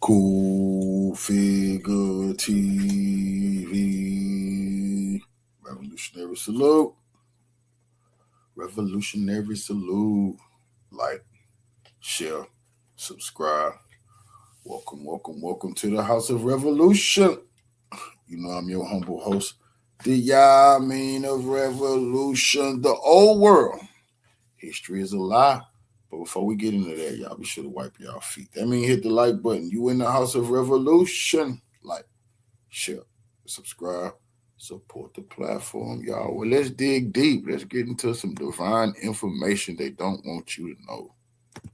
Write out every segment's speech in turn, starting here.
Cool Figure TV. Revolutionary salute. Revolutionary salute. Like, share, subscribe. Welcome to the House of Revolution. You know I'm your humble host, the Yamin of Revolution, the old world. History is a lie. But before we get into that, y'all be sure to wipe y'all feet. That means hit the like button. You in the House of Revolution. Like, share, subscribe, support the platform, y'all. Well, let's dig deep. Let's get into some divine information they don't want you to know.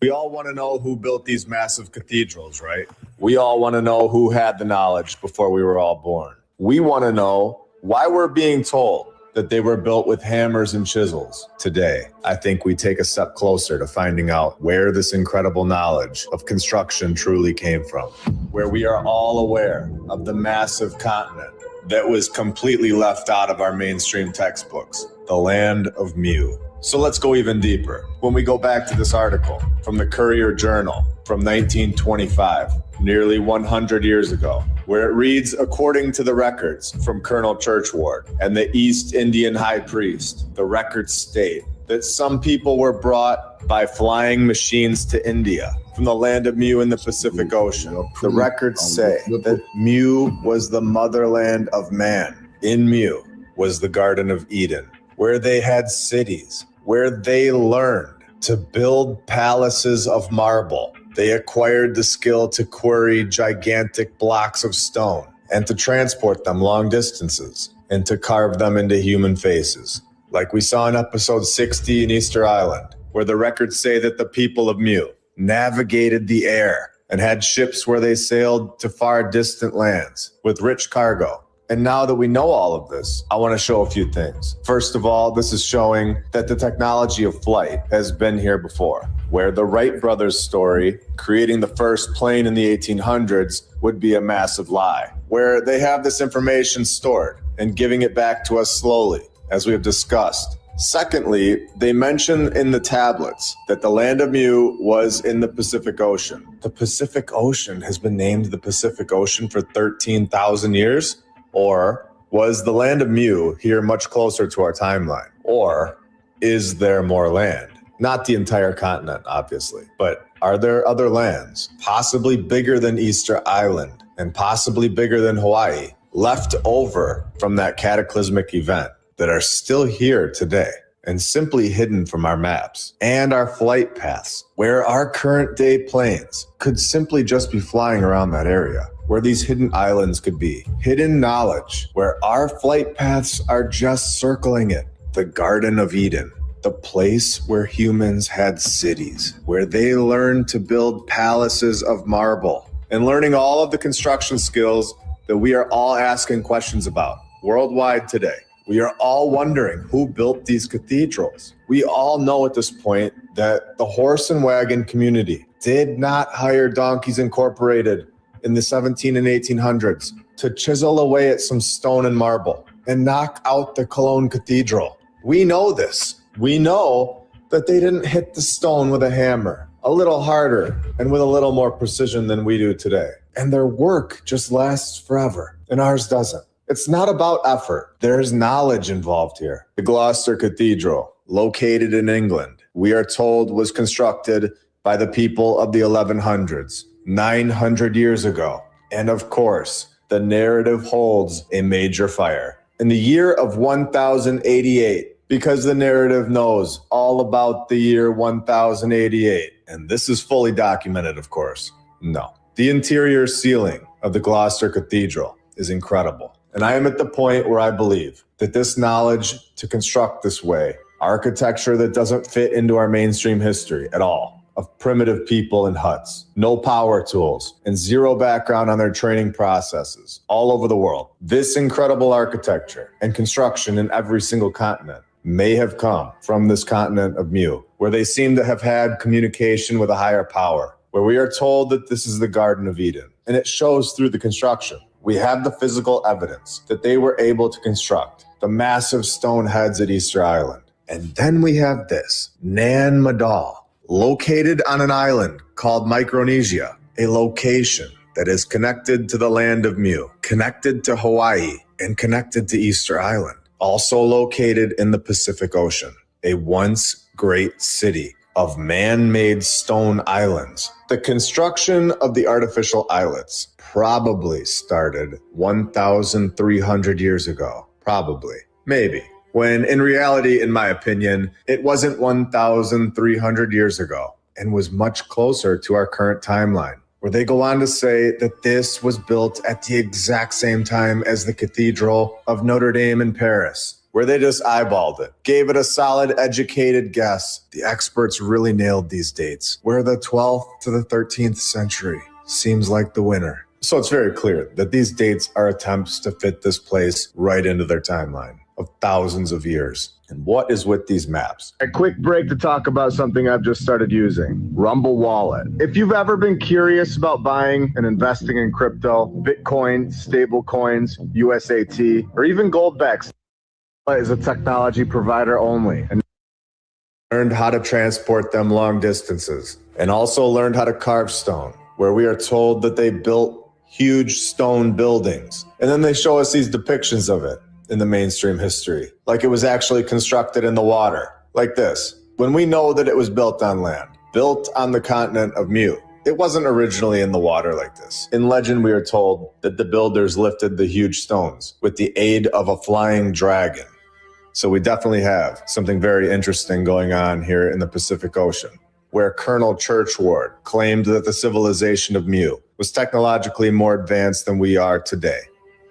We all want to know who built these massive cathedrals, right? We all want to know who had the knowledge before we were all born. We want to know why we're being told that they were built with hammers and chisels. Today, I think we take a step closer to finding out where this incredible knowledge of construction truly came from, where we are all aware of the massive continent that was completely left out of our mainstream textbooks, the land of Mu. So let's go even deeper. When we go back to this article from the Courier Journal from 1925, nearly 100 years ago, where it reads, according to the records from Colonel Churchward and the East Indian High Priest, the records state that some people were brought by flying machines to India from the land of Mu in the Pacific Ocean. The records say that Mu was the motherland of man. In Mu was the Garden of Eden, where they had cities, where they learned to build palaces of marble. They acquired the skill to quarry gigantic blocks of stone and to transport them long distances and to carve them into human faces. Like we saw in episode 60 in Easter Island, where the records say that the people of Mu navigated the air and had ships where they sailed to far distant lands with rich cargo. And now that we know all of this, I want to show a few things. First of all, this is showing that the technology of flight has been here before, where the Wright brothers story, creating the first plane in the 1800s, would be a massive lie, where they have this information stored and giving it back to us slowly, as we have discussed. Secondly, they mention in the tablets that the land of Mu was in the Pacific Ocean. The Pacific Ocean has been named the Pacific Ocean for 13,000 years? Or was the land of Mu here much closer to our timeline? Or is there more land? Not the entire continent, obviously, but are there other lands, possibly bigger than Easter Island and possibly bigger than Hawaii, left over from that cataclysmic event that are still here today and simply hidden from our maps and our flight paths, where our current day planes could simply just be flying around that area? Where these hidden islands could be. Hidden knowledge, where our flight paths are just circling it. The Garden of Eden, the place where humans had cities, where they learned to build palaces of marble, and learning all of the construction skills that we are all asking questions about worldwide today. We are all wondering who built these cathedrals. We all know at this point that the horse and wagon community did not hire Donkeys Incorporated in the 17 and 1800s to chisel away at some stone and marble and knock out the Cologne Cathedral. We know this. We know that they didn't hit the stone with a hammer, a little harder and with a little more precision than we do today. And their work just lasts forever, and ours doesn't. It's not about effort. There's knowledge involved here. The Gloucester Cathedral, located in England, we are told was constructed by the people of the 1100s. 900 years ago. And of course, the narrative holds a major fire. In the year of 1088, because the narrative knows all about the year 1088, and this is fully documented, of course. No. The interior ceiling of the Gloucester Cathedral is incredible. And I am at the point where I believe that this knowledge to construct this way, architecture that doesn't fit into our mainstream history at all, of primitive people in huts, no power tools, and zero background on their training processes all over the world. This incredible architecture and construction in every single continent may have come from this continent of Mu, where they seem to have had communication with a higher power, where we are told that this is the Garden of Eden. And it shows through the construction. We have the physical evidence that they were able to construct the massive stone heads at Easter Island. And then we have this, Nan Madol, located on an island called Micronesia, a location that is connected to the land of Mu, connected to Hawaii, and connected to Easter Island, also located in the Pacific Ocean, a once great city of man-made stone islands. The construction of the artificial islets probably started 1,300 years ago. Probably. Maybe. When in reality, in my opinion, it wasn't 1,300 years ago and was much closer to our current timeline, where they go on to say that this was built at the exact same time as the Cathedral of Notre Dame in Paris, where they just eyeballed it, gave it a solid, educated guess. The experts really nailed these dates, where the 12th to the 13th century seems like the winner. So it's very clear that these dates are attempts to fit this place right into their timeline of thousands of years. And what is with these maps? A quick break to talk about something I've just started using, Rumble Wallet. If you've ever been curious about buying and investing in crypto, Bitcoin, stable coins, USAT, or even goldbacks, is a technology provider only. And learned how to transport them long distances, and also learned how to carve stone, where we are told that they built huge stone buildings. And then they show us these depictions of it in the mainstream history, like it was actually constructed in the water, like this. When we know that it was built on land, built on the continent of Mu, it wasn't originally in the water like this. In legend, we are told that the builders lifted the huge stones with the aid of a flying dragon. So we definitely have something very interesting going on here in the Pacific Ocean, where Colonel Churchward claimed that the civilization of Mu was technologically more advanced than we are today.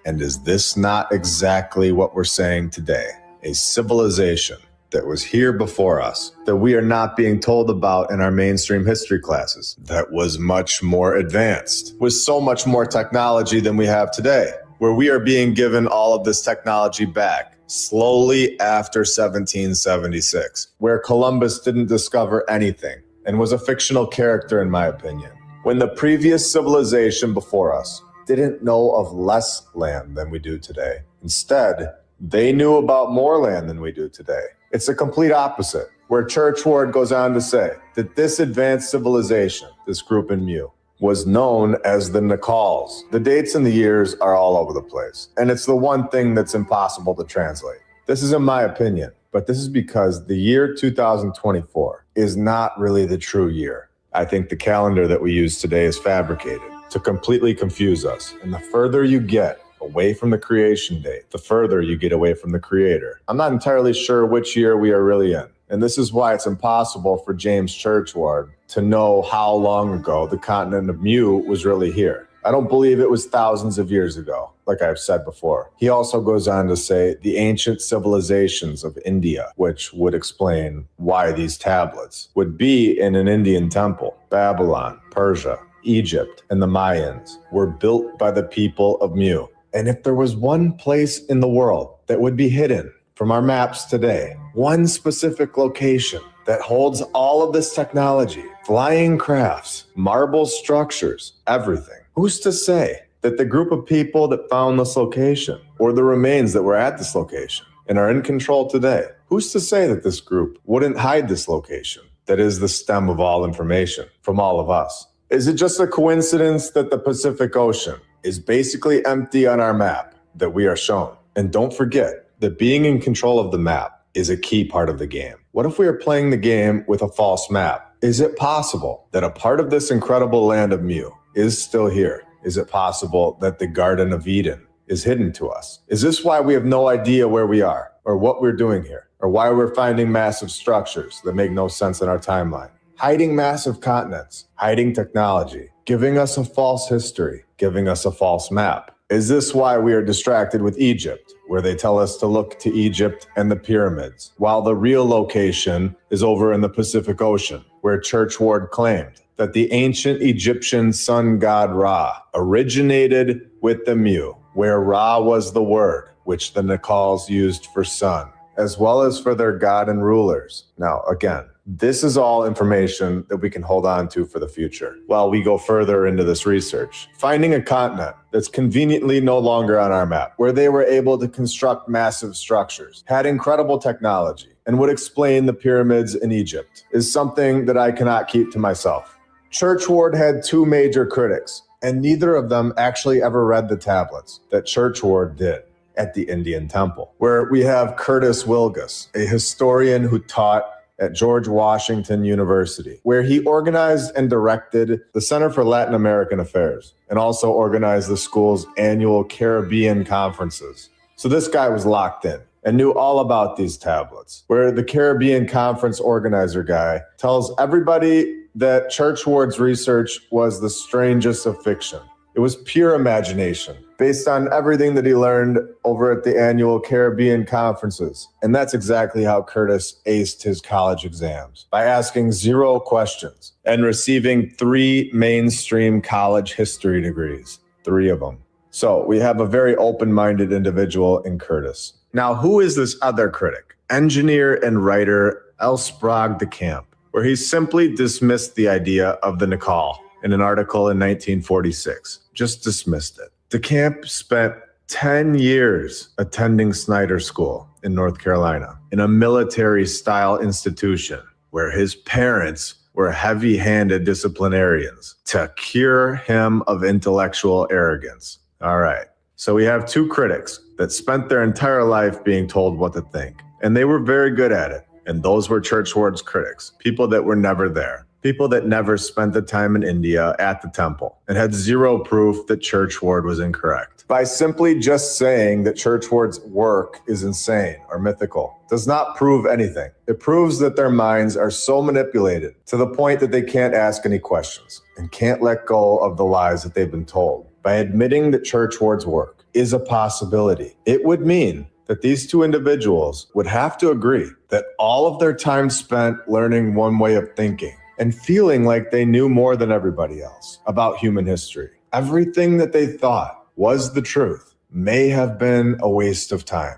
And is this not exactly what we're saying today? A civilization that was here before us, that we are not being told about in our mainstream history classes, that was much more advanced, with so much more technology than we have today, where we are being given all of this technology back slowly after 1776, where Columbus didn't discover anything and was a fictional character, in my opinion, when the previous civilization before us didn't know of less land than we do today. Instead, they knew about more land than we do today. It's a complete opposite, where Churchward goes on to say that this advanced civilization, this group in Mu, was known as the Nacals. The dates and the years are all over the place, and it's the one thing that's impossible to translate. This is in my opinion, but this is because the year 2024 is not really the true year. I think the calendar that we use today is fabricated to completely confuse us. And the further you get away from the creation date, the further you get away from the creator. I'm not entirely sure which year we are really in. And this is why it's impossible for James Churchward to know how long ago the continent of Mu was really here. I don't believe it was thousands of years ago, like I've said before. He also goes on to say the ancient civilizations of India, which would explain why these tablets would be in an Indian temple. Babylon, Persia, Egypt, and the Mayans were built by the people of Mu. And if there was one place in the world that would be hidden from our maps today, one specific location that holds all of this technology, flying crafts, marble structures, everything, who's to say that the group of people that found this location, or the remains that were at this location and are in control today, who's to say that this group wouldn't hide this location that is the stem of all information from all of us? Is it just a coincidence that the Pacific Ocean is basically empty on our map that we are shown? And don't forget that being in control of the map is a key part of the game. What if we are playing the game with a false map? Is it possible that a part of this incredible land of Mu is still here? Is it possible that the Garden of Eden is hidden to us? Is this why we have no idea where we are or what we're doing here or why we're finding massive structures that make no sense in our timeline? Hiding massive continents, hiding technology, giving us a false history, giving us a false map. Is this why we are distracted with Egypt, where they tell us to look to Egypt and the pyramids, while the real location is over in the Pacific Ocean, where Churchward claimed that the ancient Egyptian sun god Ra originated with the Mu, where Ra was the word which the Nacals used for sun, as well as for their god and rulers. Now, again, this is all information that we can hold on to for the future while we go further into this research. Finding a continent that's conveniently no longer on our map, where they were able to construct massive structures, had incredible technology, and would explain the pyramids in Egypt, is something that I cannot keep to myself. Churchward had two major critics, and neither of them actually ever read the tablets that Churchward did at the Indian Temple, where we have Curtis Wilgus, a historian who taught at George Washington University, where he organized and directed the Center for Latin American Affairs and also organized the school's annual Caribbean conferences. So this guy was locked in and knew all about these tablets, where the Caribbean conference organizer guy tells everybody that Churchward's research was the strangest of fiction. It was pure imagination based on everything that he learned over at the annual Caribbean conferences. And that's exactly how Curtis aced his college exams, by asking 0 questions and receiving 3 mainstream college history degrees, 3 of them. So we have a very open-minded individual in Curtis. Now, who is this other critic? Engineer and writer L. Sprague de Camp, where he simply dismissed the idea of the Nacal in an article in 1946. Just dismissed it. De Camp spent 10 years attending Snyder School in North Carolina, in a military-style institution where his parents were heavy-handed disciplinarians to cure him of intellectual arrogance. All right. So we have 2 critics that spent their entire life being told what to think, and they were very good at it. And those were Churchward's critics, people that were never there. People that never spent the time in India at the temple and had 0 proof that Churchward was incorrect. By simply just saying that Churchward's work is insane or mythical does not prove anything. It proves that their minds are so manipulated to the point that they can't ask any questions and can't let go of the lies that they've been told. By admitting that Churchward's work is a possibility, it would mean that these 2 individuals would have to agree that all of their time spent learning one way of thinking and feeling like they knew more than everybody else about human history, everything that they thought was the truth, may have been a waste of time.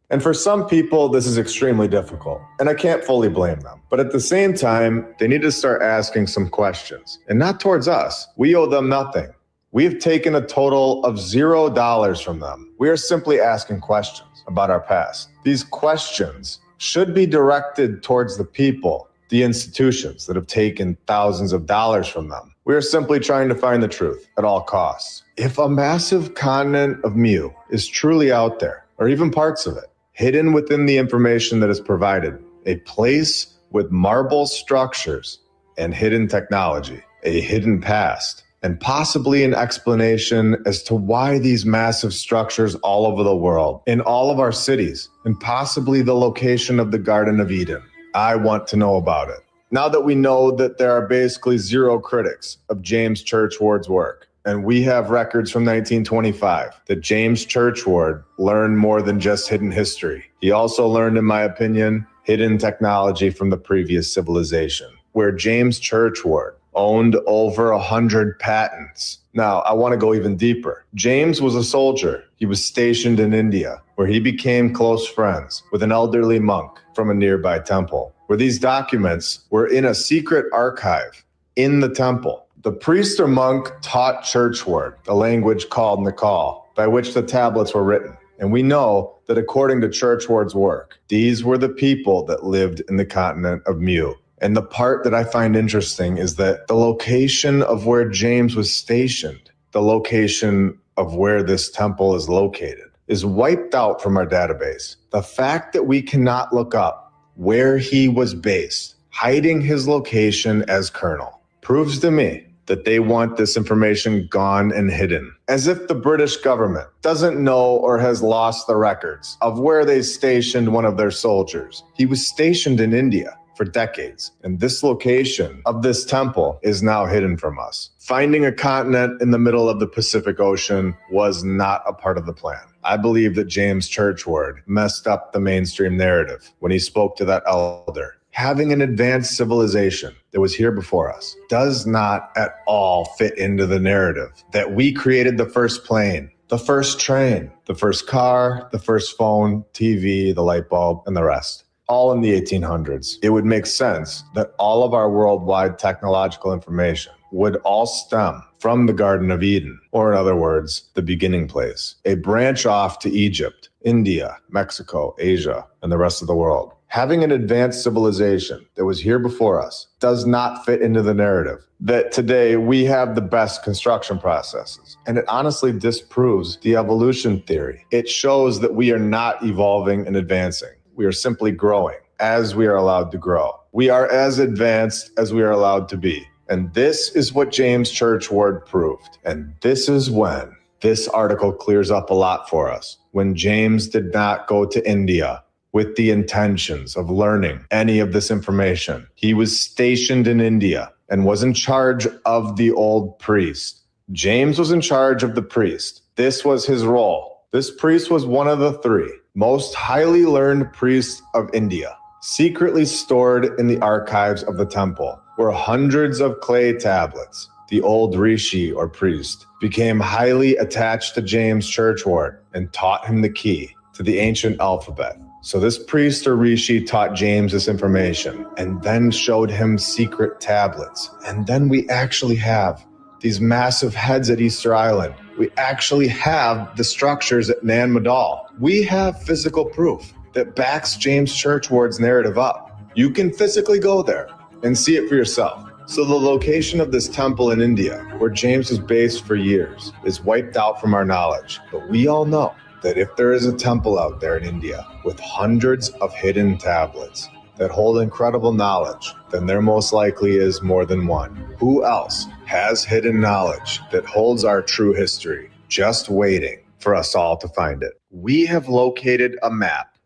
And for some people, this is extremely difficult, and I can't fully blame them. But at the same time, they need to start asking some questions, and not towards us. We owe them nothing. We have taken a total of $0 from them. We are simply asking questions about our past. These questions should be directed towards the people, the institutions that have taken thousands of dollars from them. We are simply trying to find the truth at all costs. If a massive continent of Mu is truly out there, or even parts of it, hidden within the information that is provided, a place with marble structures and hidden technology, a hidden past, and possibly an explanation as to why these massive structures all over the world, in all of our cities, and possibly the location of the Garden of Eden. I want to know about it. Now that we know that there are basically 0 critics of James Churchward's work, and we have records from 1925 that James Churchward learned more than just hidden history. He also learned, in my opinion, hidden technology from the previous civilization, where James Churchward owned over 100 patents. Now, I want to go even deeper. James was a soldier. He was stationed in India, where he became close friends with an elderly monk from a nearby temple, where these documents were in a secret archive in the temple. The priest or monk taught Churchward the language called Nacal, by which the tablets were written. And we know that according to Churchward's work, these were the people that lived in the continent of Mu. And the part that I find interesting is that the location of where James was stationed, the location of where this temple is located, is wiped out from our database. The fact that we cannot look up where he was based, hiding his location as colonel, proves to me that they want this information gone and hidden. As if the British government doesn't know or has lost the records of where they stationed one of their soldiers. He was stationed in India for decades, and this location of this temple is now hidden from us. Finding a continent in the middle of the Pacific Ocean was not a part of the plan. I believe that James Churchward messed up the mainstream narrative when he spoke to that elder. Having an advanced civilization that was here before us does not at all fit into the narrative that we created the first plane, the first train, the first car, the first phone, TV, the light bulb, and the rest. All in the 1800s. It would make sense that all of our worldwide technological information would all stem from the Garden of Eden, or in other words, the beginning place, a branch off to Egypt, India, Mexico, Asia, and the rest of the world. having an advanced civilization that was here before us does not fit into the narrative that today we have the best construction processes. And it honestly disproves the evolution theory. It shows that we are not evolving and advancing. We are simply growing as we are allowed to grow. We are as advanced as we are allowed to be. And this is what James Churchward proved. And this is when this article clears up a lot for us. When James did not go to India with the intentions of learning any of this information. He was stationed in India and was in charge of the old priest. James was in charge of the priest. This was his role. This priest was one of the three most highly learned priests of India. Secretly stored in the archives of the temple were hundreds of clay tablets. The old rishi or priest became highly attached to James Churchward and taught him the key to the ancient alphabet. So this priest or rishi taught James this information and then showed him secret tablets. And then we actually have these massive heads at Easter Island. We actually have the structures at Nan Madol. We have physical proof that backs James Churchward's narrative up. You can physically go there and see it for yourself. So the location of this temple in India, where James was based for years, is wiped out from our knowledge. But we all know that if there is a temple out there in India with hundreds of hidden tablets that hold incredible knowledge, then there most likely is more than one. Who else has hidden knowledge that holds our true history, just waiting for us all to find it? We have located a map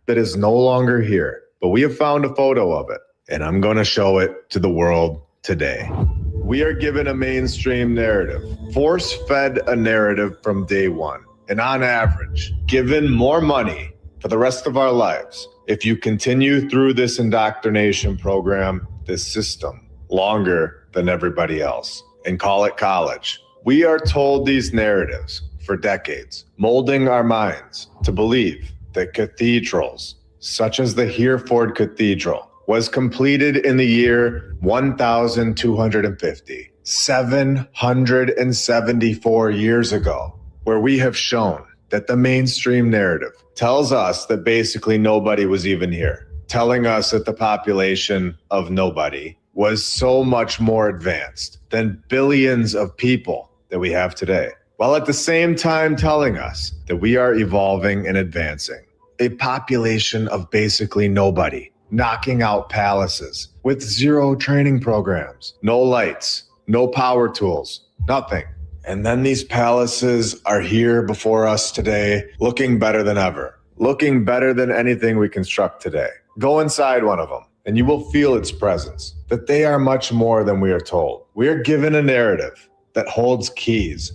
that is no longer here, but we have found a photo of it, and I'm going to show it to the world today. We are given a mainstream narrative, force-fed a narrative from day one, and on average, given more money for the rest of our lives if you continue through this indoctrination program, this system, longer than everybody else, and call it college. We are told these narratives for decades, molding our minds to believe that cathedrals, such as the Hereford Cathedral, was completed in the year 1250, 774 years ago, where we have shown that the mainstream narrative tells us that basically nobody was even here, telling us that the population of nobody was so much more advanced than billions of people that we have today, while at the same time telling us that we are evolving and advancing. A population of basically nobody, knocking out palaces with zero training programs, no lights, no power tools, nothing. And then these palaces are here before us today, looking better than ever, looking better than anything we construct today. Go inside one of them, and you will feel its presence, that they are much more than we are told. We are given a narrative that holds keys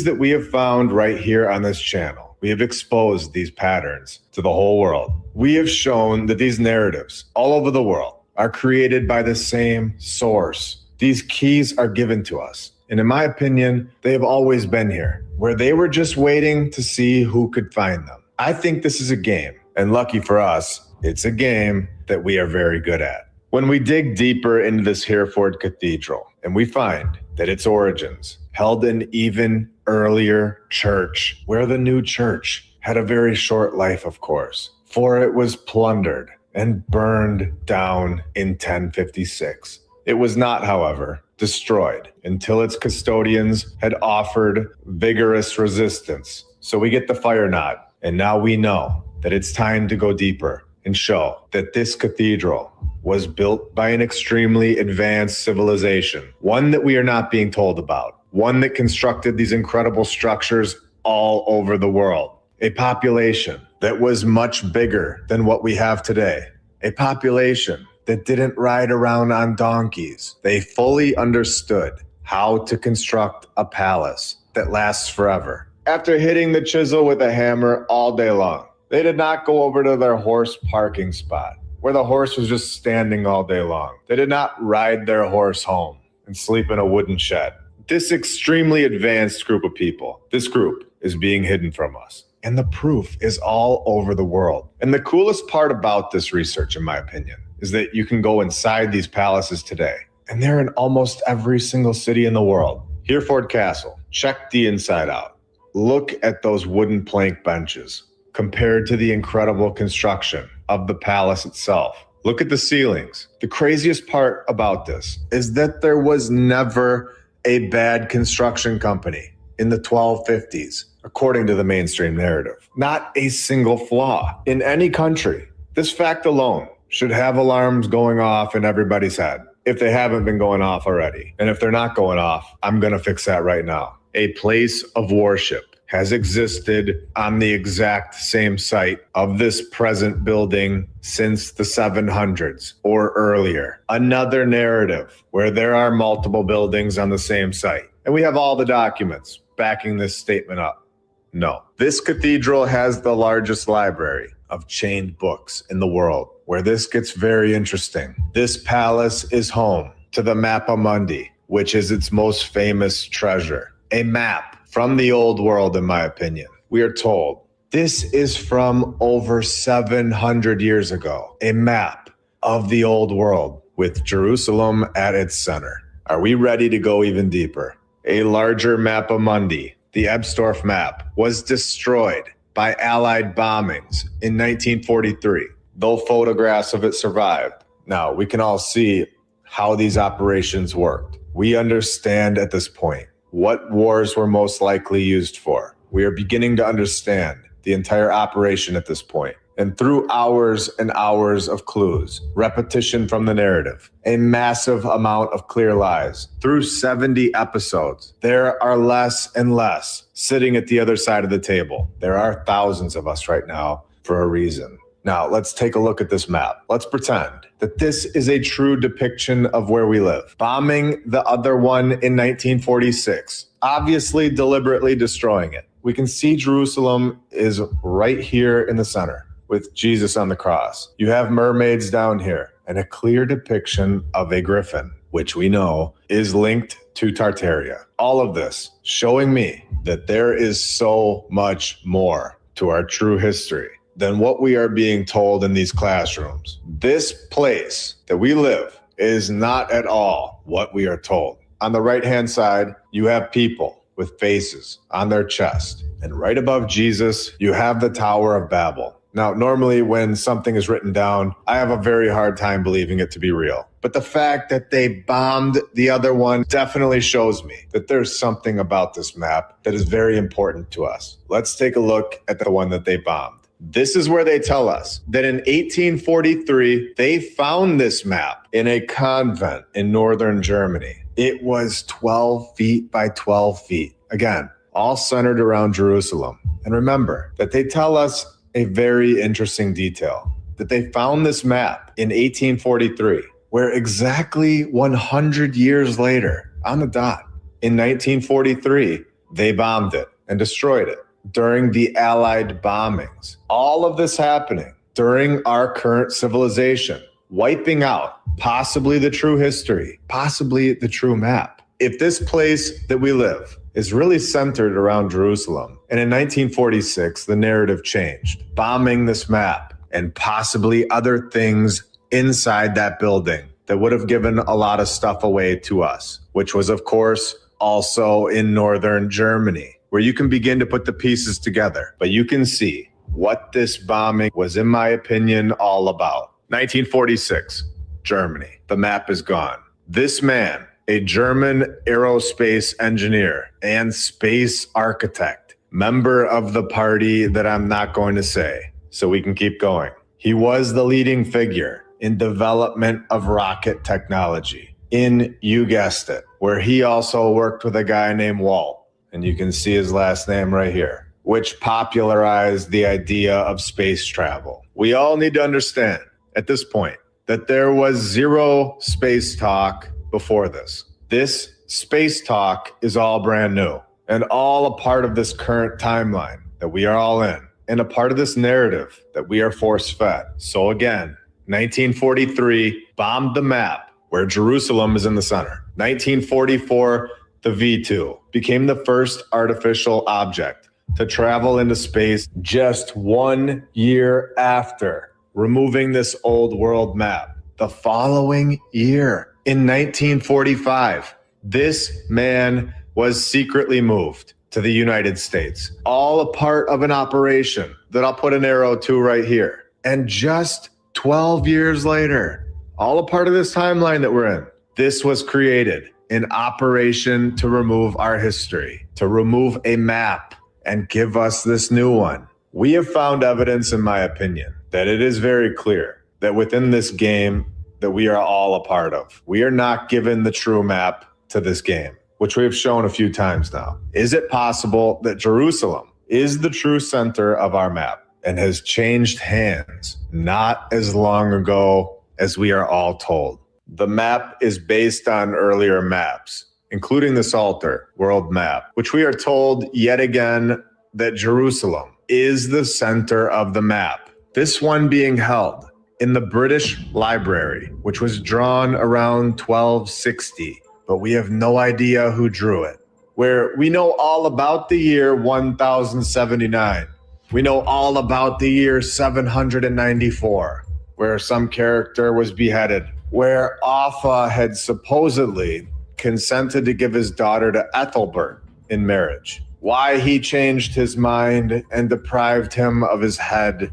that we have found right here on this channel. We have exposed these patterns to the whole world. We have shown that these narratives all over the world are created by the same source. These keys are given to us. And in my opinion, they have always been here, where they were just waiting to see who could find them. I think this is a game, and lucky for us, it's a game that we are very good at. When we dig deeper into this Hereford Cathedral, and we find that its origins held an even earlier church, where the new church had a very short life, of course, for it was plundered and burned down in 1056. It was not, however, destroyed until its custodians had offered vigorous resistance. So we get the fire knot, and now we know that it's time to go deeper and show that this cathedral was built by an extremely advanced civilization, one that we are not being told about, one that constructed these incredible structures all over the world, a population that was much bigger than what we have today, a population that didn't ride around on donkeys. They fully understood how to construct a palace that lasts forever. After hitting the chisel with a hammer all day long, they did not go over to their horse parking spot, where the horse was just standing all day long. They did not ride their horse home and sleep in a wooden shed. This extremely advanced group of people, this group is being hidden from us. And the proof is all over the world. And the coolest part about this research, in my opinion, is that you can go inside these palaces today. And they're in almost every single city in the world. Hereford Castle, check the inside out. Look at those wooden plank benches compared to the incredible construction of the palace itself. Look at the ceilings. The craziest part about this is that there was never a bad construction company in the 1250s, according to the mainstream narrative. Not a single flaw in any country. This fact alone should have alarms going off in everybody's head if they haven't been going off already. And if they're not going off, I'm going to fix that right now. A place of worship has existed on the exact same site of this present building since the 700s or earlier. Another narrative where there are multiple buildings on the same site. And we have all the documents backing this statement up. No. This cathedral has the largest library of chained books in the world, where this gets very interesting. This palace is home to the Mappa Mundi, which is its most famous treasure. A map from the old world, in my opinion. We are told this is from over 700 years ago. A map of the old world with Jerusalem at its center. Are we ready to go even deeper? A larger Mappa Mundi, the Ebstorf map, was destroyed by Allied bombings in 1943, though photographs of it survived. Now, we can all see how these operations worked. We understand at this point what wars were most likely used for. We are beginning to understand the entire operation at this point. And through hours and hours of clues, repetition from the narrative, a massive amount of clear lies, through 70 episodes, there are less and less sitting at the other side of the table. There are thousands of us right now for a reason. Now, let's take a look at this map. Let's pretend that this is a true depiction of where we live. Bombing the other one in 1946, obviously deliberately destroying it. We can see Jerusalem is right here in the center with Jesus on the cross. You have mermaids down here and a clear depiction of a griffin, which we know is linked to Tartaria. All of this showing me that there is so much more to our true history than what we are being told in these classrooms. This place that we live is not at all what we are told. On the right-hand side, you have people with faces on their chest. And right above Jesus, you have the Tower of Babel. Now, normally when something is written down, I have a very hard time believing it to be real. But the fact that they bombed the other one definitely shows me that there's something about this map that is very important to us. Let's take a look at the one that they bombed. This is where they tell us that in 1843, they found this map in a convent in northern Germany. It was 12 feet by 12 feet. Again, all centered around Jerusalem. And remember that they tell us a very interesting detail, that they found this map in 1843, where exactly 100 years later, on the dot, in 1943, they bombed it and destroyed it. During the Allied bombings. All of this happening during our current civilization, wiping out possibly the true history, possibly the true map. If this place that we live is really centered around Jerusalem, and in 1946, the narrative changed, bombing this map and possibly other things inside that building that would have given a lot of stuff away to us, which was, of course, also in northern Germany, where you can begin to put the pieces together. But you can see what this bombing was, in my opinion, all about. 1946, Germany. The map is gone. This man, a German aerospace engineer and space architect, member of the party that I'm not going to say, so we can keep going. He was the leading figure in development of rocket technology in, you guessed it, where he also worked with a guy named Walt. And you can see his last name right here, which popularized the idea of space travel. We all need to understand at this point that there was zero space talk before this. This space talk is all brand new and all a part of this current timeline that we are all in and a part of this narrative that we are force-fed. So again, 1943 bombed the map where Jerusalem is in the center. 1944, the V2 became the first artificial object to travel into space just 1 year after removing this old world map. The following year, in 1945, this man was secretly moved to the United States, all a part of an operation that I'll put an arrow to right here, And just 12 years later, all a part of this timeline that we're in, this was created in operation to remove our history, to remove a map and give us this new one. We have found evidence, in my opinion, that it is very clear that within this game that we are all a part of, we are not given the true map to this game, which we have shown a few times now. Is it possible that Jerusalem is the true center of our map and has changed hands not as long ago as we are all told? The map is based on earlier maps, including the Psalter world map, which we are told yet again that Jerusalem is the center of the map. This one being held in the British Library, which was drawn around 1260, but we have no idea who drew it. Where we know all about the year 1079. We know all about the year 794, where some character was beheaded, where Offa had supposedly consented to give his daughter to Ethelbert in marriage. Why he changed his mind and deprived him of his head,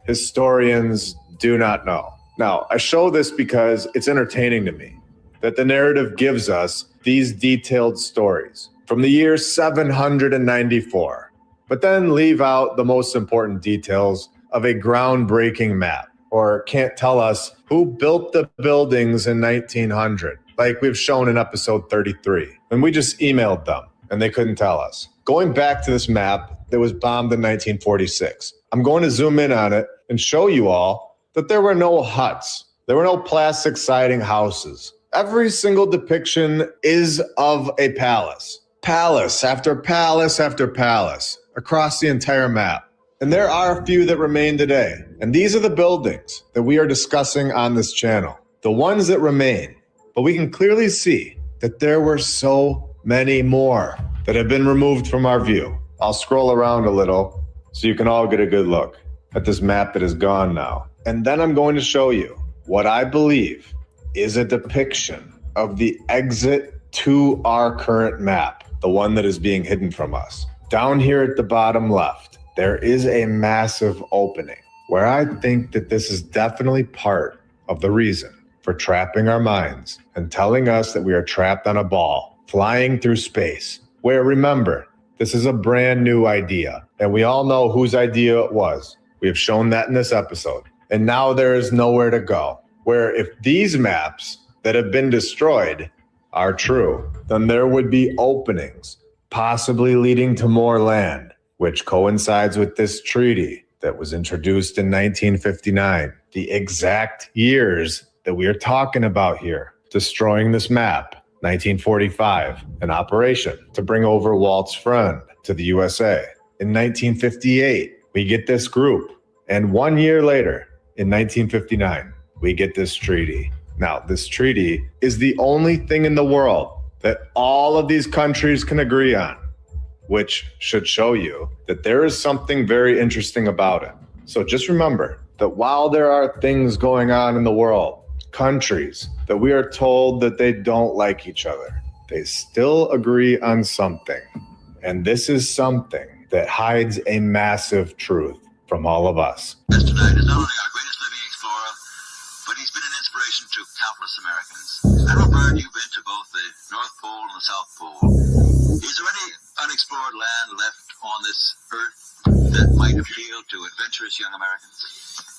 historians do not know. Now, I show this because it's entertaining to me that the narrative gives us these detailed stories from the year 794, but then leave out the most important details of a groundbreaking map, or can't tell us who built the buildings in 1900, like we've shown in episode 33. And we just emailed them and they couldn't tell us. Going back to this map that was bombed in 1946, I'm going to zoom in on it and show you all that there were no huts. There were no plastic siding houses. Every single depiction is of a palace. Palace after palace after palace across the entire map. And there are a few that remain today. And these are the buildings that we are discussing on this channel. The ones that remain. But we can clearly see that there were so many more that have been removed from our view. I'll scroll around a little so you can all get a good look at this map that is gone now. And then I'm going to show you what I believe is a depiction of the exit to our current map, the one that is being hidden from us. Down here at the bottom left, there is a massive opening where I think that this is definitely part of the reason for trapping our minds and telling us that we are trapped on a ball, flying through space, where, remember, this is a brand new idea, and we all know whose idea it was. We have shown that in this episode. And now there is nowhere to go, where if these maps that have been destroyed are true, then there would be openings, possibly leading to more land, which coincides with this treaty that was introduced in 1959, the exact years that we are talking about here, destroying this map. 1945, an operation to bring over Walt's friend to the USA. In 1958, we get this group. And 1 year later, in 1959, we get this treaty. Now, this treaty is the only thing in the world that all of these countries can agree on, which should show you that there is something very interesting about it. So just remember that while there are things going on in the world, countries that we are told that they don't like each other, they still agree on something. And this is something that hides a massive truth from all of us. Tonight is not only our greatest living explorer, but he's been an inspiration to countless Americans. Admiral Byrd, you've been to both the North Pole and the South Pole. Is there any unexplored land left on this earth that might appeal to adventurous young Americans?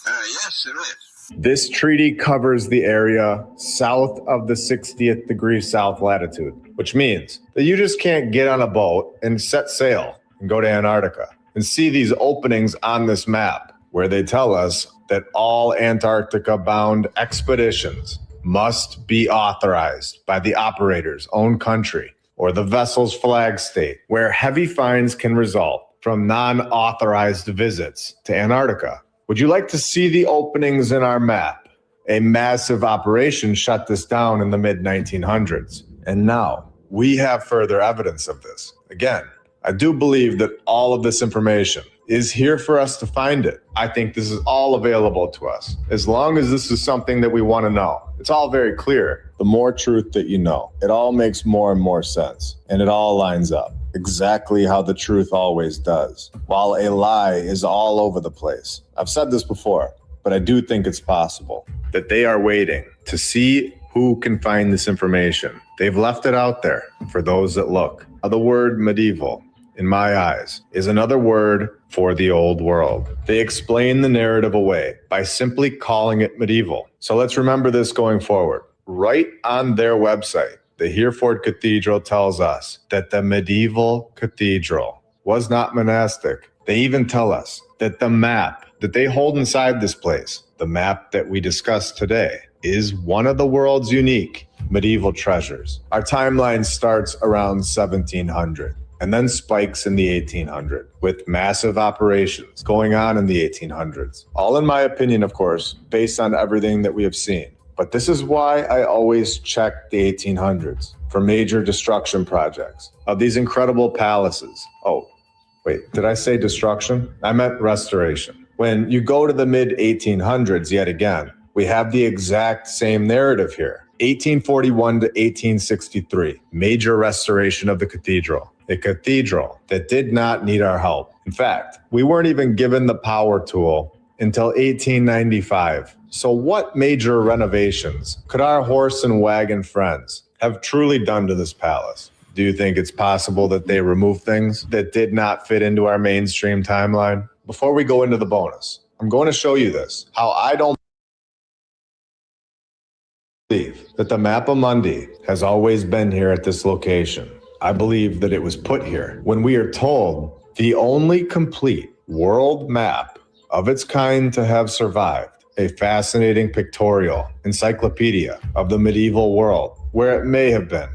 Yes, there is. This treaty covers the area south of the 60th degree south latitude, which means that you just can't get on a boat and set sail and go to Antarctica and see these openings on this map where they tell us that all Antarctica-bound expeditions must be authorized by the operator's own country or the vessel's flag state, where heavy fines can result from non-authorized visits to Antarctica. Would you like to see the openings in our map? A massive operation shut this down in the mid-1900s. And now we have further evidence of this. Again, I do believe that all of this information is here for us to find it. I think this is all available to us. As long as this is something that we want to know. It's all very clear. The more truth that you know, it all makes more and more sense. And it all lines up exactly how the truth always does. While a lie is all over the place. I've said this before. but I do think it's possible that they are waiting to see who can find this information. They've left it out there for those that look. The word medieval, in my eyes, is another word for the old world. They explain the narrative away by simply calling it medieval. So let's remember this going forward. Right on their website, the Hereford Cathedral tells us that the medieval cathedral was not monastic. They even tell us that the map that they hold inside this place, the map that we discussed today, is one of the world's unique medieval treasures. Our timeline starts around 1700 and then spikes in the 1800s with massive operations going on in the 1800s. All in my opinion, of course, based on everything that we have seen. But this is why I always check the 1800s for major destruction projects of these incredible palaces. Oh, wait, did I say destruction? I meant restoration. When you go to the mid-1800s yet again, we have the exact same narrative here. 1841 to 1863, major restoration of the cathedral. A cathedral that did not need our help. In fact, we weren't even given the power tool until 1895. So what major renovations could our horse and wagon friends have truly done to this palace? Do you think it's possible that they removed things that did not fit into our mainstream timeline? Before we go into the bonus, I'm going to show you this, how I don't believe that the Mappa Mundi has always been here at this location. I believe that it was put here when we are told the only complete world map of its kind to have survived, a fascinating pictorial encyclopedia of the medieval world, where it may have been,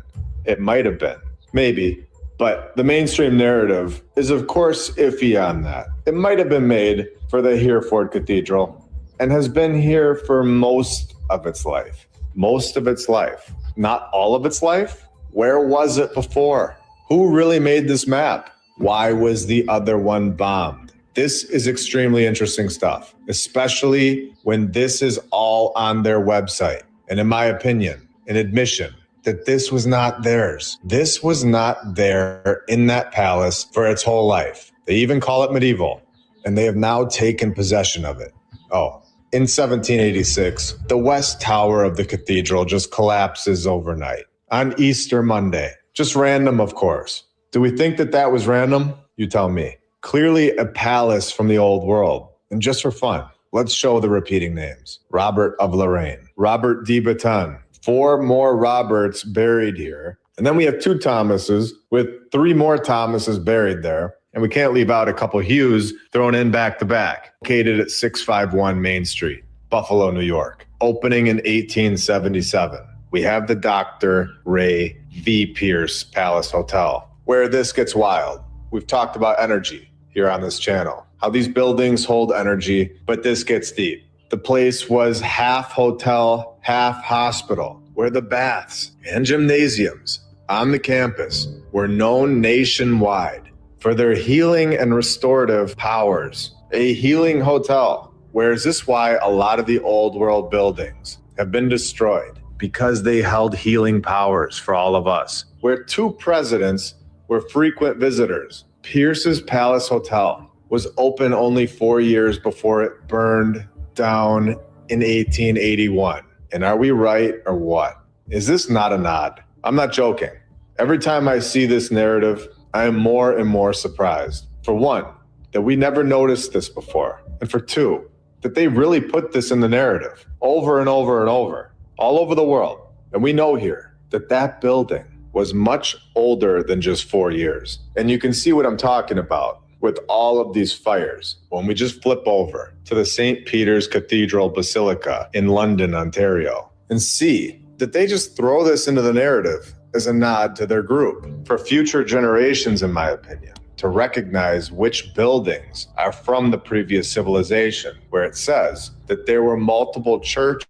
it might have been, maybe, but the mainstream narrative is of course iffy on that. It might have been made for the Hereford Cathedral and has been here for most of its life. Most of its life, not all of its life. Where was it before? Who really made this map? Why was the other one bombed? This is extremely interesting stuff, especially when this is all on their website. And in my opinion, an admission that this was not theirs. This was not there in that palace for its whole life. They even call it medieval, and they have now taken possession of it. Oh, in 1786, the west tower of the cathedral just collapses overnight. On Easter Monday. Just random, of course. Do we think that that was random? You tell me. Clearly a palace from the old world. And just for fun, let's show the repeating names. Robert of Lorraine, Robert de Botton, 4 more Roberts buried here. And then we have 2 Thomases with 3 more Thomases buried there. And we can't leave out a couple Hughes thrown in back to back. Located at 651 Main Street, Buffalo, New York. Opening in 1877. We have the Dr. Ray V. Pierce Palace Hotel, where this gets wild. We've talked about energy here on this channel, how these buildings hold energy, but this gets deep. The place was half hotel, half hospital, where the baths and gymnasiums on the campus were known nationwide for their healing and restorative powers. A healing hotel. Where is this why a lot of the old world buildings have been destroyed? Because they held healing powers for all of us. Where 2 presidents were frequent visitors. Pierce's Palace Hotel was open only 4 years before it burned down in 1881. And are we right or what? Is this not a nod? I'm not joking. Every time I see this narrative, I am more and more surprised. For one, that we never noticed this before. And for 2, that they really put this in the narrative over and over and over. All over the world. And we know here that that building was much older than just 4 years. And you can see what I'm talking about with all of these fires when we just flip over to the St. Peter's Cathedral Basilica in London, Ontario, and see that they just throw this into the narrative as a nod to their group for future generations, in my opinion, to recognize which buildings are from the previous civilization, where it says that there were multiple churches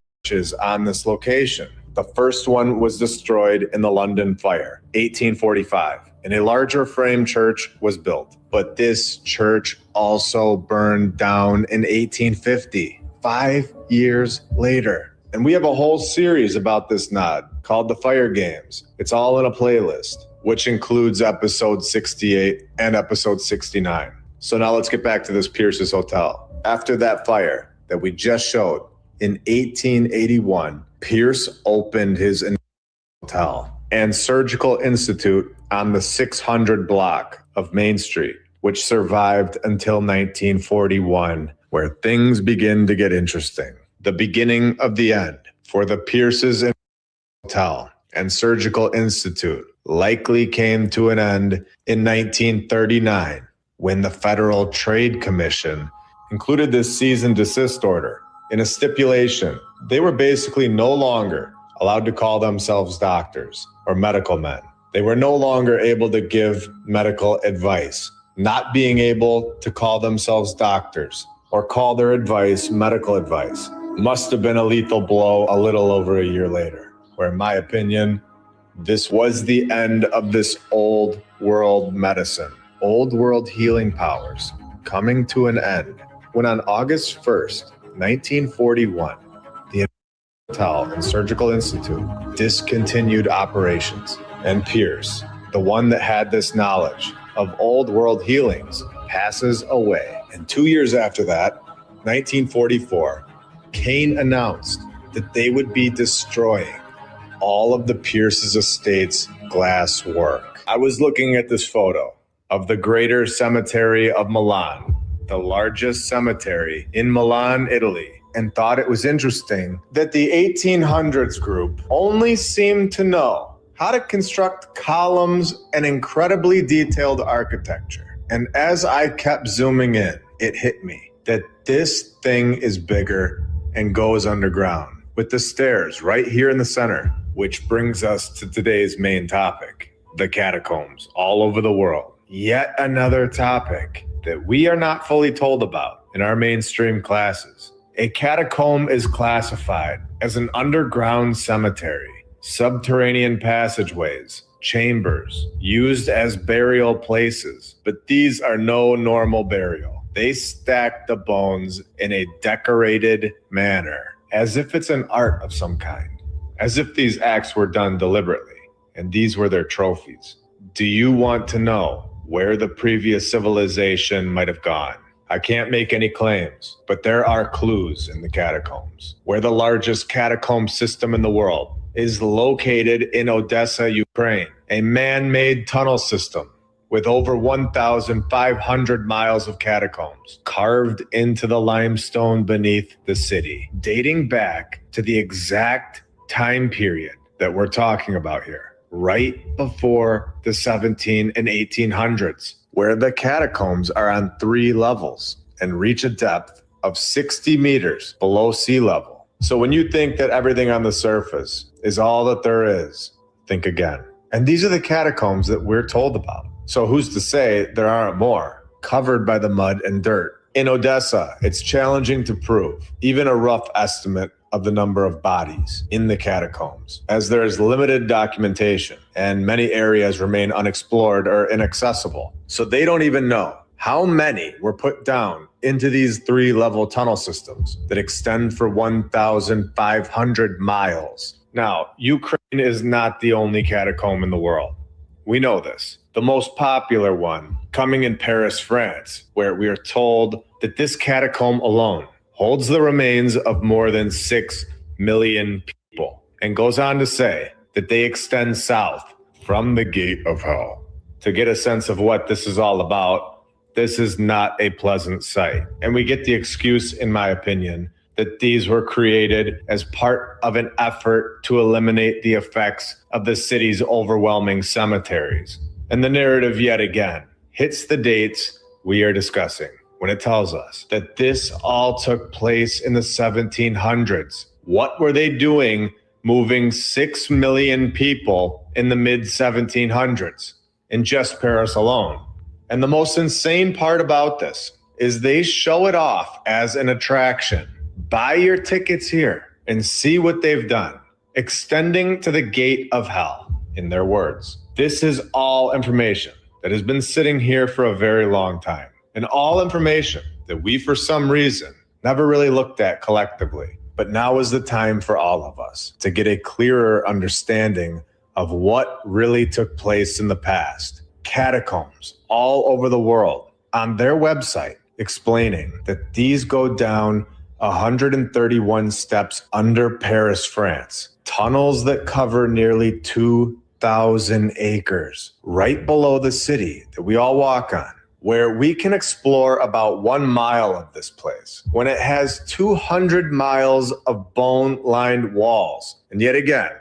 on this location. The first one was destroyed in the London fire, 1845, and a larger frame church was built. But this church also burned down in 1850, 5 years later. And we have a whole series about this nod called The Fire Games. It's all in a playlist, which includes episode 68 and episode 69. So now let's get back to this Pierce's Hotel. After that fire, that we just showed, in 1881, Pierce opened his hotel and surgical institute on the 600 block of Main Street, which survived until 1941, where things begin to get interesting. The beginning of the end for the Pierce's Hotel and Surgical Institute likely came to an end in 1939 when the Federal Trade Commission included this cease and desist order in a stipulation. They were basically no longer allowed to call themselves doctors or medical men. They were no longer able to give medical advice. Not being able to call themselves doctors or call their advice medical advice must have been a lethal blow a little over a year later, where in my opinion, this was the end of this old world medicine, old world healing powers coming to an end when on August 1st, 1941, the Hotel and Surgical Institute discontinued operations, and Pierce, the one that had this knowledge of old world healings, passes away. And 2 years after that, 1944, Kane announced that they would be destroying all of the Pierce's estate's glass work. I was looking at this photo of the Greater Cemetery of Milan, the largest cemetery in Milan, Italy, and thought it was interesting that the 1800s group only seemed to know how to construct columns and incredibly detailed architecture. And as I kept zooming in, it hit me that this thing is bigger and goes underground, with the stairs right here in the center, which brings us to today's main topic, the catacombs all over the world. Yet another topic that we are not fully told about in our mainstream classes. A catacomb is classified as an underground cemetery, subterranean passageways, chambers used as burial places, but these are no normal burial. They stack the bones in a decorated manner, as if it's an art of some kind, as if these acts were done deliberately, and these were their trophies. Do you want to know where the previous civilization might have gone? I can't make any claims, but there are clues in the catacombs. Where the largest catacomb system in the world is located in Odessa, Ukraine, a man-made tunnel system with over 1,500 miles of catacombs carved into the limestone beneath the city, dating back to the exact time period that we're talking about here, right before the 17 and 1800s, where the catacombs are on 3 levels and reach a depth of 60 meters below sea level. So when you think that everything on the surface is all that there is, think again. And these are the catacombs that we're told about. So who's to say there aren't more, covered by the mud and dirt? In Odessa, it's challenging to prove even a rough estimate of the number of bodies in the catacombs, as there is limited documentation and many areas remain unexplored or inaccessible. So they don't even know how many were put down into these 3-level tunnel systems that extend for 1,500 miles. Now, Ukraine is not the only catacomb in the world. We know this. The most popular one coming in Paris, France, where we are told that this catacomb alone holds the remains of more than 6 million people, and goes on to say that they extend south from the gate of hell. To get a sense of what this is all about, this is not a pleasant sight. And we get the excuse, in my opinion, that these were created as part of an effort to eliminate the effects of the city's overwhelming cemeteries. And the narrative, yet again, hits the dates we are discussing when it tells us that this all took place in the 1700s. What were they doing moving 6 million people in the mid-1700s in just Paris alone? And the most insane part about this is they show it off as an attraction. Buy your tickets here and see what they've done, extending to the gate of hell, in their words. This is all information that has been sitting here for a very long time, and all information that we, for some reason, never really looked at collectively. But now is the time for all of us to get a clearer understanding of what really took place in the past. Catacombs all over the world on their website explaining that these go down 131 steps under Paris, France. Tunnels that cover nearly 2,000 acres right below the city that we all walk on, where we can explore about 1 mile of this place when it has 200 miles of bone-lined walls. And yet again,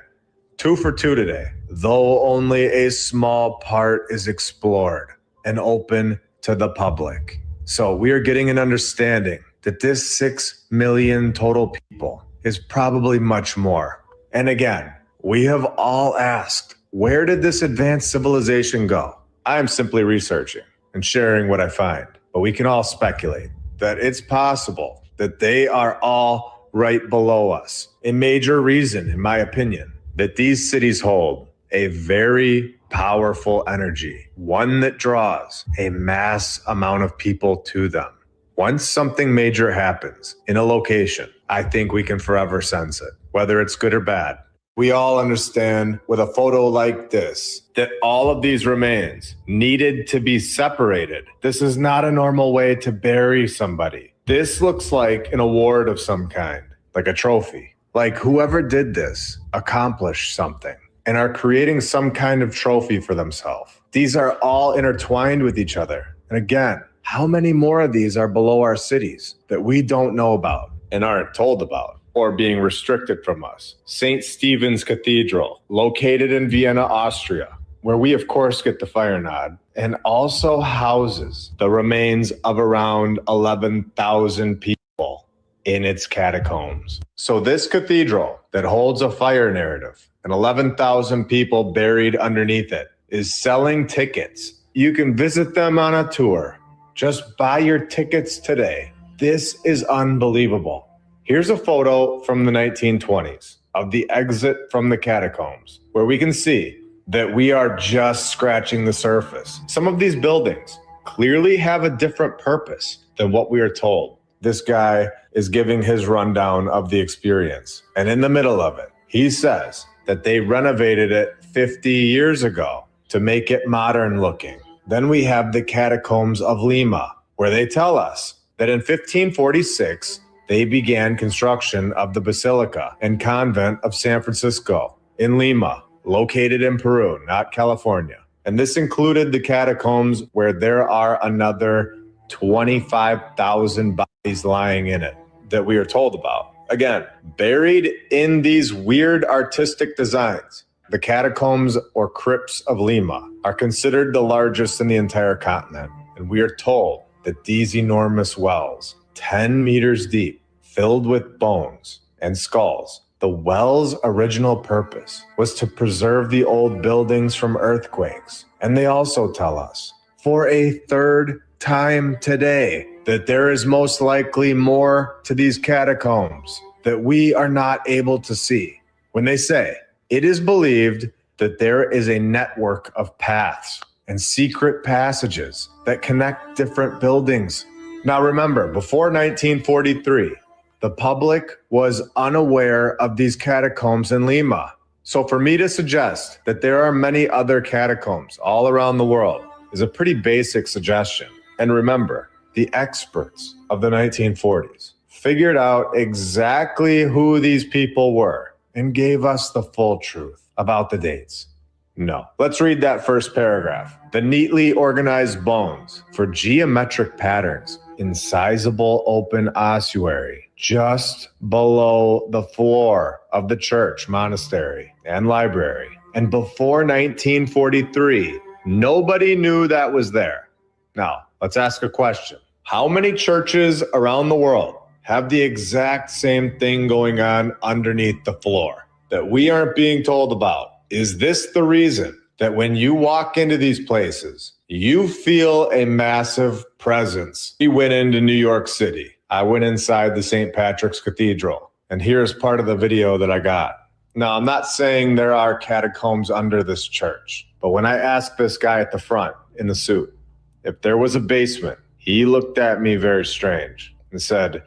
2 for 2 today, though only a small part is explored and open to the public. So we are getting an understanding that this 6 million total people is probably much more. And again, we have all asked, where did this advanced civilization go? I am simply researching and sharing what I find, but we can all speculate that it's possible that they are all right below us. A major reason, in my opinion, that these cities hold a very powerful energy, one that draws a mass amount of people to them. Once something major happens in a location, I think we can forever sense it, whether it's good or bad. We all understand with a photo like this that all of these remains needed to be separated. This is not a normal way to bury somebody. This looks like an award of some kind, like a trophy. Like whoever did this accomplished something and are creating some kind of trophy for themselves. These are all intertwined with each other. And again, how many more of these are below our cities that we don't know about and aren't told about or being restricted from us? St. Stephen's Cathedral, located in Vienna, Austria, where we of course get the fire nod, and also houses the remains of around 11,000 people in its catacombs. So this cathedral that holds a fire narrative and 11,000 people buried underneath it is selling tickets. You can visit them on a tour. Just buy your tickets today. This is unbelievable. Here's a photo from the 1920s of the exit from the catacombs, where we can see that we are just scratching the surface. Some of these buildings clearly have a different purpose than what we are told. This guy is giving his rundown of the experience. And in the middle of it, he says that they renovated it 50 years ago to make it modern looking. Then we have the catacombs of Lima, where they tell us that in 1546, they began construction of the Basilica and Convent of San Francisco in Lima, located in Peru, not California. And this included the catacombs where there are another 25,000 bodies lying in it that we are told about. Again, buried in these weird artistic designs, the catacombs or crypts of Lima are considered the largest in the entire continent. And we are told that these enormous wells, 10 meters deep, filled with bones and skulls, the well's original purpose was to preserve the old buildings from earthquakes. And they also tell us, for a third time today, that there is most likely more to these catacombs that we are not able to see. When they say, it is believed that there is a network of paths and secret passages that connect different buildings. Now remember, before 1943, the public was unaware of these catacombs in Lima. So for me to suggest that there are many other catacombs all around the world is a pretty basic suggestion. And remember, the experts of the 1940s figured out exactly who these people were and gave us the full truth about the dates. No. Let's read that first paragraph. The neatly organized bones for geometric patterns in sizable open ossuary just below the floor of the church, monastery, and library. And before 1943, nobody knew that was there. Now, let's ask a question. How many churches around the world have the exact same thing going on underneath the floor that we aren't being told about? Is this the reason that when you walk into these places, you feel a massive presence? We went into New York City. I went inside the St. Patrick's Cathedral, and here's part of the video that I got. Now, I'm not saying there are catacombs under this church, but when I asked this guy at the front in the suit if there was a basement, he looked at me very strange and said,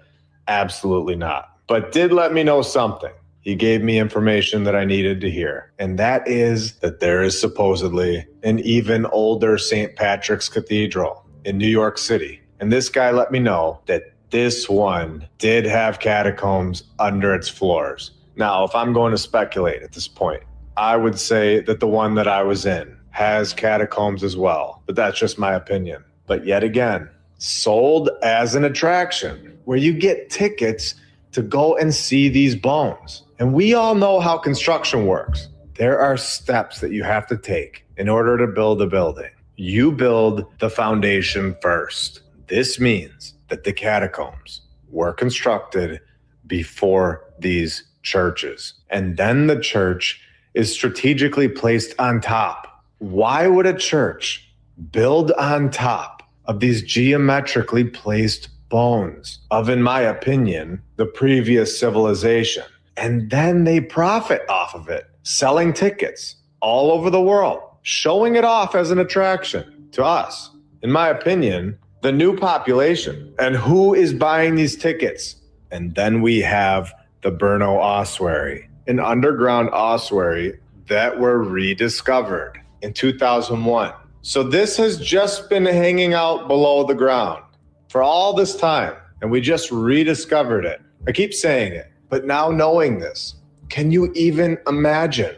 absolutely not. But did let me know something. He gave me information that I needed to hear, and that is that there is supposedly an even older St. Patrick's Cathedral in New York City. And this guy let me know that this one did have catacombs under its floors. Now, if I'm going to speculate at this point, I would say that the one that I was in has catacombs as well, but that's just my opinion. But yet again, sold as an attraction where you get tickets to go and see these bones. And we all know how construction works. There are steps that you have to take in order to build a building. You build the foundation first. This means that the catacombs were constructed before these churches. And then the church is strategically placed on top. Why would a church build on top of these geometrically placed bones of, in my opinion, the previous civilization? And then they profit off of it, selling tickets all over the world, showing it off as an attraction to us. In my opinion, the new population. And who is buying these tickets? And then we have the Brno ossuary, an underground ossuary that were rediscovered in 2001. So this has just been hanging out below the ground for all this time, and we just rediscovered it. I keep saying it, but now knowing this, can you even imagine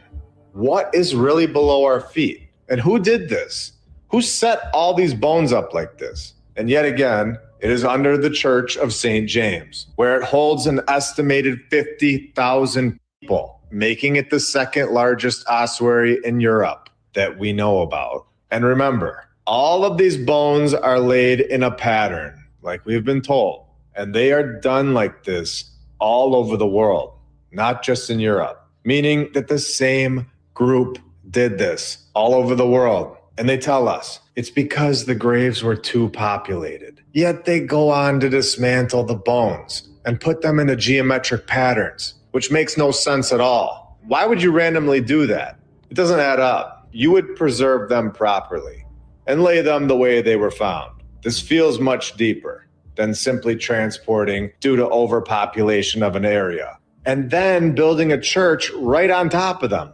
what is really below our feet? And who did this? Who set all these bones up like this? And yet again, it is under the Church of St. James, where it holds an estimated 50,000 people, making it the second largest ossuary in Europe that we know about. And remember, all of these bones are laid in a pattern, like we've been told, and they are done like this all over the world, not just in Europe, meaning that the same group did this all over the world. And they tell us it's because the graves were too populated. Yet they go on to dismantle the bones and put them into geometric patterns, which makes no sense at all. Why would you randomly do that? It doesn't add up. You would preserve them properly and lay them the way they were found. This feels much deeper than simply transporting due to overpopulation of an area and then building a church right on top of them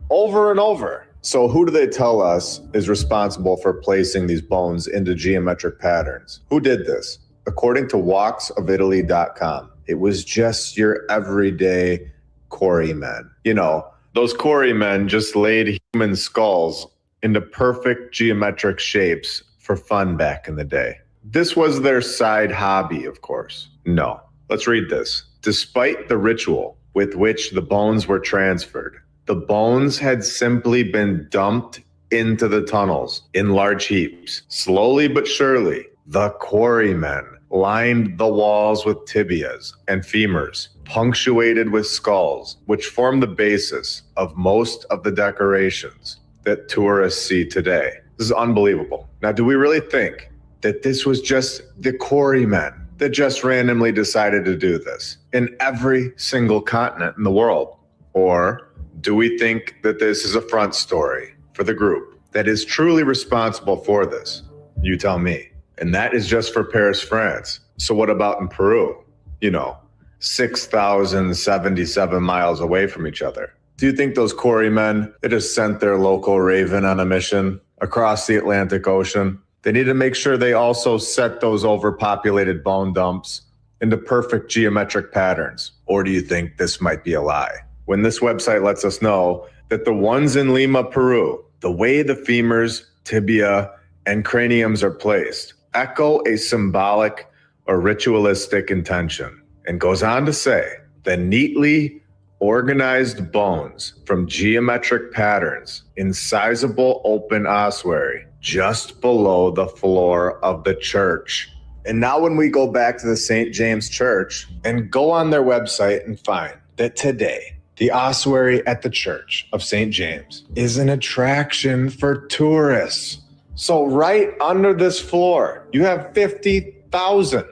over and over. So who do they tell us is responsible for placing these bones into geometric patterns? Who did this? According to walksofitaly.com, it was just your everyday quarrymen. You know, those quarrymen just laid human skulls into perfect geometric shapes for fun back in the day. This was their side hobby, of course. No, let's read this. Despite the ritual with which the bones were transferred, the bones had simply been dumped into the tunnels in large heaps. Slowly but surely, the quarrymen lined the walls with tibias and femurs, punctuated with skulls, which form the basis of most of the decorations that tourists see today. This is unbelievable. Now, do we really think that this was just the quarrymen that just randomly decided to do this in every single continent in the world? Or do we think that this is a front story for the group that is truly responsible for this? You tell me. And that is just for Paris, France. So what about in Peru? You know, 6,077 miles away from each other. Do you think those quarrymen that just sent their local raven on a mission across the Atlantic Ocean, they need to make sure they also set those overpopulated bone dumps into perfect geometric patterns? Or do you think this might be a lie? When this website lets us know that the ones in Lima, Peru, the way the femurs, tibia, and craniums are placed, echo a symbolic or ritualistic intention, and goes on to say that neatly organized bones from geometric patterns in sizable open ossuary just below the floor of the church. And now when we go back to the St. James Church and go on their website and find that today, the ossuary at the Church of St. James is an attraction for tourists. So right under this floor, you have 50,000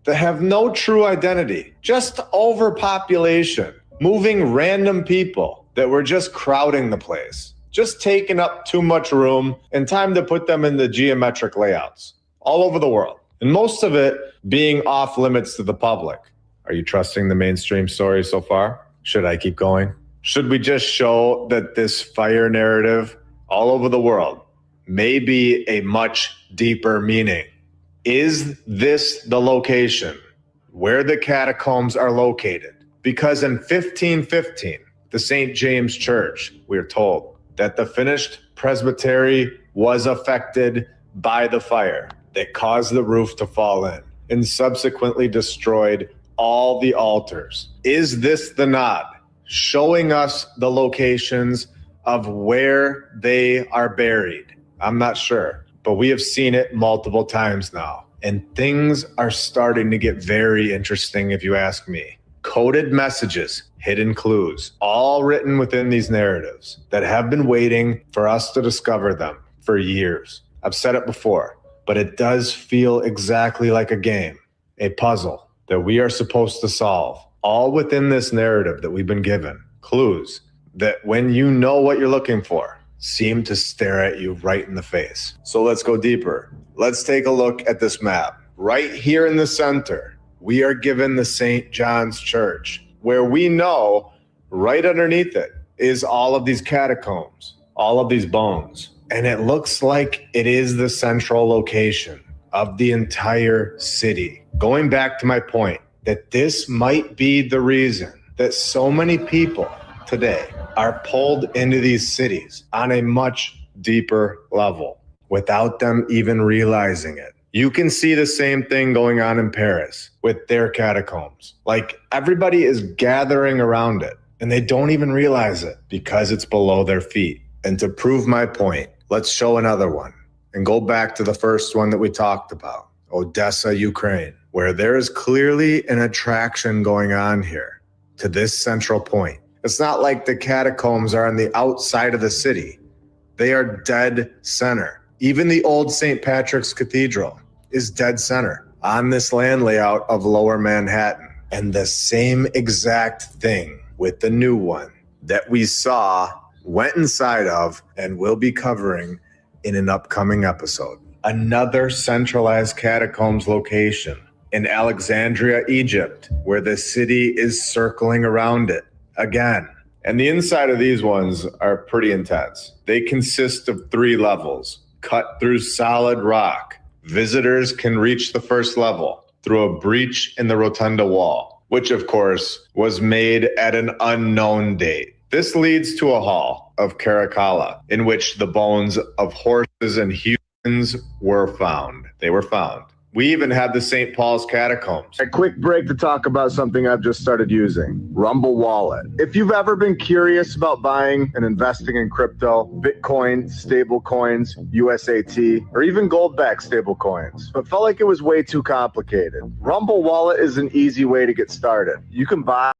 that have no true identity, just overpopulation, moving random people that were just crowding the place, just taking up too much room and time to put them in the geometric layouts all over the world. And most of it being off limits to the public. Are you trusting the mainstream story so far? Should I keep going? Should we just show that this fire narrative all over the world may be a much deeper meaning? Is this the location where the catacombs are located. Because in 1515, the St. James Church, we are told, that the finished presbytery was affected by the fire that caused the roof to fall in and subsequently destroyed all the altars. Is this the nod showing us the locations of where they are buried? I'm not sure, but we have seen it multiple times now. And things are starting to get very interesting if you ask me. Coded messages, hidden clues, all written within these narratives that have been waiting for us to discover them for years. I've said it before, but it does feel exactly like a game, a puzzle that we are supposed to solve, all within this narrative that we've been given. Clues that when you know what you're looking for, seem to stare at you right in the face. So let's go deeper. Let's take a look at this map. Right here in the center, we are given the St. John's Church, where we know right underneath it is all of these catacombs, all of these bones. And it looks like it is the central location of the entire city. Going back to my point that this might be the reason that so many people today are pulled into these cities on a much deeper level without them even realizing it. You can see the same thing going on in Paris with their catacombs. Like everybody is gathering around it and they don't even realize it because it's below their feet. And to prove my point, let's show another one and go back to the first one that we talked about, Odessa, Ukraine, where there is clearly an attraction going on here to this central point. It's not like the catacombs are on the outside of the city. They are dead center. Even the old St. Patrick's Cathedral is dead center on this land layout of Lower Manhattan. And the same exact thing with the new one that we saw, went inside of, and will be covering in an upcoming episode. Another centralized catacombs location in Alexandria, Egypt, where the city is circling around it again. And the inside of these ones are pretty intense. They consist of 3 levels, cut through solid rock. Visitors can reach the first level through a breach in the rotunda wall, which of course was made at an unknown date. This leads to a hall of Caracalla in which the bones of horses and humans were found. They were found. We even had the St. Paul's catacombs. A quick break to talk about something I've just started using, Rumble Wallet. If you've ever been curious about buying and investing in crypto, Bitcoin, stable coins, USAT, or even gold-backed stable coins, but felt like it was way too complicated, Rumble Wallet is an easy way to get started. You can buy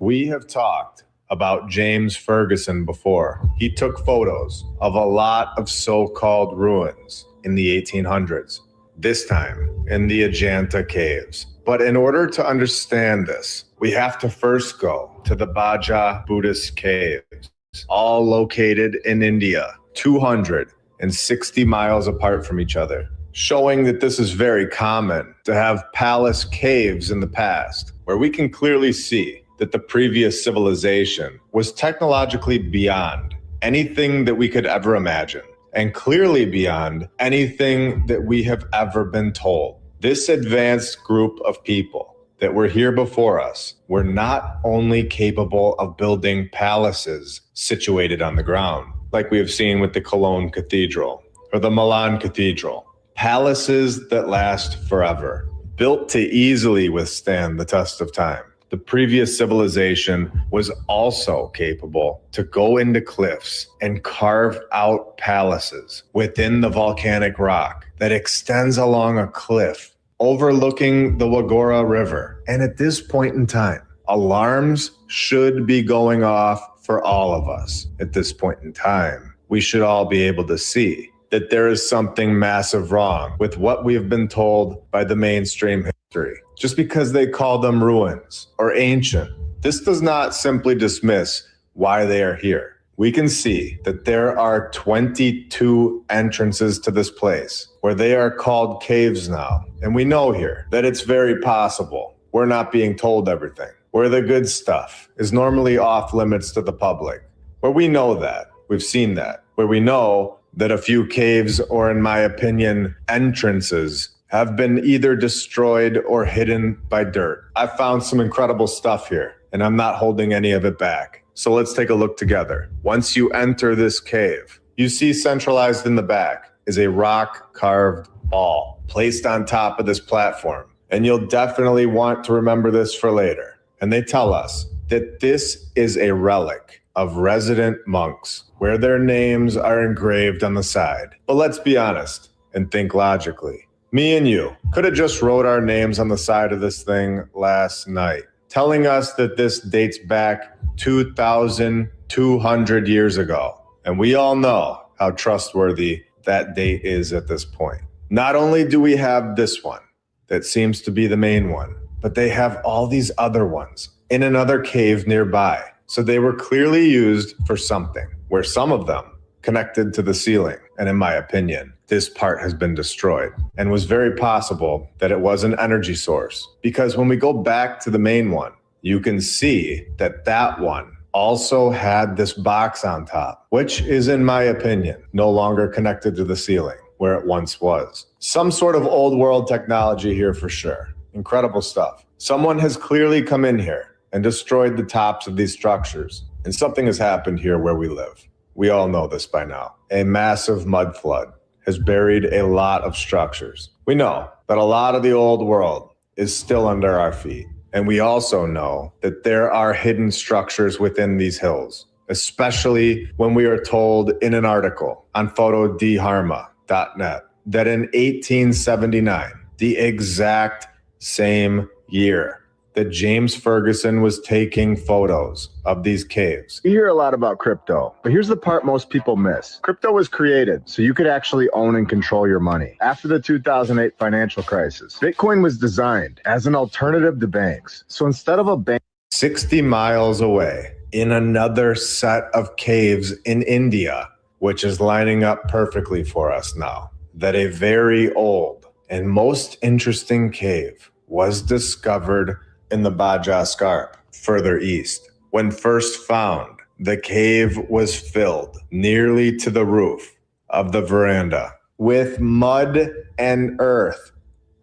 We have talked about James Ferguson before. He took photos of a lot of so-called ruins in the 1800s, this time in the Ajanta caves. But in order to understand this, we have to first go to the Baja Buddhist caves, all located in India, 260 miles apart from each other, showing that this is very common to have palace caves in the past, where we can clearly see that the previous civilization was technologically beyond anything that we could ever imagine, and clearly beyond anything that we have ever been told. This advanced group of people that were here before us were not only capable of building palaces situated on the ground, like we have seen with the Cologne Cathedral or the Milan Cathedral, palaces that last forever, built to easily withstand the test of time. The previous civilization was also capable to go into cliffs and carve out palaces within the volcanic rock that extends along a cliff overlooking the Wagora River. And at this point in time, alarms should be going off for all of us. At this point in time, we should all be able to see that there is something massive wrong with what we've been told by the mainstream history. Just because they call them ruins or ancient, this does not simply dismiss why they are here. We can see that there are 22 entrances to this place where they are called caves now. And we know here that it's very possible we're not being told everything, where the good stuff is normally off limits to the public, where we know that, we've seen that, where we know that a few caves, or in my opinion, entrances, have been either destroyed or hidden by dirt. I've found some incredible stuff here, and I'm not holding any of it back. So let's take a look together. Once you enter this cave, you see centralized in the back is a rock-carved ball placed on top of this platform. And you'll definitely want to remember this for later. And they tell us that this is a relic of resident monks, where their names are engraved on the side. But let's be honest and think logically. Me and you could have just wrote our names on the side of this thing last night, telling us that this dates back 2,200 years ago. And we all know how trustworthy that date is at this point. Not only do we have this one that seems to be the main one, but they have all these other ones in another cave nearby. So they were clearly used for something, where some of them connected to the ceiling. And in my opinion, this part has been destroyed, and was very possible that it was an energy source. Because when we go back to the main one, you can see that that one also had this box on top, which is, in my opinion, no longer connected to the ceiling where it once was. Some sort of old world technology here for sure. Incredible stuff. Someone has clearly come in here and destroyed the tops of these structures. And something has happened here where we live. We all know this by now. A massive mud flood has buried a lot of structures. We know that a lot of the old world is still under our feet. And we also know that there are hidden structures within these hills, especially when we are told in an article on photodharma.net that in 1879, the exact same year that James Ferguson was taking photos of these caves. You hear a lot about crypto, but here's the part most people miss. Crypto was created so you could actually own and control your money. After the 2008 financial crisis, Bitcoin was designed as an alternative to banks. So instead of a bank 60 miles away, in another set of caves in India, which is lining up perfectly for us now, that a very old and most interesting cave was discovered in the Baja Scarp, further east. When first found, the cave was filled nearly to the roof of the veranda with mud and earth,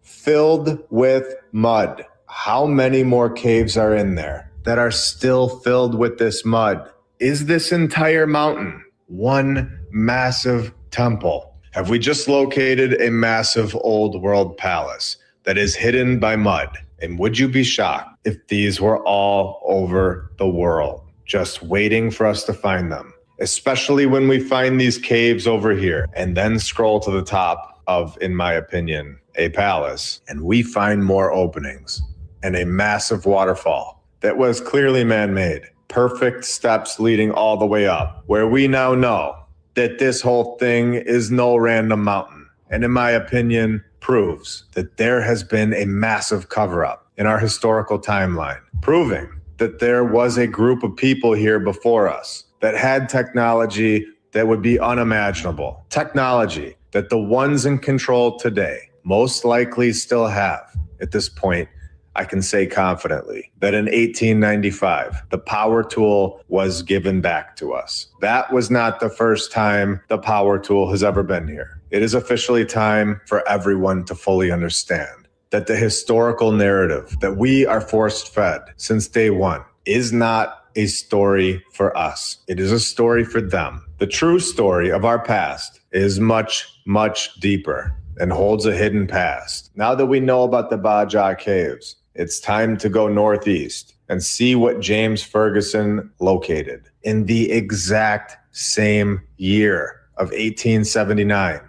filled with mud. How many more caves are in there that are still filled with this mud? Is this entire mountain one massive temple? Have we just located a massive old world palace that is hidden by mud? And would you be shocked if these were all over the world, just waiting for us to find them? Especially when we find these caves over here and then scroll to the top of, in my opinion, a palace, and we find more openings and a massive waterfall that was clearly man-made. Perfect steps leading all the way up, where we now know that this whole thing is no random mountain. And in my opinion, proves that there has been a massive cover-up in our historical timeline, proving that there was a group of people here before us that had technology that would be unimaginable. Technology that the ones in control today most likely still have. At this point, I can say confidently that in 1895, the power tool was given back to us. That was not the first time the power tool has ever been here. It is officially time for everyone to fully understand that the historical narrative that we are forced fed since day one is not a story for us. It is a story for them. The true story of our past is much, much deeper. and holds a hidden past. Now that we know about the Baja Caves, it's time to go northeast and see what James Ferguson located in the exact same year of 1879.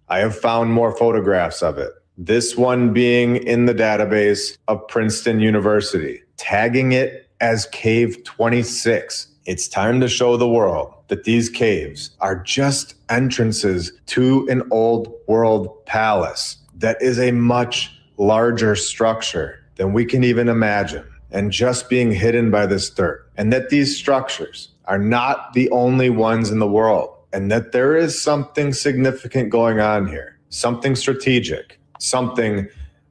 I have found more photographs of it. This one being in the database of Princeton University, tagging it as Cave 26. It's time to show the world that these caves are just entrances to an old world palace that is a much larger structure than we can even imagine, and just being hidden by this dirt. And that these structures are not the only ones in the world, and that there is something significant going on here, something strategic, something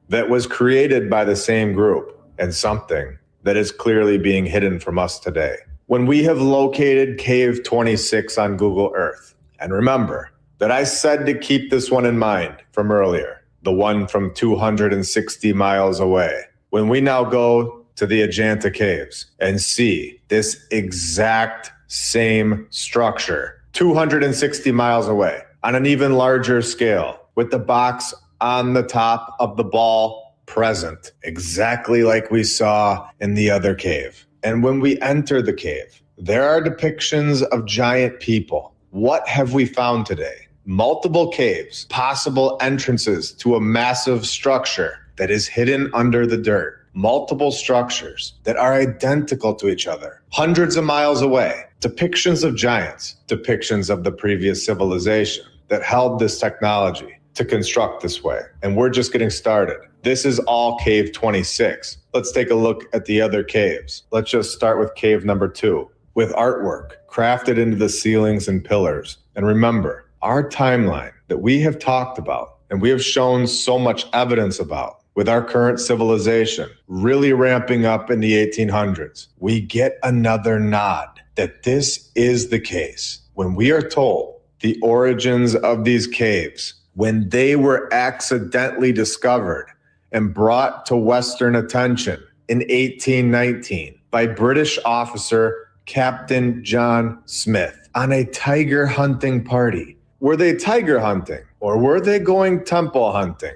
that was created by the same group, and something that is clearly being hidden from us today. When we have located Cave 26 on Google Earth, and remember that I said to keep this one in mind from earlier, the one from 260 miles away. When we now go to the Ajanta Caves and see this exact same structure, 260 miles away, on an even larger scale, with the box on the top of the ball present, exactly like we saw in the other cave. And when we enter the cave, there are depictions of giant people. What have we found today? Multiple caves, possible entrances to a massive structure that is hidden under the dirt. Multiple structures that are identical to each other, hundreds of miles away. Depictions of giants, depictions of the previous civilization that held this technology to construct this way. And we're just getting started. This is all Cave 26. Let's take a look at the other caves. Let's just start with cave number 2, with artwork crafted into the ceilings and pillars. And remember, our timeline that we have talked about and we have shown so much evidence about with our current civilization really ramping up in the 1800s, we get another nod that this is the case. When we are told the origins of these caves, when they were accidentally discovered and brought to Western attention in 1819 by British officer Captain John Smith on a tiger hunting party. Were they tiger hunting or were they going temple hunting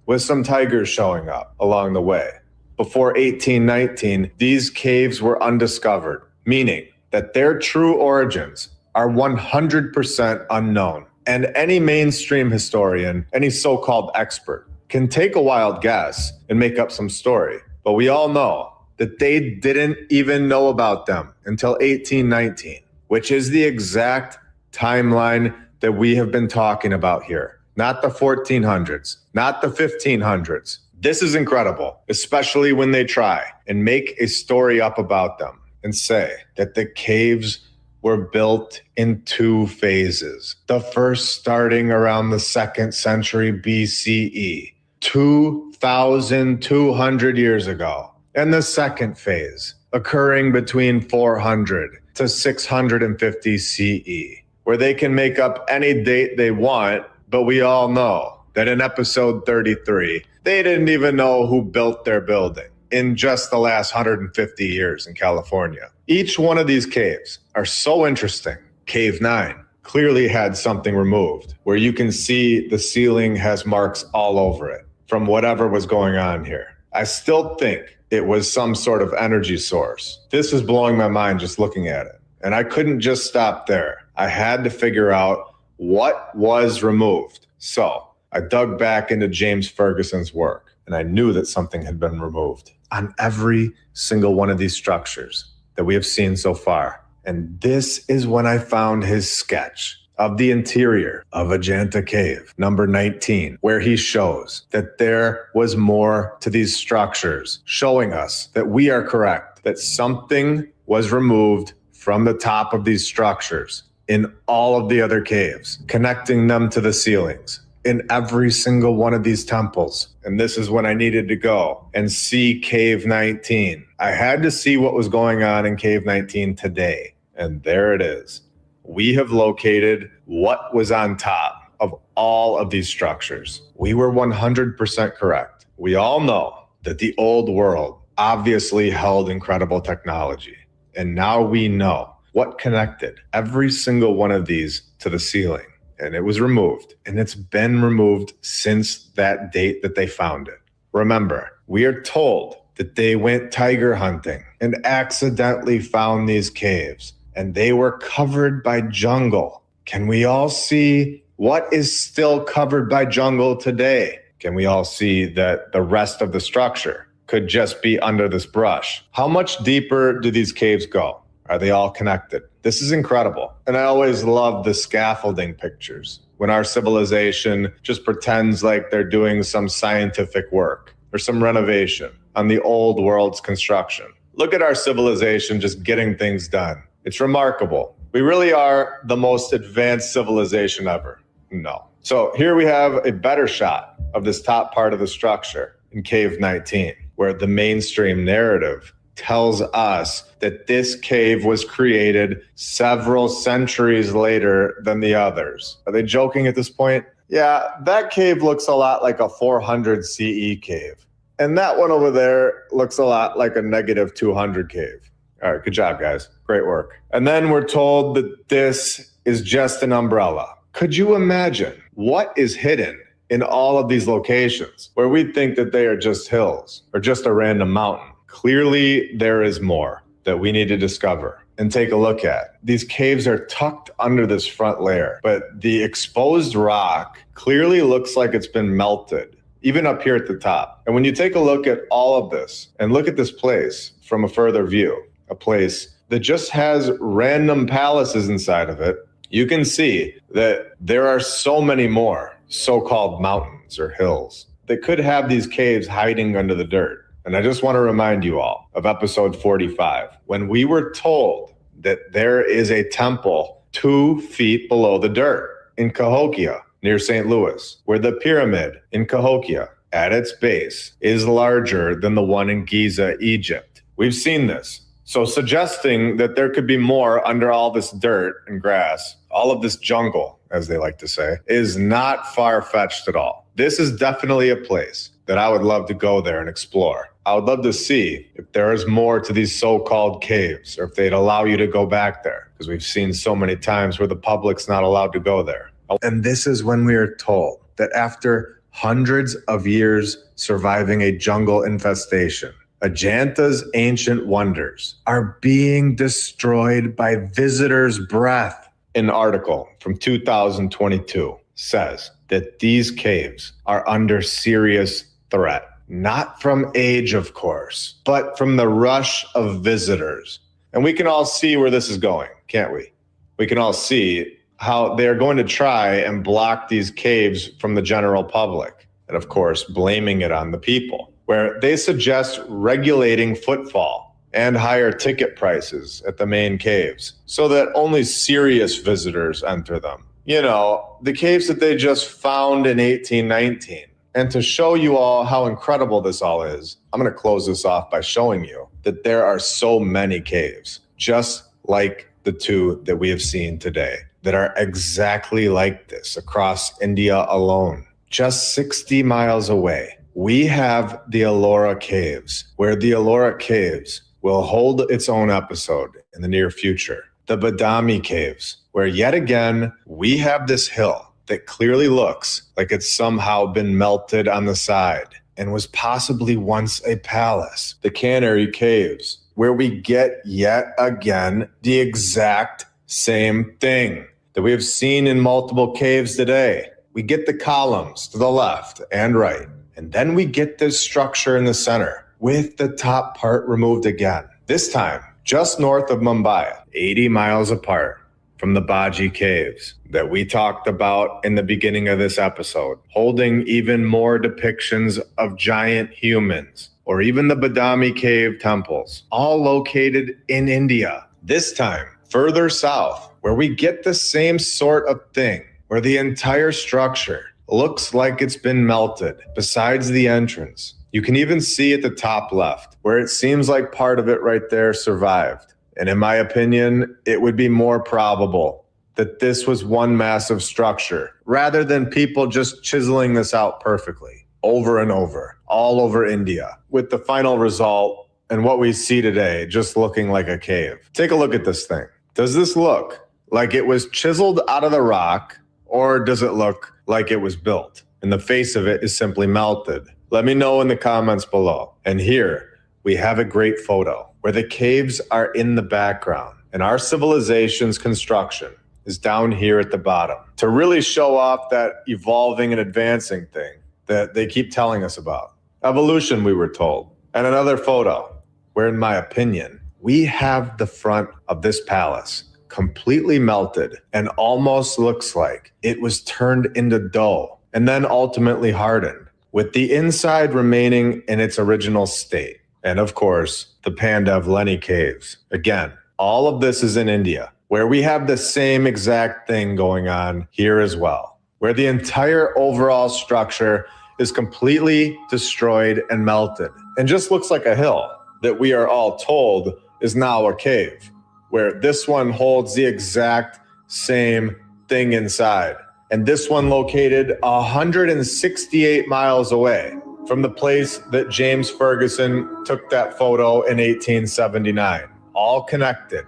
with some tigers showing up along the way? Before 1819, these caves were undiscovered, meaning that their true origins are 100% unknown. And any mainstream historian, any so-called expert, can take a wild guess and make up some story. But we all know that they didn't even know about them until 1819, which is the exact timeline that we have been talking about here. Not the 1400s, not the 1500s. This is incredible, especially when they try and make a story up about them and say that the caves were built in 2 phases. The first starting around the 2nd century BCE, 2,200 years ago. And the second phase occurring between 400 to 650 CE, where they can make up any date they want, but we all know that in episode 33, they didn't even know who built their building in just the last 150 years in California. Each one of these caves are so interesting. Cave 9 clearly had something removed, where you can see the ceiling has marks all over it from whatever was going on here. I still think it was some sort of energy source. This is blowing my mind just looking at it. And I couldn't just stop there. I had to figure out what was removed. So I dug back into James Ferguson's work, and I knew that something had been removed on every single one of these structures that we have seen so far. And this is when I found his sketch of the interior of Ajanta Cave, number 19, where he shows that there was more to these structures, showing us that we are correct, that something was removed from the top of these structures in all of the other caves, connecting them to the ceilings in every single one of these temples. And this is when I needed to go and see Cave 19. I had to see what was going on in Cave 19 today. And there it is. We have located what was on top of all of these structures. We were 100% correct. We all know that the old world obviously held incredible technology. And now we know what connected every single one of these to the ceiling. and it was removed. And it's been removed since that date that they found it. Remember, we are told that they went tiger hunting and accidentally found these caves, and they were covered by jungle. Can we all see what is still covered by jungle today? Can we all see that the rest of the structure could just be under this brush? How much deeper do these caves go? Are they all connected? This is incredible. And I always love the scaffolding pictures when our civilization just pretends like they're doing some scientific work or some renovation on the old world's construction. Look at our civilization just getting things done. It's remarkable. We really are the most advanced civilization ever. No. So here we have a better shot of this top part of the structure in Cave 19, where the mainstream narrative tells us that this cave was created several centuries later than the others. Are they joking at this point? Yeah, that cave looks a lot like a 400 CE cave. And that one over there looks a lot like a negative 200 cave. All right, good job, guys. Great work. And then we're told that this is just an umbrella. Could you imagine what is hidden in all of these locations where we think that they are just hills or just a random mountain? Clearly, there is more that we need to discover and take a look at. These caves are tucked under this front layer, but the exposed rock clearly looks like it's been melted, even up here at the top. And when you take a look at all of this and look at this place from a further view, a place that just has random palaces inside of it, you can see that there are so many more so-called mountains or hills that could have these caves hiding under the dirt. And I just want to remind you all of episode 45, when we were told that there is a temple 2 feet below the dirt in Cahokia near St. Louis, where the pyramid in Cahokia at its base is larger than the one in Giza, Egypt. We've seen this. So suggesting that there could be more under all this dirt and grass, all of this jungle, as they like to say, is not far-fetched at all. This is definitely a place that I would love to go there and explore. I would love to see if there is more to these so-called caves, or if they'd allow you to go back there, because we've seen so many times where the public's not allowed to go there. And this is when we are told that after hundreds of years surviving a jungle infestation, Ajanta's ancient wonders are being destroyed by visitors' breath. An article from 2022 says that these caves are under serious threat, not from age, of course, but from the rush of visitors. And we can all see where this is going, can't we? We can all see how they're going to try and block these caves from the general public. And of course, blaming it on the people, where they suggest regulating footfall and higher ticket prices at the main caves so that only serious visitors enter them. You know, the caves that they just found in 1819. And to show you all how incredible this all is, I'm going to close this off by showing you that there are so many caves, just like the 2 that we have seen today, that are exactly like this across India alone. Just 60 miles away, we have the Ellora Caves, where the Ellora Caves will hold its own episode in the near future. The Badami Caves, where yet again, we have this hill that clearly looks like it's somehow been melted on the side and was possibly once a palace. The Canary Caves, where we get yet again the exact same thing that we have seen in multiple caves today. We get the columns to the left and right, and then we get this structure in the center with the top part removed again. This time, just north of Mumbai, 80 miles apart from the Baji Caves that we talked about in the beginning of this episode, holding even more depictions of giant humans, or even the Badami Cave temples, all located in India. This time, further south, where we get the same sort of thing, where the entire structure looks like it's been melted, besides the entrance. You can even see at the top left, where it seems like part of it right there survived. And in my opinion, it would be more probable that this was one massive structure, rather than people just chiseling this out perfectly, over and over, all over India, with the final result and what we see today just looking like a cave. Take a look at this thing. Does this look like it was chiseled out of the rock, Or does it look like it was built and the face of it is simply melted? Let me know in the comments below. And here we have a great photo where the caves are in the background and our civilization's construction is down here at the bottom to really show off that evolving and advancing thing that they keep telling us about. Evolution, we were told. And another photo where, in my opinion, we have the front of this palace completely melted and almost looks like it was turned into dough and then ultimately hardened, with the inside remaining in its original state. And of course, the Pandavleni caves. Again, all of this is in India, where we have the same exact thing going on here as well, where the entire overall structure is completely destroyed and melted and just looks like a hill that we are all told is now a cave, where this one holds the exact same thing inside. And this one located 168 miles away from the place that James Ferguson took that photo in 1879. All connected,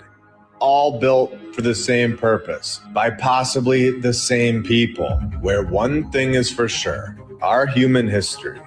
all built for the same purpose by possibly the same people, where one thing is for sure, our human history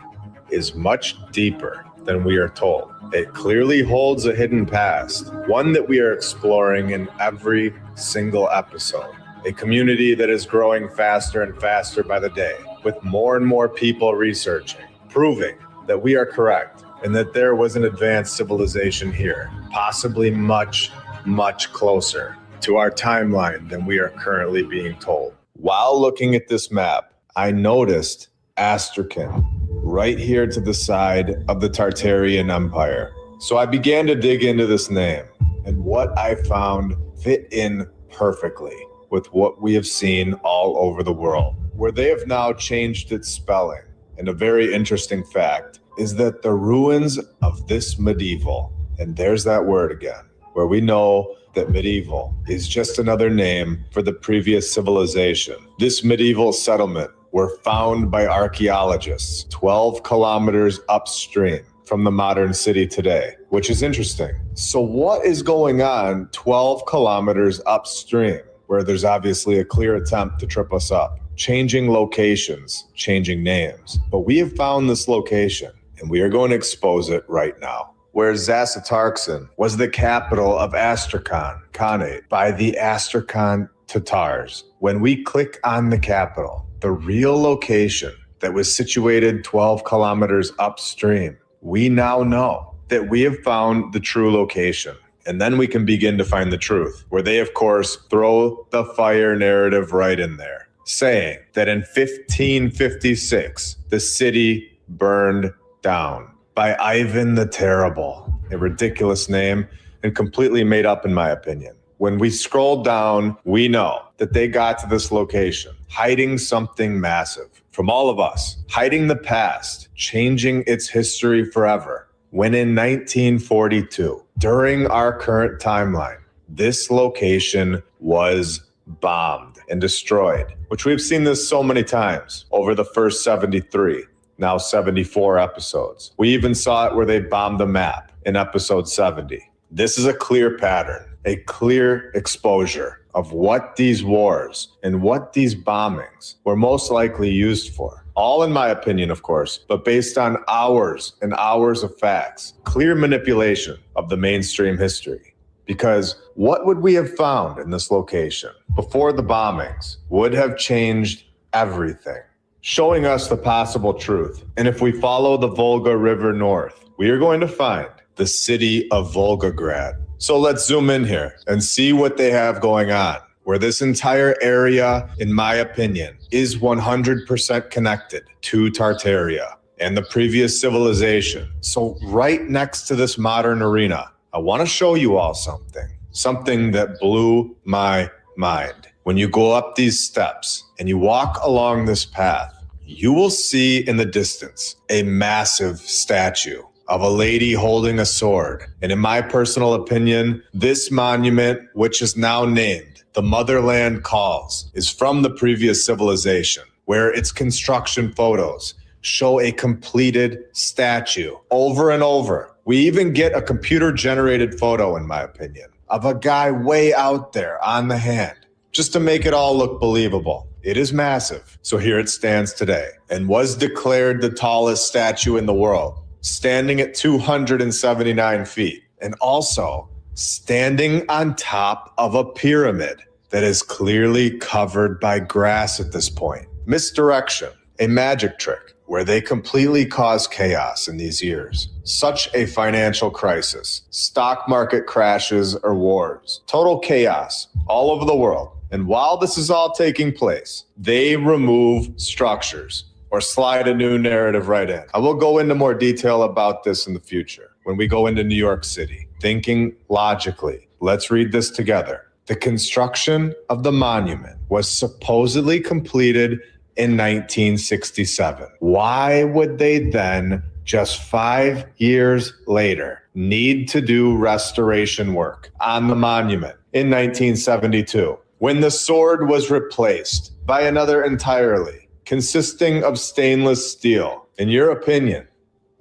is much deeper than we are told. It clearly holds a hidden past, one that we are exploring in every single episode. A community that is growing faster and faster by the day, with more and more people researching, proving that we are correct and that there was an advanced civilization here, possibly much, much closer to our timeline than we are currently being told. While looking at this map, I noticed Astrakhan right here to the side of the Tartarian Empire. So I began to dig into this name, and what I found fit in perfectly with what we have seen all over the world, where they have now changed its spelling. And a very interesting fact is that the ruins of this medieval, and there's that word again, where we know that medieval is just another name for the previous civilization. This medieval settlement were found by archaeologists 12 kilometers upstream from the modern city today, which is interesting. So what is going on 12 kilometers upstream, where there's obviously a clear attempt to trip us up? Changing locations, changing names. But we have found this location, and we are going to expose it right now, where Zasitarkhan was the capital of Astrakhan Khanate by the Astrakhan Tatars. When we click on the capital, the real location that was situated 12 kilometers upstream, we now know that we have found the true location. And then we can begin to find the truth, where they, of course, throw the fire narrative right in there, saying that in 1556, the city burned down by Ivan the Terrible, a ridiculous name and completely made up in my opinion. When we scroll down, we know that they got to this location, hiding something massive from all of us, hiding the past, changing its history forever. When in 1942, during our current timeline, this location was bombed and destroyed, which we've seen this so many times over the first 73, now 74 episodes. We even saw it where they bombed the map in episode 70. This is a clear pattern, a clear exposure of what these wars and what these bombings were most likely used for. All in my opinion, of course, but based on hours and hours of facts, clear manipulation of the mainstream history. Because what would we have found in this location before the bombings would have changed everything, showing us the possible truth. And if we follow the Volga River north, we are going to find the city of Volgograd. So let's zoom in here and see what they have going on, where this entire area, in my opinion, is 100% connected to Tartaria and the previous civilization. So right next to this modern arena, I want to show you all something that blew my mind. When you go up these steps and you walk along this path, you will see in the distance a massive statue of a lady holding a sword. And in my personal opinion, this monument, which is now named The Motherland Calls, is from the previous civilization, where its construction photos show a completed statue over and over. We even get a computer-generated photo, in my opinion, of a guy way out there on the hand, just to make it all look believable. It is massive. So here it stands today and was declared the tallest statue in the world, standing at 279 feet and also standing on top of a pyramid that is clearly covered by grass at this point. Misdirection, a magic trick where they completely caused chaos in these years. Such a financial crisis, stock market crashes or wars, total chaos all over the world. And while this is all taking place, they remove structures or slide a new narrative right in. I will go into more detail about this in the future when we go into New York City. Thinking logically, let's read this together. The construction of the monument was supposedly completed in 1967. Why would they then, just 5 years later, need to do restoration work on the monument in 1972 when the sword was replaced by another entirely, consisting of stainless steel? In your opinion,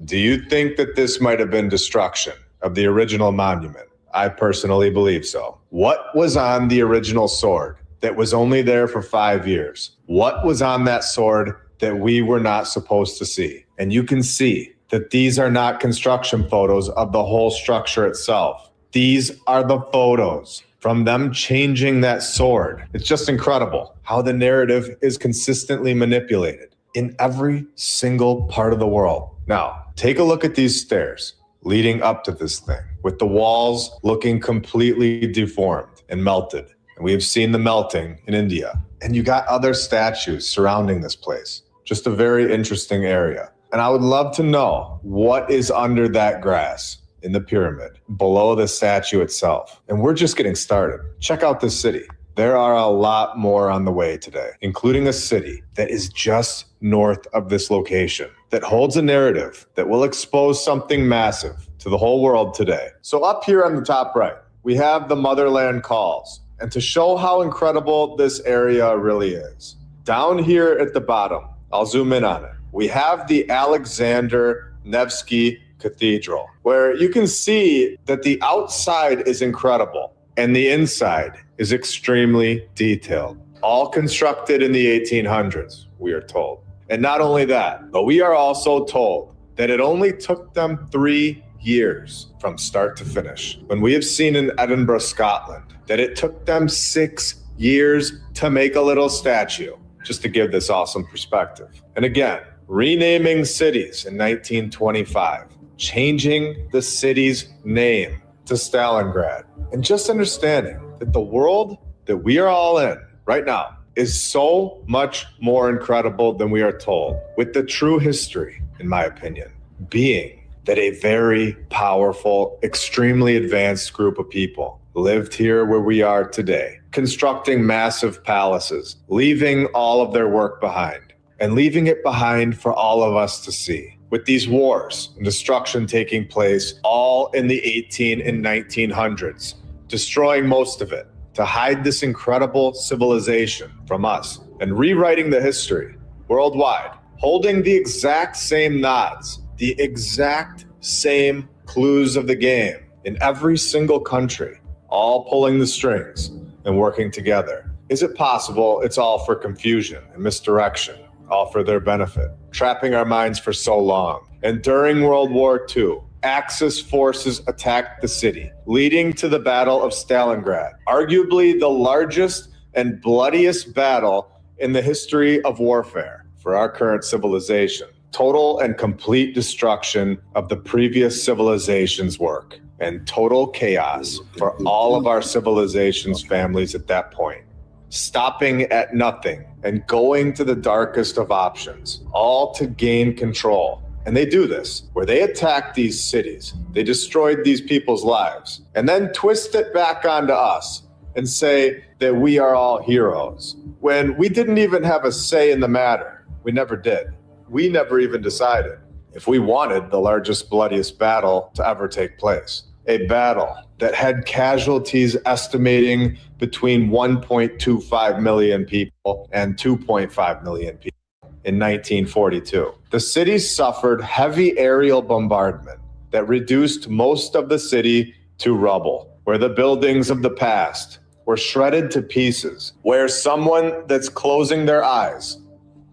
do you think that this might have been destruction of the original monument? I personally believe so. What was on the original sword that was only there for 5 years? What was on that sword that we were not supposed to see? And you can see that these are not construction photos of the whole structure itself. These are the photos from them changing that sword. It's just incredible how the narrative is consistently manipulated in every single part of the world. Now, take a look at these stairs leading up to this thing, with the walls looking completely deformed and melted. And we have seen the melting in India. And you got other statues surrounding this place. Just a very interesting area. And I would love to know what is under that grass in the pyramid, below the statue itself. And we're just getting started. Check out this city. There are a lot more on the way today, including a city that is just north of this location, that holds a narrative that will expose something massive to the whole world today. So up here on the top right, we have the Motherland Calls. And to show how incredible this area really is, down here at the bottom, I'll zoom in on it, we have the Alexander Nevsky Cathedral, where you can see that the outside is incredible and the inside is extremely detailed, all constructed in the 1800s, we are told. And not only that, but we are also told that it only took them 3 years from start to finish, when we have seen in Edinburgh, Scotland, that it took them 6 years to make a little statue, just to give this awesome perspective. And again, renaming cities in 1925, changing the city's name to Stalingrad, and just understanding that the world that we are all in right now is so much more incredible than we are told, with the true history, in my opinion, being that a very powerful, extremely advanced group of people lived here where we are today, constructing massive palaces, leaving all of their work behind, and leaving it behind for all of us to see. With these wars and destruction taking place all in the 18 and 1900s, destroying most of it to hide this incredible civilization from us, and rewriting the history worldwide, holding the exact same nods, the exact same clues of the game in every single country, all pulling the strings and working together. Is it possible it's all for confusion and misdirection, all for their benefit, trapping our minds for so long? And during World War II, Axis forces attacked the city, leading to the Battle of Stalingrad, arguably the largest and bloodiest battle in the history of warfare for our current civilization. Total and complete destruction of the previous civilization's work, and total chaos for all of our civilization's families at that point. Stopping at nothing and going to the darkest of options, all to gain control. And they do this, where they attack these cities, they destroyed these people's lives, and then twist it back onto us and say that we are all heroes, when we didn't even have a say in the matter. We never did. We never even decided if we wanted the largest, bloodiest battle to ever take place. A battle that had casualties estimating between 1.25 million people and 2.5 million people in 1942. The city suffered heavy aerial bombardment that reduced most of the city to rubble, where the buildings of the past were shredded to pieces, where someone that's closing their eyes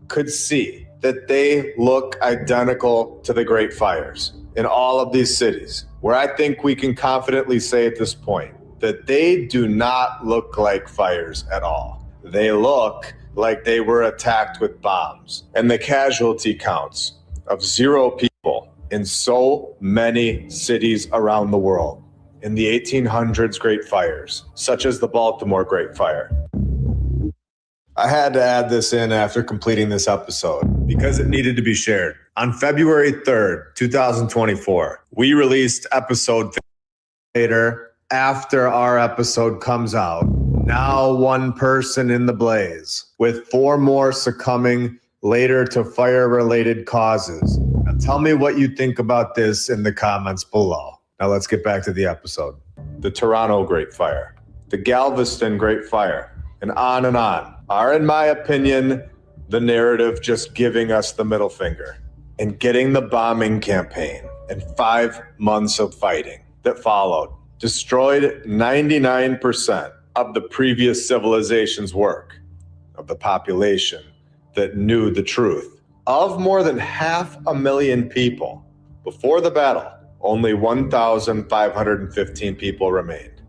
could see that they look identical to the Great Fires in all of these cities, where I think we can confidently say at this point that they do not look like fires at all. They look like they were attacked with bombs. And the casualty counts of 0 people in so many cities around the world in the 1800s Great Fires, such as the Baltimore Great Fire. I had to add this in after completing this episode because it needed to be shared. On February 3rd, 2024, we released episode later after our episode comes out. Now 1 person in the blaze, with 4 more succumbing later to fire-related causes. Now tell me what you think about this in the comments below. Now let's get back to the episode. The Toronto Great Fire, the Galveston Great Fire, and on are, in my opinion, the narrative just giving us the middle finger and getting the bombing campaign and 5 months of fighting that followed destroyed 99% of the previous civilization's work, of the population that knew the truth. Of more than 500,000 people before the battle, only 1,515 people remained.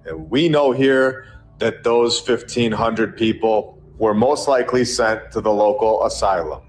And we know here that those 1,500 people were most likely sent to the local asylum,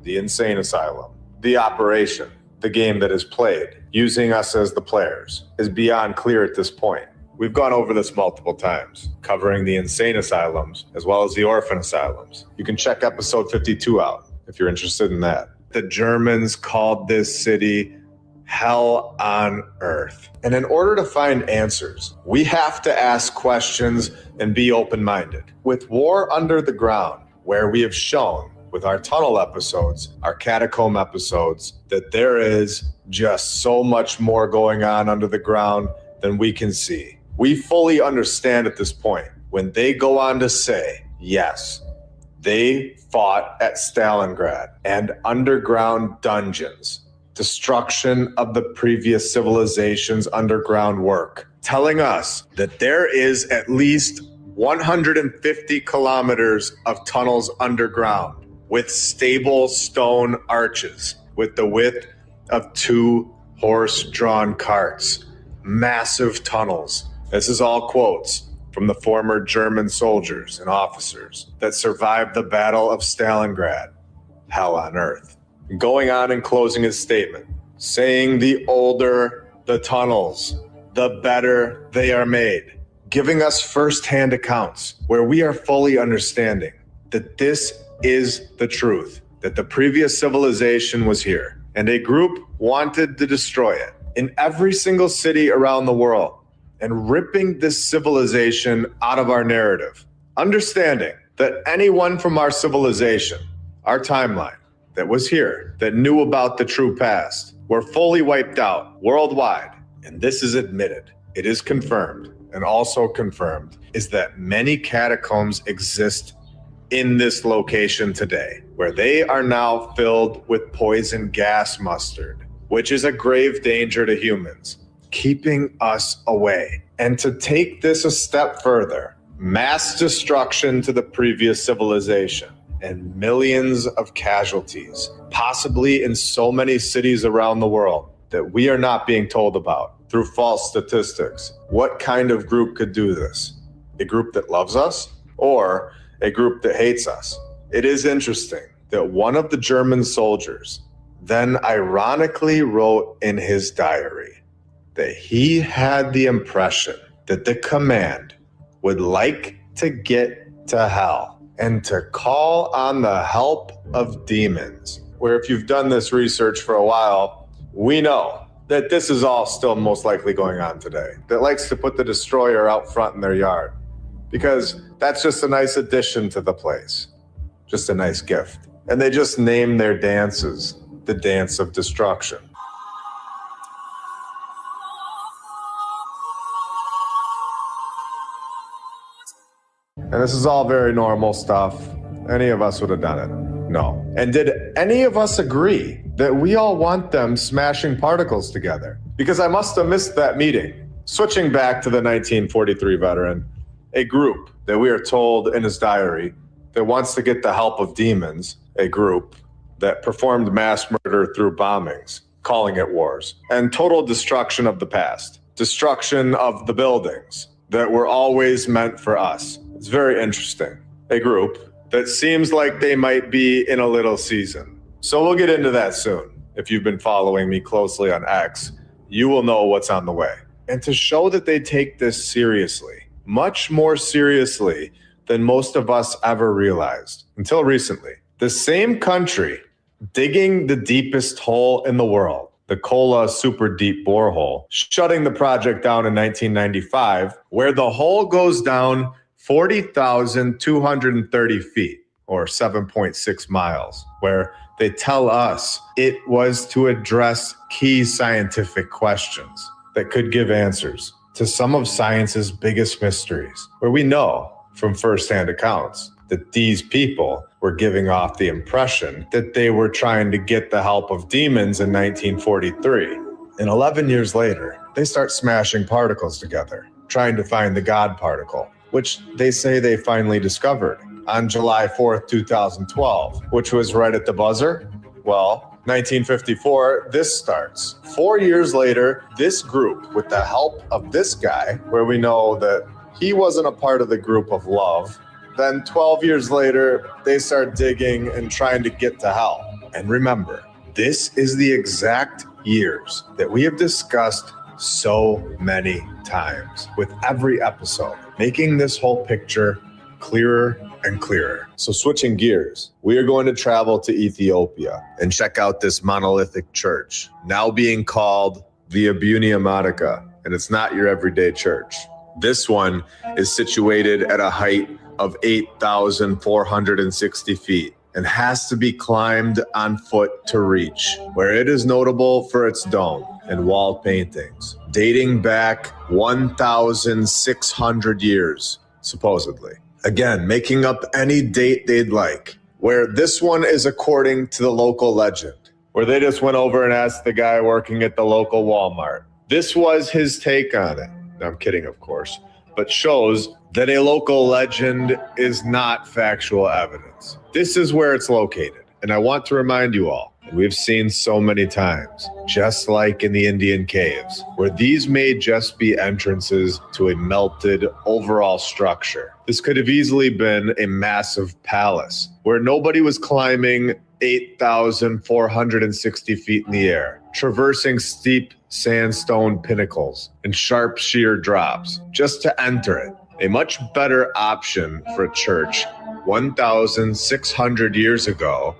the insane asylum. The operation, the game that is played, using us as the players, is beyond clear at this point. We've gone over this multiple times, covering the insane asylums as well as the orphan asylums. You can check episode 52 out if you're interested in that. The Germans called this city hell on earth. And in order to find answers, we have to ask questions and be open-minded. With War Under the Ground, where we have shown with our tunnel episodes, our catacomb episodes, that there is just so much more going on under the ground than we can see. We fully understand at this point when they go on to say, yes, they fought at Stalingrad and underground dungeons, destruction of the previous civilization's underground work, telling us that there is at least 150 kilometers of tunnels underground with stable stone arches with the width of 2 horse-drawn carts, massive tunnels. This is all quotes from the former German soldiers and officers that survived the Battle of Stalingrad, hell on earth. Going on and closing his statement, saying the older the tunnels, the better they are made, giving us firsthand accounts where we are fully understanding that this is the truth, that the previous civilization was here and a group wanted to destroy it in every single city around the world, and ripping this civilization out of our narrative, understanding that anyone from our civilization, our timeline, that was here, that knew about the true past, were fully wiped out worldwide. And this is admitted. It is confirmed, and also confirmed, is that many catacombs exist in this location today, where they are now filled with poison gas mustard, which is a grave danger to humans, keeping us away. And to take this a step further, mass destruction to the previous civilization and millions of casualties, possibly in so many cities around the world that we are not being told about through false statistics. What kind of group could do this? A group that loves us or a group that hates us? It is interesting that one of the German soldiers then ironically wrote in his diary that he had the impression that the command would like to get to hell and to call on the help of demons. Where if you've done this research for a while, we know that this is all still most likely going on today, that likes to put the destroyer out front in their yard, because that's just a nice addition to the place, just a nice gift. And they just name their dances the Dance of Destruction. And this is all very normal stuff. Any of us would have done it. No. And did any of us agree that we all want them smashing particles together? Because I must have missed that meeting. Switching back to the 1943 veteran, A group that we are told in his diary that wants to get the help of demons, a group that performed mass murder through bombings, calling it wars, and total destruction of the past, destruction of the buildings that were always meant for us. It's very interesting. A group that seems like they might be in a little season. So we'll get into that soon. If you've been following me closely on X, you will know what's on the way. And to show that they take this seriously, much more seriously than most of us ever realized until recently. The same country digging the deepest hole in the world, the Kola Super Deep Borehole, shutting the project down in 1995, where the hole goes down 40,230 feet or 7.6 miles, where they tell us it was to address key scientific questions that could give answers to some of science's biggest mysteries, where we know from firsthand accounts that these people were giving off the impression that they were trying to get the help of demons in 1943. And 11 years later, they start smashing particles together, trying to find the God particle, which they say they finally discovered on July 4th, 2012, which was right at the buzzer. Well, 1954, this starts. 4 years later, this group, with the help of this guy, where we know that he wasn't a part of the group of love, then 12 years later, they start digging and trying to get to hell. And remember, this is the exact years that we have discussed so many times with every episode, making this whole picture clearer and clearer. So switching gears, we are going to travel to Ethiopia and check out this monolithic church, now being called the Abunia Matica, and it's not your everyday church. This one is situated at a height of 8,460 feet and has to be climbed on foot to reach, where it is notable for its dome and wall paintings dating back 1,600 years, supposedly. Again, making up any date they'd like, where this one is according to the local legend, where they just went over and asked the guy working at the local Walmart. This was his take on it. No, I'm kidding, of course, but shows that a local legend is not factual evidence. This is where it's located. And I want to remind you all, we've seen so many times, just like in the Indian caves, where these may just be entrances to a melted overall structure. This could have easily been a massive palace where nobody was climbing 8,460 feet in the air, traversing steep sandstone pinnacles and sharp sheer drops just to enter it. A much better option for a church 1,600 years ago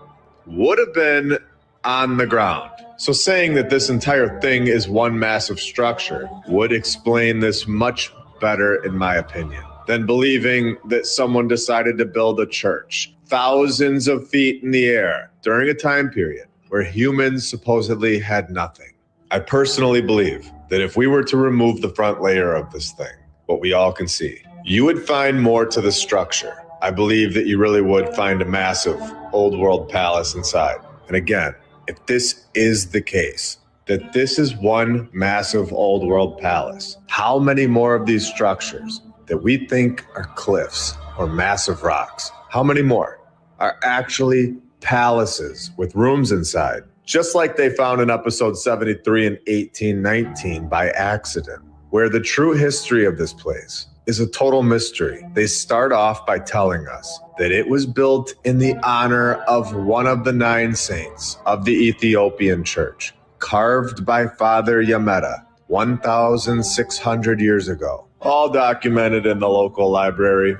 would have been on the ground. So saying that this entire thing is one massive structure would explain this much better, in my opinion, than believing that someone decided to build a church thousands of feet in the air during a time period where humans supposedly had nothing. I personally believe that if we were to remove the front layer of this thing, what we all can see, you would find more to the structure. I believe that you really would find a massive old world palace inside. And again, if this is the case, that this is one massive old world palace, how many more of these structures that we think are cliffs or massive rocks, how many more are actually palaces with rooms inside, just like they found in episode 73 in 1819 by accident, where the true history of this place is a total mystery. They start off by telling us that it was built in the honor of one of the 9 saints of the Ethiopian church, carved by Father Yameta 1,600 years ago, all documented in the local library.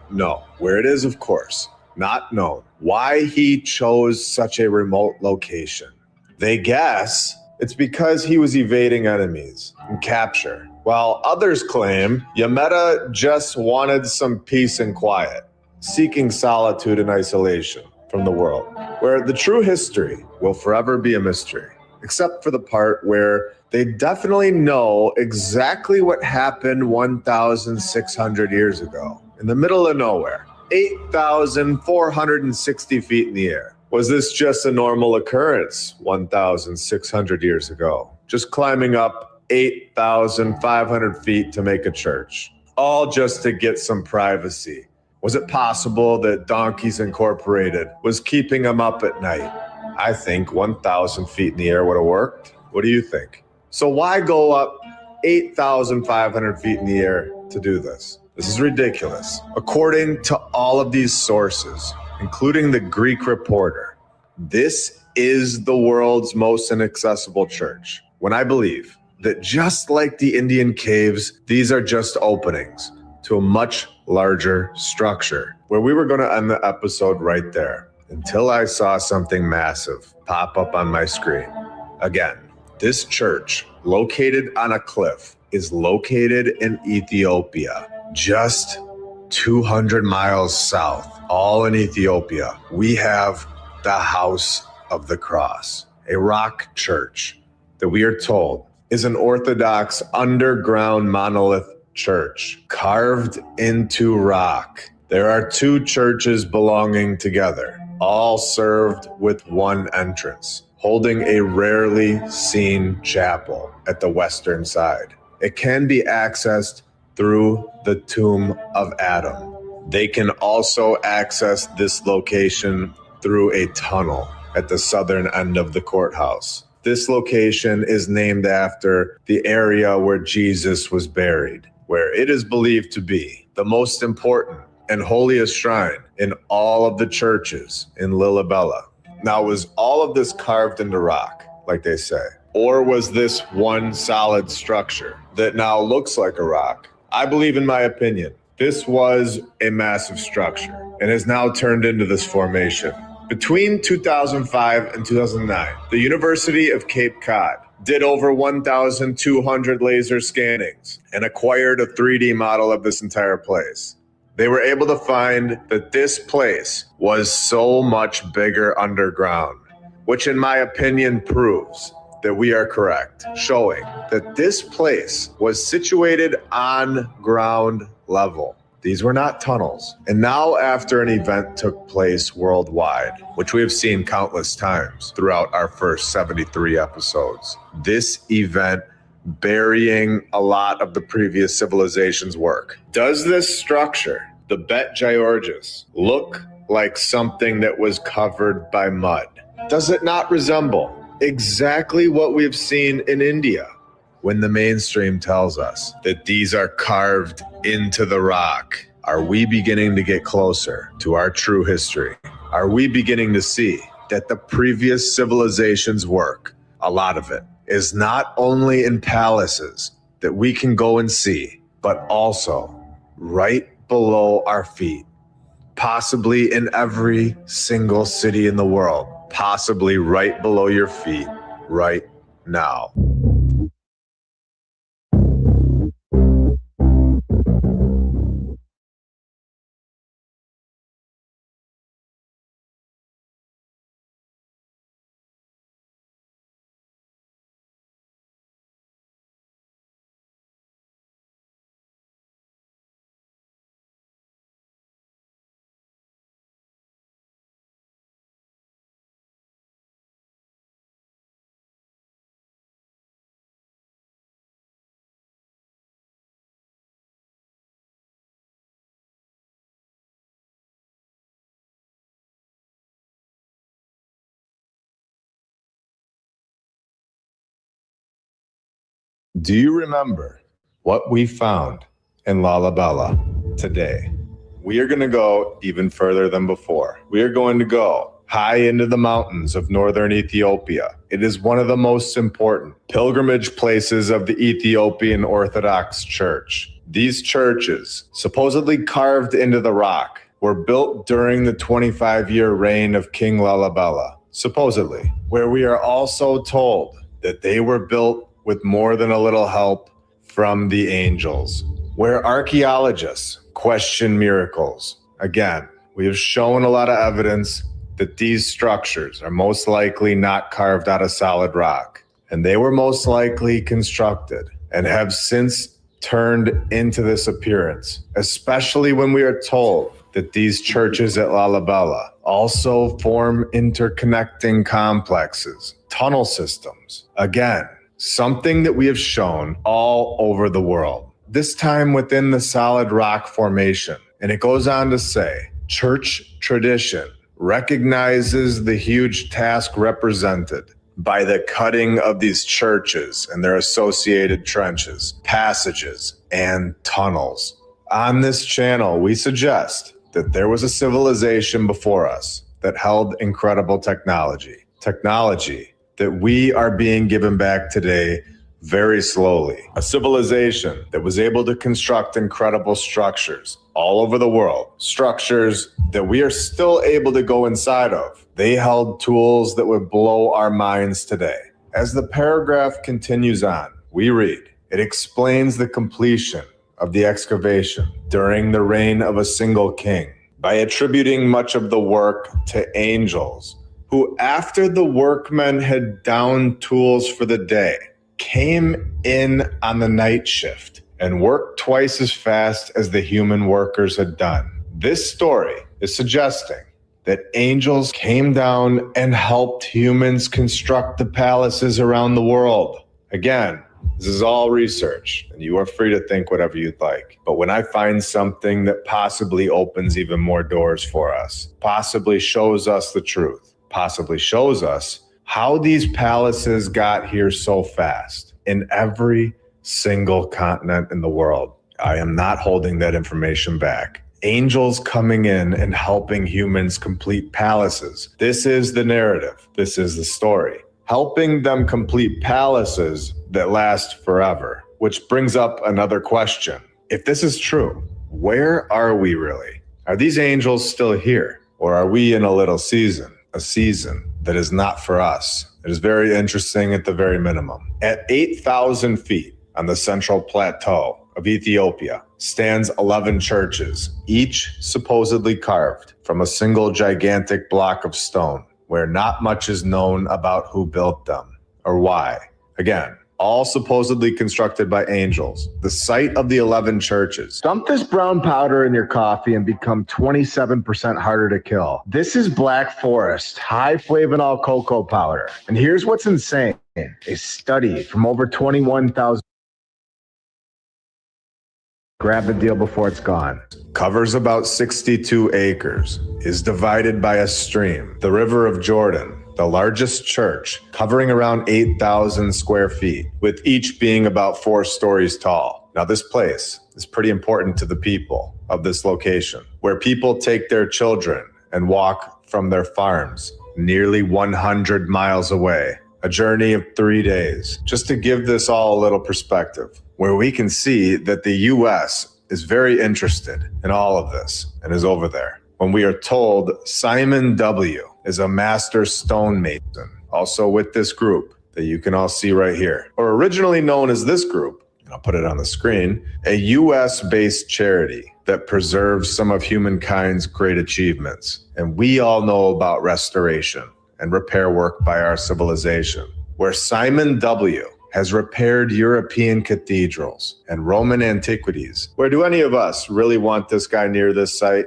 No, where it is, of course, not known why he chose such a remote location. They guess it's because he was evading enemies and capture, while others claim Yameta just wanted some peace and quiet, seeking solitude and isolation from the world, where the true history will forever be a mystery, except for the part where they definitely know exactly what happened 1,600 years ago, in the middle of nowhere, 8,460 feet in the air. Was this just a normal occurrence 1,600 years ago? Just climbing up 8,500 feet to make a church? all just to get some privacy. Was it possible that Donkeys Incorporated was keeping them up at night? I think 1,000 feet in the air would have worked. What do you think? So why go up 8,500 feet in the air to do this? This is ridiculous. According to all of these sources, including the Greek Reporter, this is the world's most inaccessible church. When I believe that just like the Indian caves, these are just openings to a much larger structure, where we were going to end the episode right there until I saw something massive pop up on my screen. Again, this church, located on a cliff, is located in Ethiopia, just 200 miles south, all in Ethiopia. We have the House of the Cross, a rock church that we are told is an Orthodox underground monolith church carved into rock. There are two churches belonging together, all served with one entrance, holding a rarely seen chapel at the western side. It can be accessed through the tomb of Adam. They can also access this location through a tunnel at the southern end of the courthouse. This location is named after the area where Jesus was buried, where it is believed to be the most important and holiest shrine in all of the churches in Lillibella. Now, was all of this carved into rock, like they say? Or was this one solid structure that now looks like a rock? I believe, in my opinion, this was a massive structure and has now turned into this formation. Between 2005 and 2009, the University of Cape Cod did over 1,200 laser scannings and acquired a 3D model of this entire place. They were able to find that this place was so much bigger underground, which in my opinion proves that we are correct, showing that this place was situated on ground level. These were not tunnels. And now, after an event took place worldwide, which we have seen countless times throughout our first 73 episodes, this event burying a lot of the previous civilization's work. Does this structure, the Bet Georgius, look like something that was covered by mud? Does it not resemble exactly what we've seen in India when the mainstream tells us that these are carved into the rock? Are we beginning to get closer to our true history? Are we beginning to see that the previous civilization's work, a lot of it, is not only in palaces that we can go and see, but also right below our feet, possibly in every single city in the world, possibly right below your feet right now? Do you remember what we found in Lalibela today? We are going to go even further than before. We are going to go high into the mountains of northern Ethiopia. It is one of the most important pilgrimage places of the Ethiopian Orthodox Church. These churches, supposedly carved into the rock, were built during the 25-year reign of King Lalibela, supposedly, where we are also told that they were built with more than a little help from the angels, where archaeologists question miracles. Again, we have shown a lot of evidence that these structures are most likely not carved out of solid rock, and they were most likely constructed and have since turned into this appearance, especially when we are told that these churches at Lalibela also form interconnecting complexes, tunnel systems. Again, something that we have shown all over the world. this time within the solid rock formation. And it goes on to say, church tradition recognizes the huge task represented by the cutting of these churches and their associated trenches, passages, and tunnels. On this channel, we suggest that there was a civilization before us that held incredible technology that we are being given back today very slowly. A civilization that was able to construct incredible structures all over the world, structures that we are still able to go inside of. They held tools that would blow our minds today. As the paragraph continues on, we read, it explains the completion of the excavation during the reign of a single king by attributing much of the work to angels, who after the workmen had downed tools for the day, came in on the night shift and worked twice as fast as the human workers had done. This story is suggesting that angels came down and helped humans construct the palaces around the world. Again, this is all research, and you are free to think whatever you'd like. But when I find something that possibly opens even more doors for us, possibly shows us the truth, possibly shows us how these palaces got here so fast in every single continent in the world, I am not holding that information back. Angels coming in and helping humans complete palaces. This is the narrative. This is the story. Helping them complete palaces that last forever, which brings up another question. If this is true, where are we really? Are these angels still here? Or are we in a little season? A season that is not for us. It is very interesting at the very minimum. At 8,000 feet on the central plateau of Ethiopia stands 11 churches, each supposedly carved from a single gigantic block of stone, where not much is known about who built them or why. Again, all supposedly constructed by angels. The site of the 11 churches. Dump this brown powder in your coffee and become 27% harder to kill. This is Black Forest, high flavanol cocoa powder. And here's what's insane. A study from over 21,000. Grab the deal before it's gone. Covers about 62 acres, is divided by a stream, the River of Jordan, the largest church, covering around 8,000 square feet, with each being about 4 stories tall. Now, this place is pretty important to the people of this location, where people take their children and walk from their farms nearly 100 miles away, a journey of 3 days, just to give this all a little perspective, where we can see that the U.S. is very interested in all of this and is over there. When we are told Simon W. is a master stonemason, also with this group that you can all see right here, or originally known as this group, I'll put it on the screen, a US-based charity that preserves some of humankind's great achievements. And we all know about restoration and repair work by our civilization, where Simon W. has repaired European cathedrals and Roman antiquities. Where do any of us really want this guy near this site?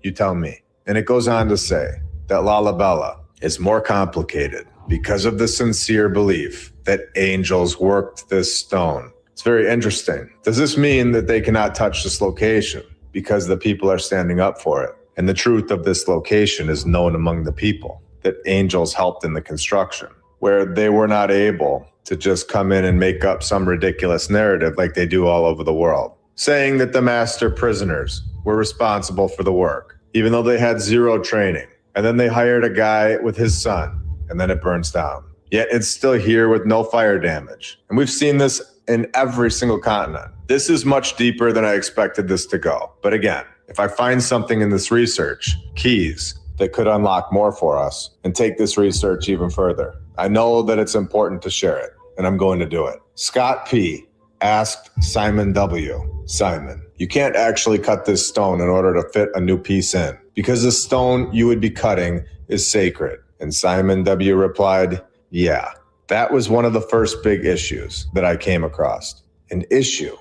You tell me. And it goes on to say that Lalibela is more complicated because of the sincere belief that angels worked this stone. It's very interesting. Does this mean that they cannot touch this location because the people are standing up for it? And the truth of this location is known among the people, that angels helped in the construction, where they were not able to just come in and make up some ridiculous narrative like they do all over the world, saying that the master prisoners were responsible for the work, even though they had zero training. And then they hired a guy with his son, and then it burns down. Yet it's still here with no fire damage. And we've seen this in every single continent. This is much deeper than I expected this to go. But again, if I find something in this research, keys that could unlock more for us and take this research even further, I know that it's important to share it, and I'm going to do it. Scott P. asked Simon W. Simon, you can't actually cut this stone in order to fit a new piece in, because the stone you would be cutting is sacred. And Simon W. replied, yeah, that was one of the first big issues that I came across. An issue.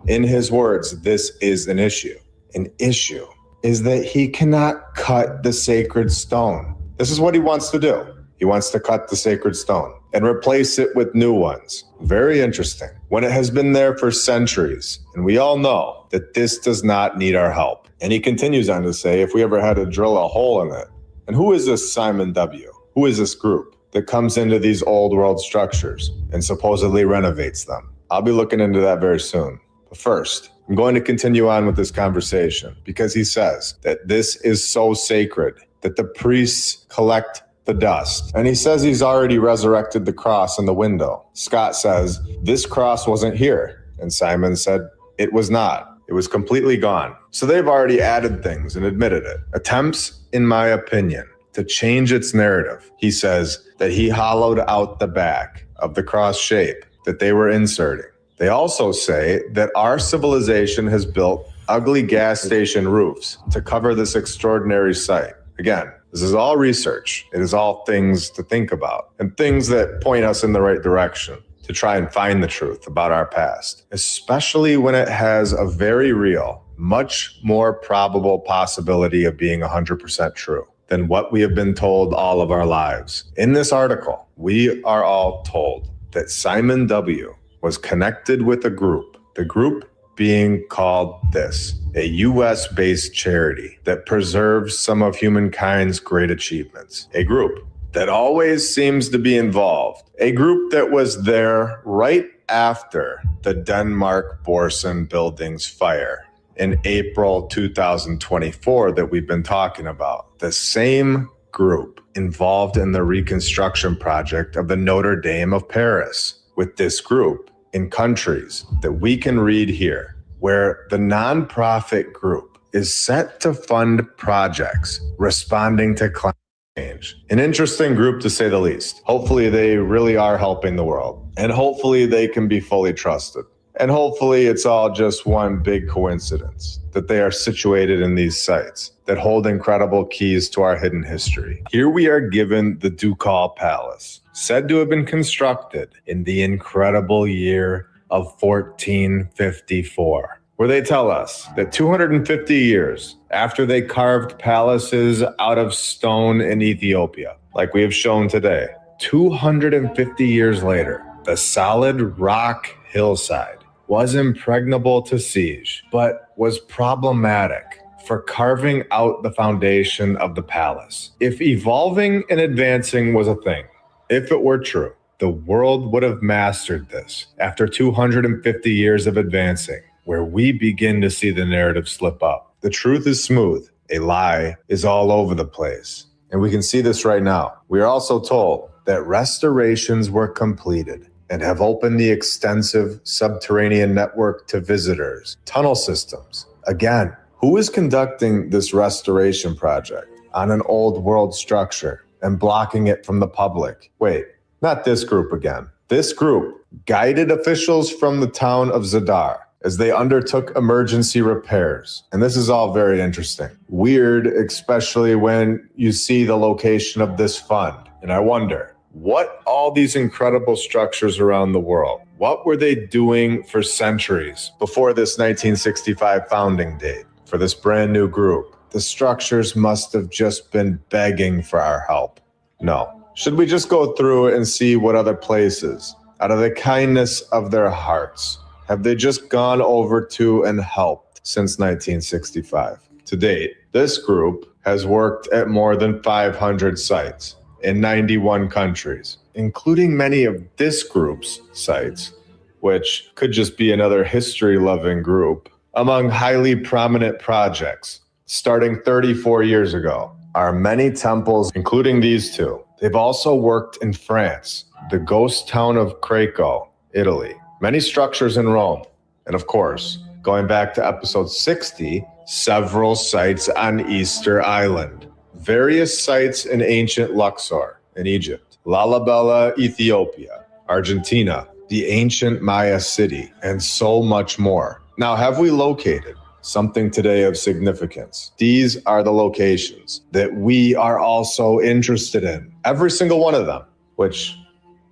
In his words, this is an issue. An issue is that he cannot cut the sacred stone. This is what he wants to do. He wants to cut the sacred stone and replace it with new ones. Very interesting. when it has been there for centuries, and we all know that this does not need our help. And he continues on to say, if we ever had to drill a hole in it. And who is this Simon W? Who is this group that comes into these old world structures and supposedly renovates them? I'll be looking into that very soon. But first, I'm going to continue on with this conversation because he says that this is so sacred that the priests collect the dust. And he says he's already resurrected the cross in the window. Scott says, this cross wasn't here. And Simon said, it was not. It was completely gone. So they've already added things and admitted it. Attempts, in my opinion, to change its narrative. He says that he hollowed out the back of the cross shape that they were inserting. They also say that our civilization has built ugly gas station roofs to cover this extraordinary site. Again, this is all research. It is all things to think about and things that point us in the right direction to try and find the truth about our past, especially when it has a very real, much more probable possibility of being 100% true than what we have been told all of our lives. In this article, we are all told that Simon W. was connected with a group, the group being called this, a US-based charity that preserves some of humankind's great achievements, a group that always seems to be involved, a group that was there right after the Denmark Borsen building's fire in April 2024 that we've been talking about. The same group involved in the reconstruction project of the Notre Dame of Paris. With this group in countries that we can read here, where the nonprofit group is set to fund projects responding to climate change. An interesting group to say the least. Hopefully they really are helping the world, and hopefully they can be fully trusted. And hopefully it's all just one big coincidence that they are situated in these sites that hold incredible keys to our hidden history. Here we are given the Ducal Palace, said to have been constructed in the incredible year of 1454, where they tell us that 250 years after they carved palaces out of stone in Ethiopia, like we have shown today, 250 years later, the solid rock hillside was impregnable to siege, but was problematic for carving out the foundation of the palace. If evolving and advancing was a thing, if it were true, the world would have mastered this after 250 years of advancing, where we begin to see the narrative slip up. The truth is smooth. A lie is all over the place. And we can see this right now. We are also told that restorations were completed and have opened the extensive subterranean network to visitors, tunnel systems. Again, who is conducting this restoration project on an old world structure and blocking it from the public? Wait, not this group again. This group guided officials from the town of Zadar as they undertook emergency repairs. And this is all very interesting. Weird, especially when you see the location of this fund. And I wonder, what all these incredible structures around the world, what were they doing for centuries before this 1965 founding date for this brand new group? The structures must have just been begging for our help. No. Should we just go through and see what other places, out of the kindness of their hearts, have they just gone over to and helped since 1965? To date, this group has worked at more than 500 sites in 91 countries, including many of this group's sites, which could just be another history-loving group. Among highly prominent projects, starting 34 years ago, are many temples, including these two. They've also worked in France, the ghost town of Craco, Italy, many structures in Rome, and of course, going back to episode 60, several sites on Easter Island, various sites in ancient Luxor in Egypt, Lalibela, Ethiopia, Argentina, the ancient Maya city, and so much more. Now, have we located something today of significance? These are the locations that we are also interested in. Every single one of them, which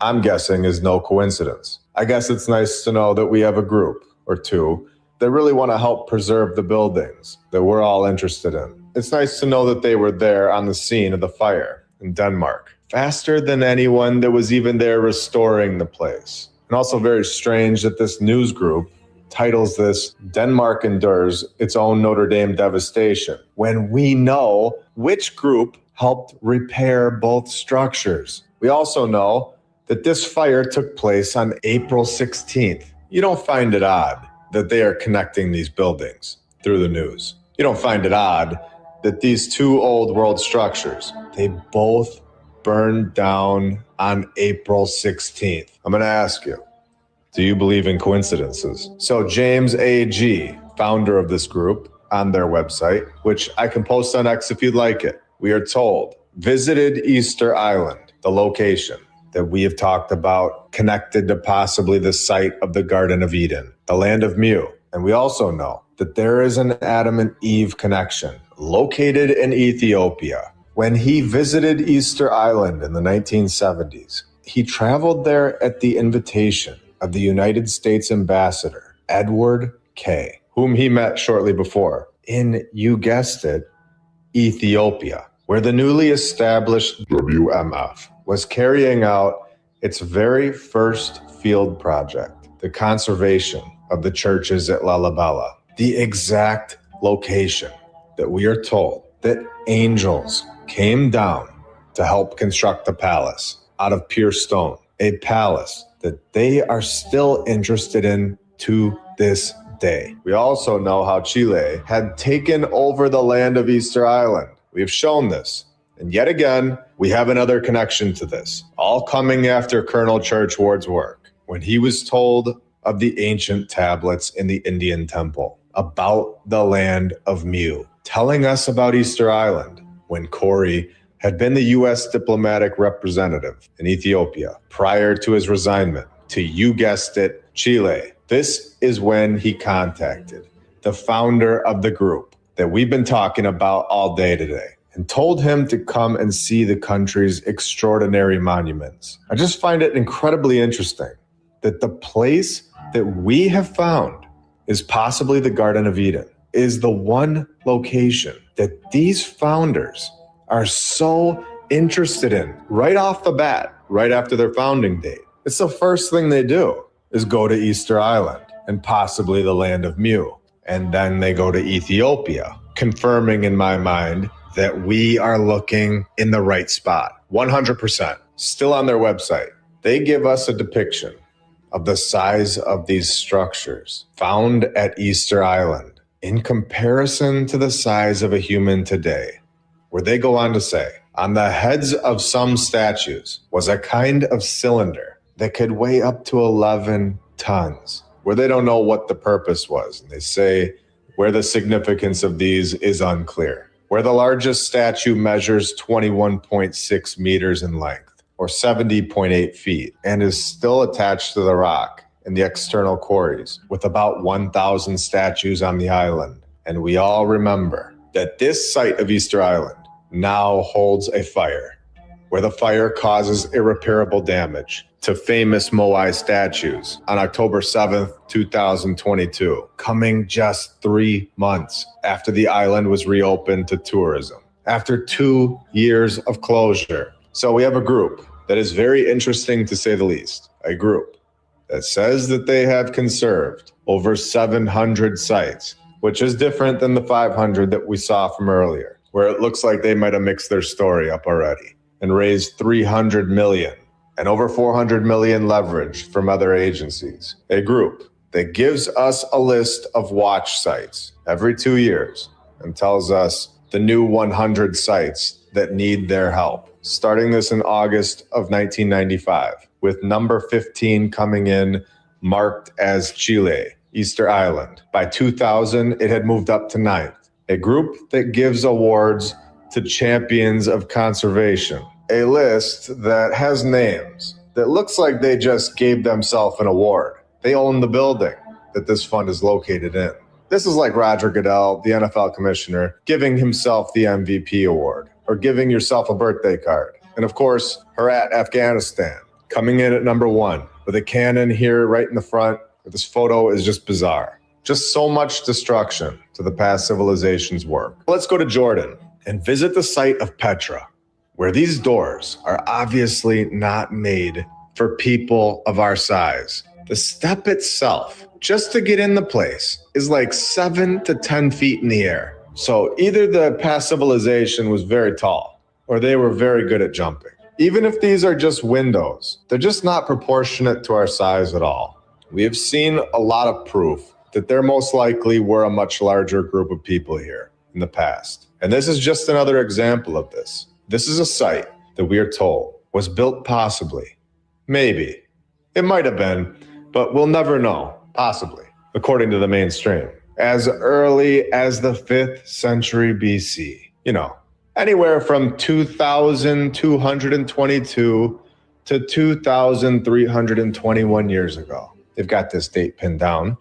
I'm guessing is no coincidence. I guess it's nice to know that we have a group or two that really want to help preserve the buildings that we're all interested in. It's nice to know that they were there on the scene of the fire in Denmark, faster than anyone that was even there restoring the place. And also very strange that this news group titles this "Denmark Endures Its Own Notre Dame Devastation," when we know which group helped repair both structures. We also know that this fire took place on April 16th. You don't find it odd that they are connecting these buildings through the news. You don't find it odd that these two old world structures, they both burned down on April 16th. I'm going to ask you, do you believe in coincidences? So James A.G., founder of this group, on their website, which I can post on X if you'd like it, we are told, visited Easter Island, the location that we have talked about connected to possibly the site of the Garden of Eden, the land of Mu. And we also know that there is an Adam and Eve connection located in Ethiopia. When he visited Easter Island in the 1970s, he traveled there at the invitation of the United States Ambassador, Edward Kay, whom he met shortly before in, you guessed it, Ethiopia, where the newly established WMF was carrying out its very first field project, the conservation of the churches at Lalibela, the exact location that we are told that angels came down to help construct the palace out of pure stone, a palace that they are still interested in to this day. We also know how Chile had taken over the land of Easter Island. We have shown this. And yet again, we have another connection to this, all coming after Colonel Churchward's work, when he was told of the ancient tablets in the Indian temple about the land of Mu, telling us about Easter Island, when Corey had been the U.S. diplomatic representative in Ethiopia prior to his resignment to, you guessed it, Chile. This is when he contacted the founder of the group that we've been talking about all day today, and told him to come and see the country's extraordinary monuments. I just find it incredibly interesting that the place that we have found is possibly the Garden of Eden, is the one location that these founders are so interested in right off the bat, right after their founding date. It's the first thing they do is go to Easter Island and possibly the land of Mu. And then they go to Ethiopia, confirming in my mind that we are looking in the right spot. 100%. Still on their website, they give us a depiction of the size of these structures found at Easter Island in comparison to the size of a human today, where they go on to say, on the heads of some statues was a kind of cylinder that could weigh up to 11 tons, where they don't know what the purpose was. And they say where the significance of these is unclear, where the largest statue measures 21.6 meters in length, or 70.8 feet, and is still attached to the rock in the external quarries, with about 1,000 statues on the island. And we all remember that this site of Easter Island now holds a fire, where the fire causes irreparable damage to famous Moai statues on October 7th, 2022, coming just 3 months after the island was reopened to tourism, after 2 years of closure. So we have a group that is very interesting, to say the least, a group that says that they have conserved over 700 sites, which is different than the 500 that we saw from earlier, where it looks like they might have mixed their story up already and raised 300 million and over 400 million leverage from other agencies. A group that gives us a list of watch sites every 2 years and tells us the new 100 sites that need their help, starting this in August of 1995, with number 15 coming in marked as Chile, Easter Island. By 2000, it had moved up to 9th. A group that gives awards to champions of conservation. A list that has names that looks like they just gave themselves an award. They own the building that this fund is located in. This is like Roger Goodell, the NFL commissioner, giving himself the MVP award, or giving yourself a birthday card. And of course, Herat, Afghanistan, coming in at number 1 with a cannon here right in the front. This photo is just bizarre. Just so much destruction to the past civilization's work. Let's go to Jordan and visit the site of Petra, where these doors are obviously not made for people of our size. The step itself, just to get in the place, is like 7 to 10 feet in the air. So either the past civilization was very tall, or they were very good at jumping. Even if these are just windows, they're just not proportionate to our size at all. We have seen a lot of proof that there most likely were a much larger group of people here in the past. And this is just another example of this. This is a site that we are told was built possibly, maybe, it might have been, but we'll never know, possibly, according to the mainstream, as early as the 5th century BC. You know, anywhere from 2,222 to 2,321 years ago. They've got this date pinned down,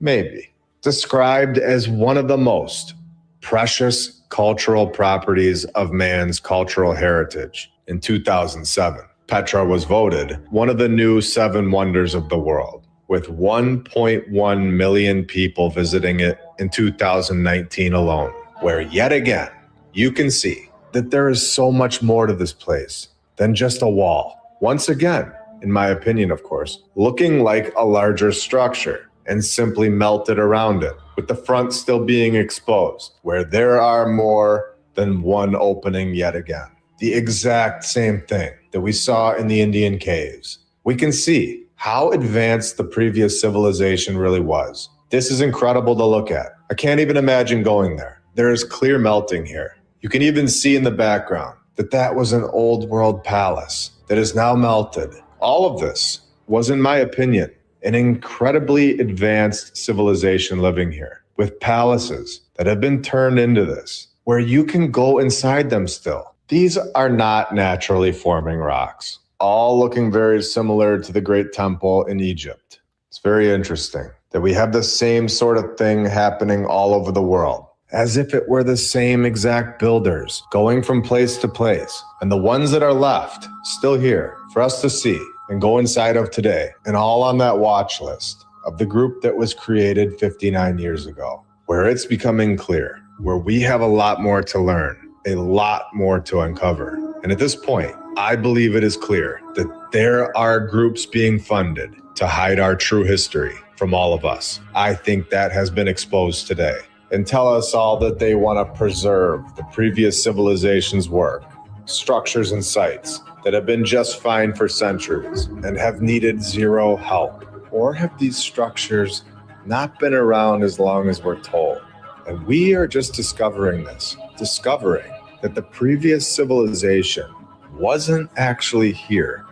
maybe. Described as one of the most precious cultural properties of man's cultural heritage. In 2007, Petra was voted one of the new 7 wonders of the world, with 1.1 million people visiting it in 2019 alone, where yet again, you can see that there is so much more to this place than just a wall. Once again, in my opinion, of course, looking like a larger structure and simply melted around it, with the front still being exposed, where there are more than one opening yet again. The exact same thing that we saw in the Indian caves. We can see how advanced the previous civilization really was. This is incredible to look at. I can't even imagine going there. There is clear melting here. You can even see in the background that that was an old world palace that is now melted. All of this was, in my opinion, an incredibly advanced civilization living here, with palaces that have been turned into this, where you can go inside them still. These are not naturally forming rocks, all looking very similar to the Great Temple in Egypt. It's very interesting that we have the same sort of thing happening all over the world, as if it were the same exact builders going from place to place, and the ones that are left still here for us to see and go inside of today, and all on that watch list of the group that was created 59 years ago, where it's becoming clear, where we have a lot more to learn, a lot more to uncover. And at this point, I believe it is clear that there are groups being funded to hide our true history from all of us. I think that has been exposed today, and tell us all that they want to preserve the previous civilization's work, structures and sites that have been just fine for centuries and have needed zero help. Or have these structures not been around as long as we're told? And we are just discovering this, discovering that the previous civilization wasn't actually here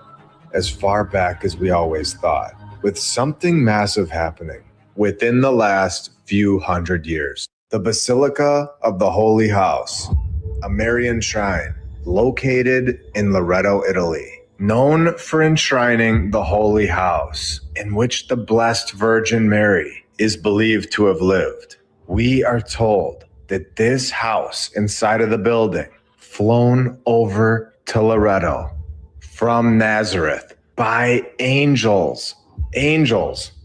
as far back as we always thought, with something massive happening within the last few hundred years. The Basilica of the Holy House, a Marian shrine located in Loreto, Italy, known for enshrining the Holy House, in which the Blessed Virgin Mary is believed to have lived. We are told that this house inside of the building, flown over to Loreto from Nazareth by angels,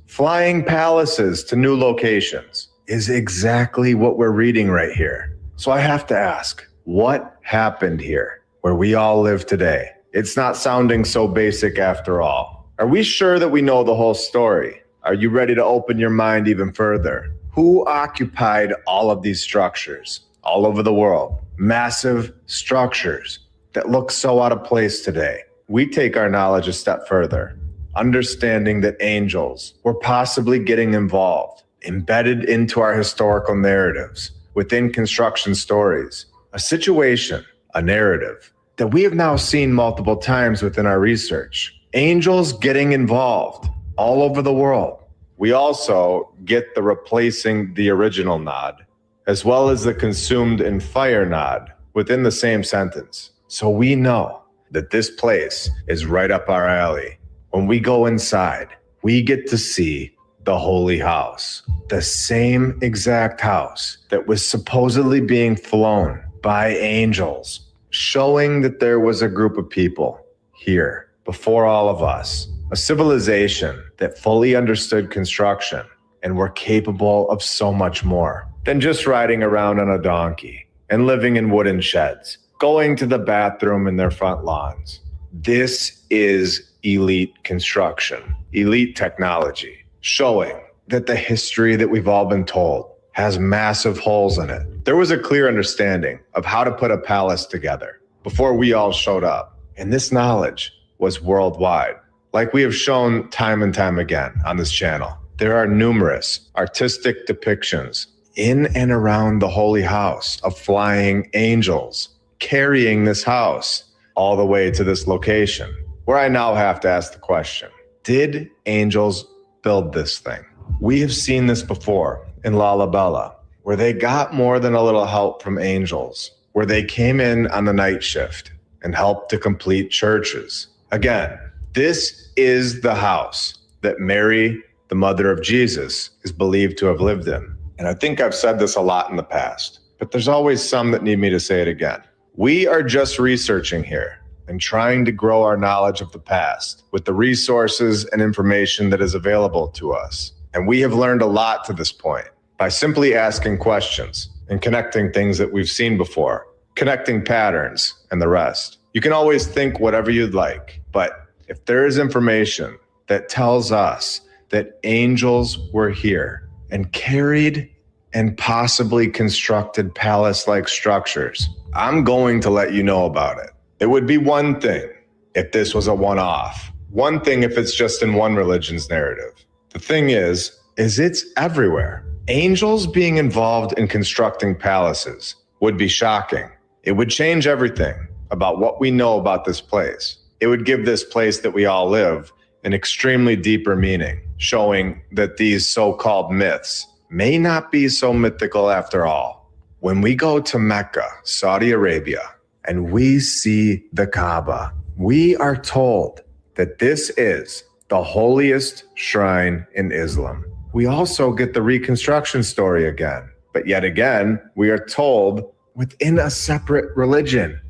flying palaces to new locations, is exactly what we're reading right here. So I have to ask, what happened here where we all live today? It's not sounding so basic after all. Are we sure that we know the whole story? Are you ready to open your mind even further? Who occupied all of these structures all over the world? Massive structures that look so out of place today. We take our knowledge a step further, understanding that angels were possibly getting involved, embedded into our historical narratives, within construction stories, a situation, a narrative that we have now seen multiple times within our research. Angels getting involved all over the world. We also get the replacing the original nod, as well as the consumed in fire nod within the same sentence. So we know that this place is right up our alley. When we go inside, we get to see the Holy House, the same exact house that was supposedly being flown by angels, showing that there was a group of people here before all of us, a civilization that fully understood construction and were capable of so much more than just riding around on a donkey and living in wooden sheds, going to the bathroom in their front lawns. This is elite construction, elite technology, showing that the history that we've all been told has massive holes in it. There was a clear understanding of how to put a palace together before we all showed up. And this knowledge was worldwide. Like we have shown time and time again on this channel, there are numerous artistic depictions in and around the holy house of flying angels carrying this house all the way to this location, where I now have to ask the question, did angels build this thing? We have seen this before in Lalibela, where they got more than a little help from angels, where they came in on the night shift and helped to complete churches. Again, this is the house that Mary, the mother of Jesus, is believed to have lived in. And I think I've said this a lot in the past, but there's always some that need me to say it again. We are just researching here and trying to grow our knowledge of the past with the resources and information that is available to us. And we have learned a lot to this point by simply asking questions and connecting things that we've seen before, connecting patterns and the rest. You can always think whatever you'd like, but if there is information that tells us that angels were here and carried and possibly constructed palace-like structures, I'm going to let you know about it. It would be one thing if this was a one-off, one thing if it's just in one religion's narrative. The thing is it's everywhere. Angels being involved in constructing palaces would be shocking. It would change everything about what we know about this place. It would give this place that we all live an extremely deeper meaning, showing that these so-called myths may not be so mythical after all. When we go to Mecca, Saudi Arabia, and we see the Kaaba, we are told that this is the holiest shrine in Islam. We also get the reconstruction story again, but yet again, we are told within a separate religion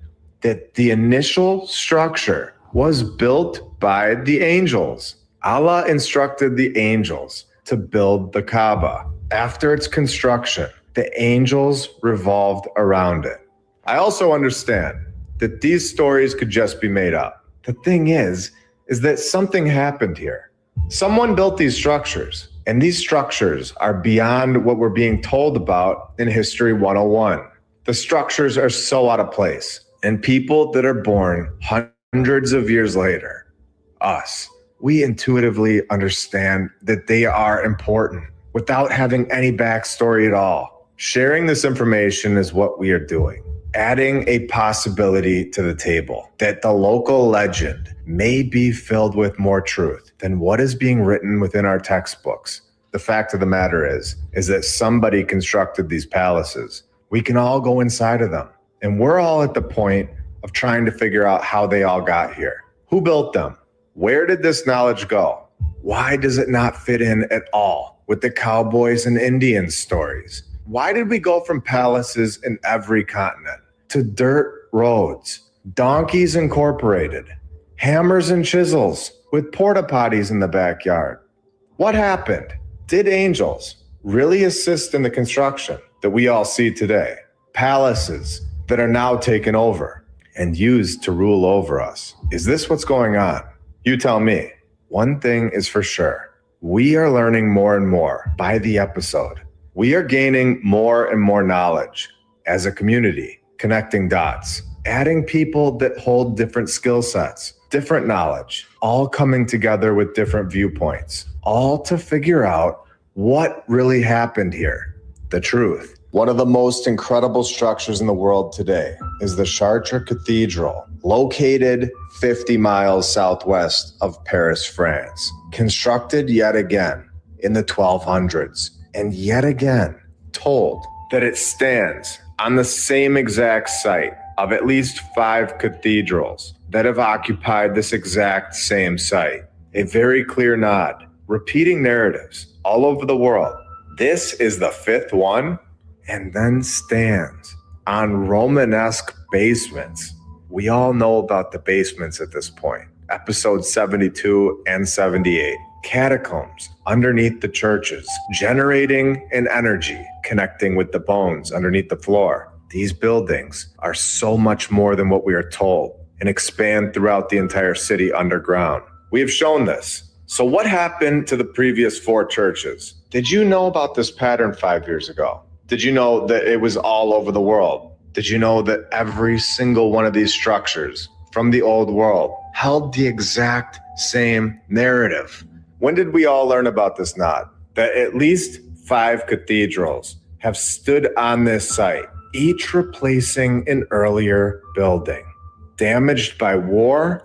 that the initial structure was built by the angels. Allah instructed the angels to build the Kaaba. After its construction, the angels revolved around it. I also understand that these stories could just be made up. The thing is that something happened here. Someone built these structures, and these structures are beyond what we're being told about in History 101. The structures are so out of place, and people that are born hundreds of years later, us, we intuitively understand that they are important without having any backstory at all. Sharing this information is what we are doing, adding a possibility to the table that the local legend may be filled with more truth than what is being written within our textbooks. The fact of the matter is that somebody constructed these palaces. We can all go inside of them, and we're all at the point of trying to figure out how they all got here. Who built them? Where did this knowledge go? Why does it not fit in at all with the cowboys and Indians stories? Why did we go from palaces in every continent to dirt roads, donkeys incorporated, hammers and chisels with porta potties in the backyard? What happened? Did angels really assist in the construction that we all see today? Palaces that are now taken over and used to rule over us. Is this what's going on? You tell me. One thing is for sure. We are learning more and more by the episode. We are gaining more and more knowledge as a community, connecting dots, adding people that hold different skill sets, different knowledge, all coming together with different viewpoints, all to figure out what really happened here, the truth. One of the most incredible structures in the world today is the Chartres Cathedral, located 50 miles southwest of Paris, France. Constructed yet again in the 1200s, and yet again told that it stands on the same exact site of at least 5 cathedrals that have occupied this exact same site. A very clear nod, repeating narratives all over the world. This is the 5th one, and then stands on Romanesque basements. We all know about the basements at this point. Episode 72 and 78. Catacombs underneath the churches, generating an energy, connecting with the bones underneath the floor. These buildings are so much more than what we are told and expand throughout the entire city underground. We have shown this. So what happened to the previous 4 churches? Did you know about this pattern 5 years ago? Did you know that it was all over the world? Did you know that every single one of these structures from the old world held the exact same narrative? When did we all learn about this knot? That at least 5 cathedrals have stood on this site, each replacing an earlier building, damaged by war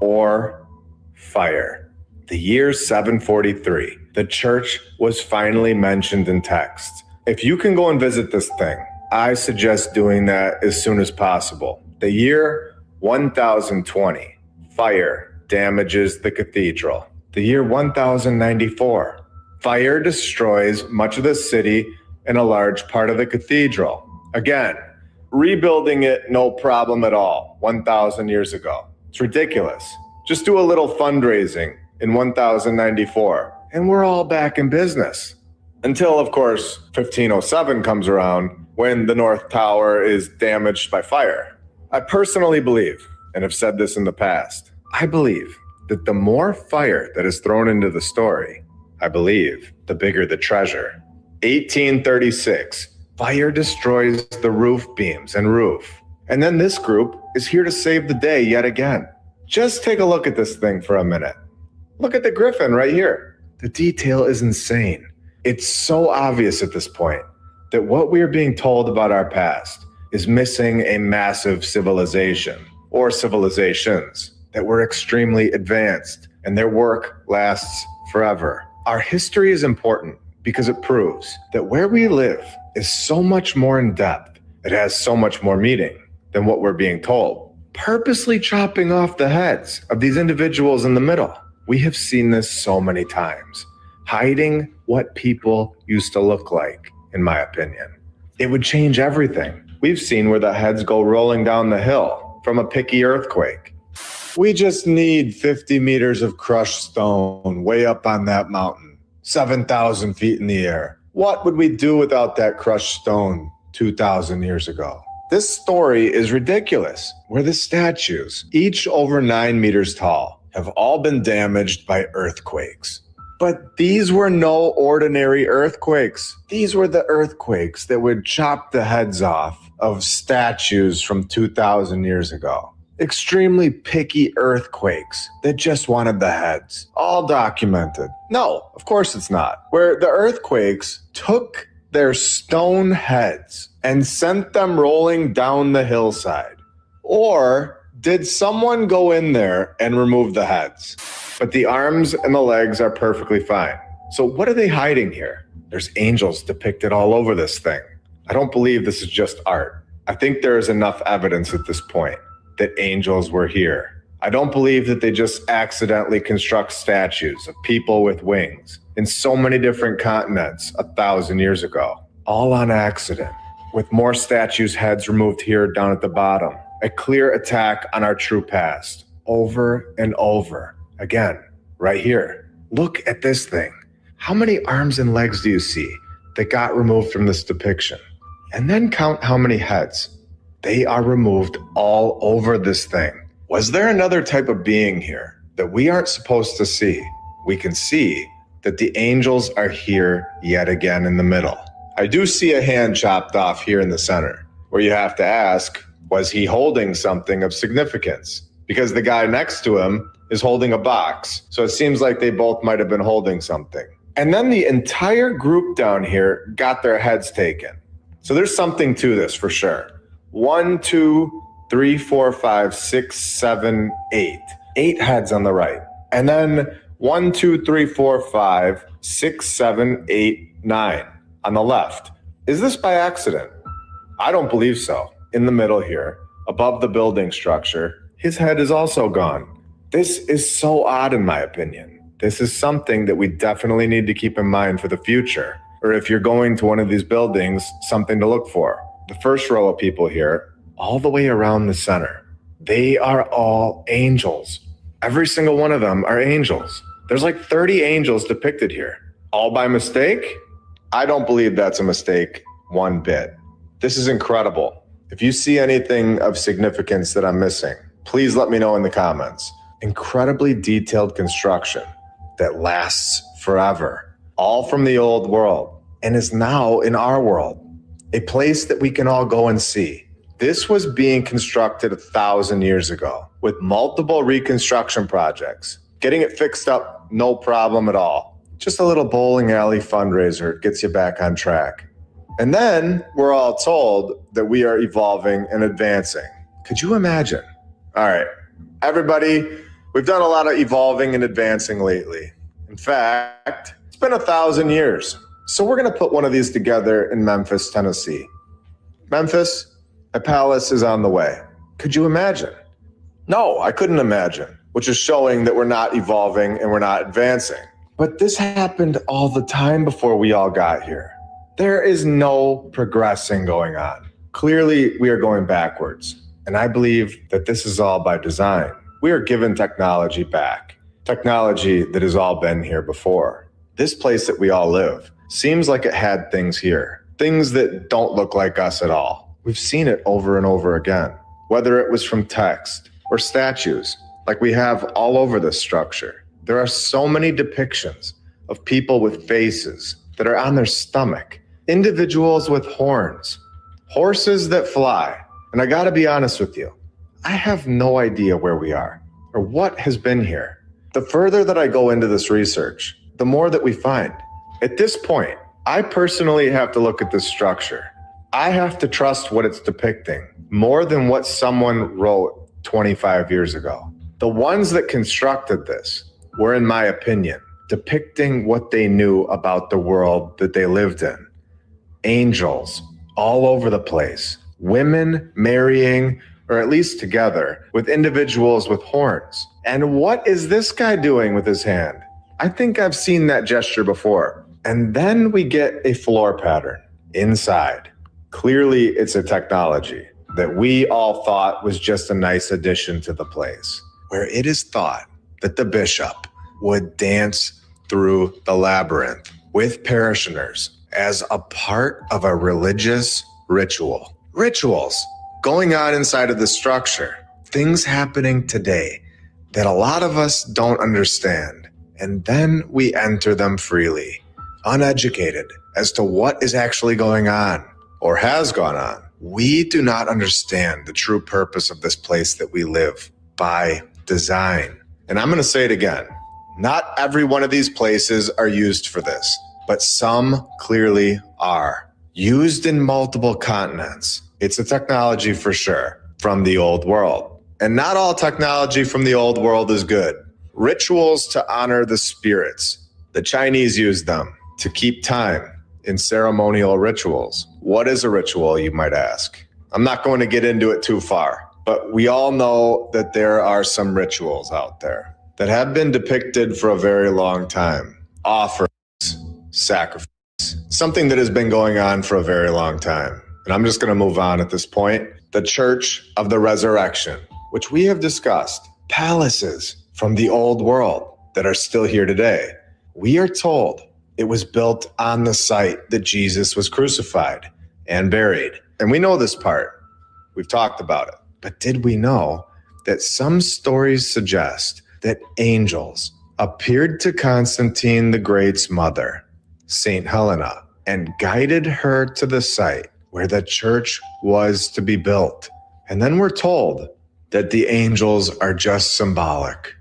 or fire. The year 743, the church was finally mentioned in text. If you can go and visit this thing, I suggest doing that as soon as possible. The year 1020, fire damages the cathedral. The year 1094, fire destroys much of the city and a large part of the cathedral. Again, rebuilding it, no problem at all, 1,000 years ago. It's ridiculous. Just do a little fundraising in 1094, and we're all back in business. Until, of course, 1507 comes around, when the North Tower is damaged by fire. I personally believe, and have said this in the past, I believe that the more fire that is thrown into the story, I believe, the bigger the treasure. 1836, fire destroys the roof beams and roof. And then this group is here to save the day yet again. Just take a look at this thing for a minute. Look at the griffin right here. The detail is insane. It's so obvious at this point that what we are being told about our past is missing a massive civilization or civilizations that were extremely advanced and their work lasts forever. Our history is important because it proves that where we live is so much more in depth. It has so much more meaning than what we're being told. Purposely chopping off the heads of these individuals in the middle. We have seen this so many times. Hiding what people used to look like, in my opinion. It would change everything. We've seen where the heads go rolling down the hill from a picky earthquake. We just need 50 meters of crushed stone way up on that mountain, 7,000 feet in the air. What would we do without that crushed stone 2,000 years ago? This story is ridiculous, where the statues, each over 9 meters tall, have all been damaged by earthquakes. But these were no ordinary earthquakes. These were the earthquakes that would chop the heads off of statues from 2,000 years ago. Extremely picky earthquakes that just wanted the heads. All documented. No, of course it's not. Where the earthquakes took their stone heads and sent them rolling down the hillside. Or did someone go in there and remove the heads? But the arms and the legs are perfectly fine. So what are they hiding here? There's angels depicted all over this thing. I don't believe this is just art. I think there is enough evidence at this point that angels were here. I don't believe that they just accidentally construct statues of people with wings in so many different continents 1,000 years ago, all on accident, with more statues' heads removed here down at the bottom. A clear attack on our true past, over and over. Again, right here. Look at this thing. How many arms and legs do you see that got removed from this depiction? And then count how many heads. They are removed all over this thing. Was there another type of being here that we aren't supposed to see? We can see that the angels are here yet again in the middle. I do see a hand chopped off here in the center, where you have to ask, was he holding something of significance? Because the guy next to him is holding a box. So it seems like they both might have been holding something. And then the entire group down here got their heads taken. So there's something to this for sure. 1, 2, 3, 4, 5, 6, 7, 8. 8 heads on the right. And then 1, 2, 3, 4, 5, 6, 7, 8, 9 on the left. Is this by accident? I don't believe so. In the middle here, above the building structure, his head is also gone. This is so odd in my opinion. This is something that we definitely need to keep in mind for the future. Or if you're going to one of these buildings, something to look for. The first row of people here, all the way around the center, they are all angels. Every single one of them are angels. There's like 30 angels depicted here. All by mistake? I don't believe that's a mistake one bit. This is incredible. If you see anything of significance that I'm missing, please let me know in the comments. incredibly detailed construction that lasts forever, all from the old world, and is now in our world, a place that we can all go and see. This was being constructed 1,000 years ago with multiple reconstruction projects. Getting it fixed up, no problem at all. Just a little bowling alley fundraiser gets you back on track. And then we're all told that we are evolving and advancing. Could you imagine? All right, everybody, we've done a lot of evolving and advancing lately. In fact, it's been 1,000 years. So we're going to put one of these together in Memphis, Tennessee. Memphis, a palace is on the way. Could you imagine? No, I couldn't imagine, which is showing that we're not evolving and we're not advancing. But this happened all the time before we all got here. There is no progressing going on. Clearly, we are going backwards. And I believe that this is all by design. We are given technology back. Technology that has all been here before. This place that we all live seems like it had things here. Things that don't look like us at all. We've seen it over and over again. Whether it was from text or statues, like we have all over this structure. There are so many depictions of people with faces that are on their stomach, individuals with horns, horses that fly. And I gotta be honest with you, I have no idea where we are or what has been here. The further that I go into this research, the more that we find. At this point, I personally have to look at this structure. I have to trust what it's depicting more than what someone wrote 25 years ago. The ones that constructed this were, in my opinion, depicting what they knew about the world that they lived in. Angels all over the place, women marrying, or at least together, with individuals with horns. And what is this guy doing with his hand? I think I've seen that gesture before. And then we get a floor pattern inside. Clearly, it's a technology that we all thought was just a nice addition to the place, where it is thought that the bishop would dance through the labyrinth with parishioners as a part of a religious ritual. Rituals going on inside of the structure, things happening today that a lot of us don't understand. And then we enter them freely, uneducated as to what is actually going on or has gone on. We do not understand the true purpose of this place that we live by design. And I'm going to say it again. Not every one of these places are used for this, but some clearly are. Used in multiple continents. It's a technology for sure from the old world. And not all technology from the old world is good. Rituals to honor the spirits. The Chinese use them to keep time in ceremonial rituals. What is a ritual, you might ask? I'm not going to get into it too far, but we all know that there are some rituals out there that have been depicted for a very long time. Offerings, sacrifice, something that has been going on for a very long time. And I'm just going to move on at this point. The Church of the Resurrection, which we have discussed, palaces from the old world that are still here today. We are told it was built on the site that Jesus was crucified and buried. And we know this part. We've talked about it. But did we know that some stories suggest that angels appeared to Constantine the Great's mother, St. Helena, and guided her to the site where the church was to be built? And then we're told that the angels are just symbolic.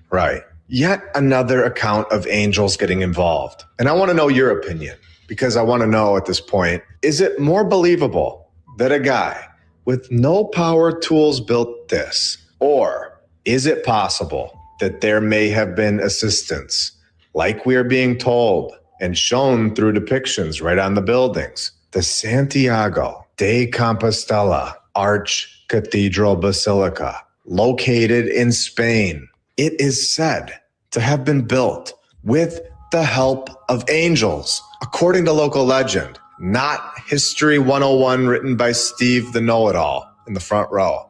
Right. Yet another account of angels getting involved. And I want to know your opinion, because I want to know at this point, is it more believable that a guy with no power tools built this? Or is it possible that there may have been assistance, like we are being told and shown through depictions right on the buildings? The Santiago de Compostela Arch Cathedral Basilica, located in Spain. It is said to have been built with the help of angels, according to local legend, not History 101 written by Steve the Know-It-All in the front row.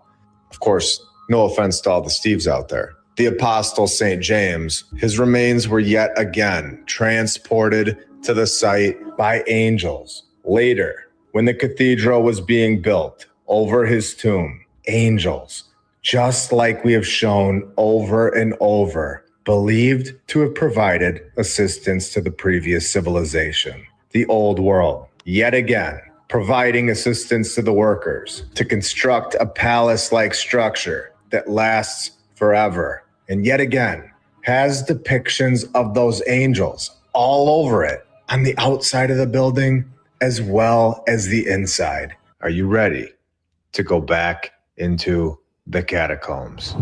Of course, no offense to all the Steves out there. The Apostle St. James, his remains were yet again transported to the site by angels. Later, when the cathedral was being built over his tomb, angels just like we have shown over and over, believed to have provided assistance to the previous civilization, the old world. Yet again, providing assistance to the workers to construct a palace-like structure that lasts forever. And yet again, has depictions of those angels all over it on the outside of the building as well as the inside. Are you ready to go back into the catacombs?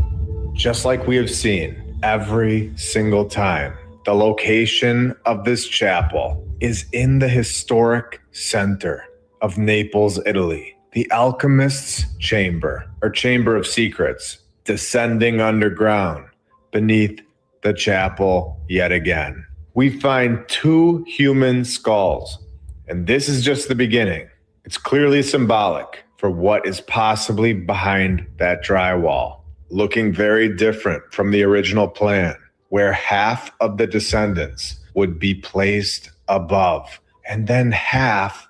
Just like we have seen every single time, the location of this chapel is in the historic center of Naples, Italy. The alchemist's chamber, or chamber of secrets, descending underground beneath the chapel yet again. We find 2 human skulls, and this is just the beginning. It's clearly symbolic for what is possibly behind that drywall, looking very different from the original plan, where half of the descendants would be placed above and then half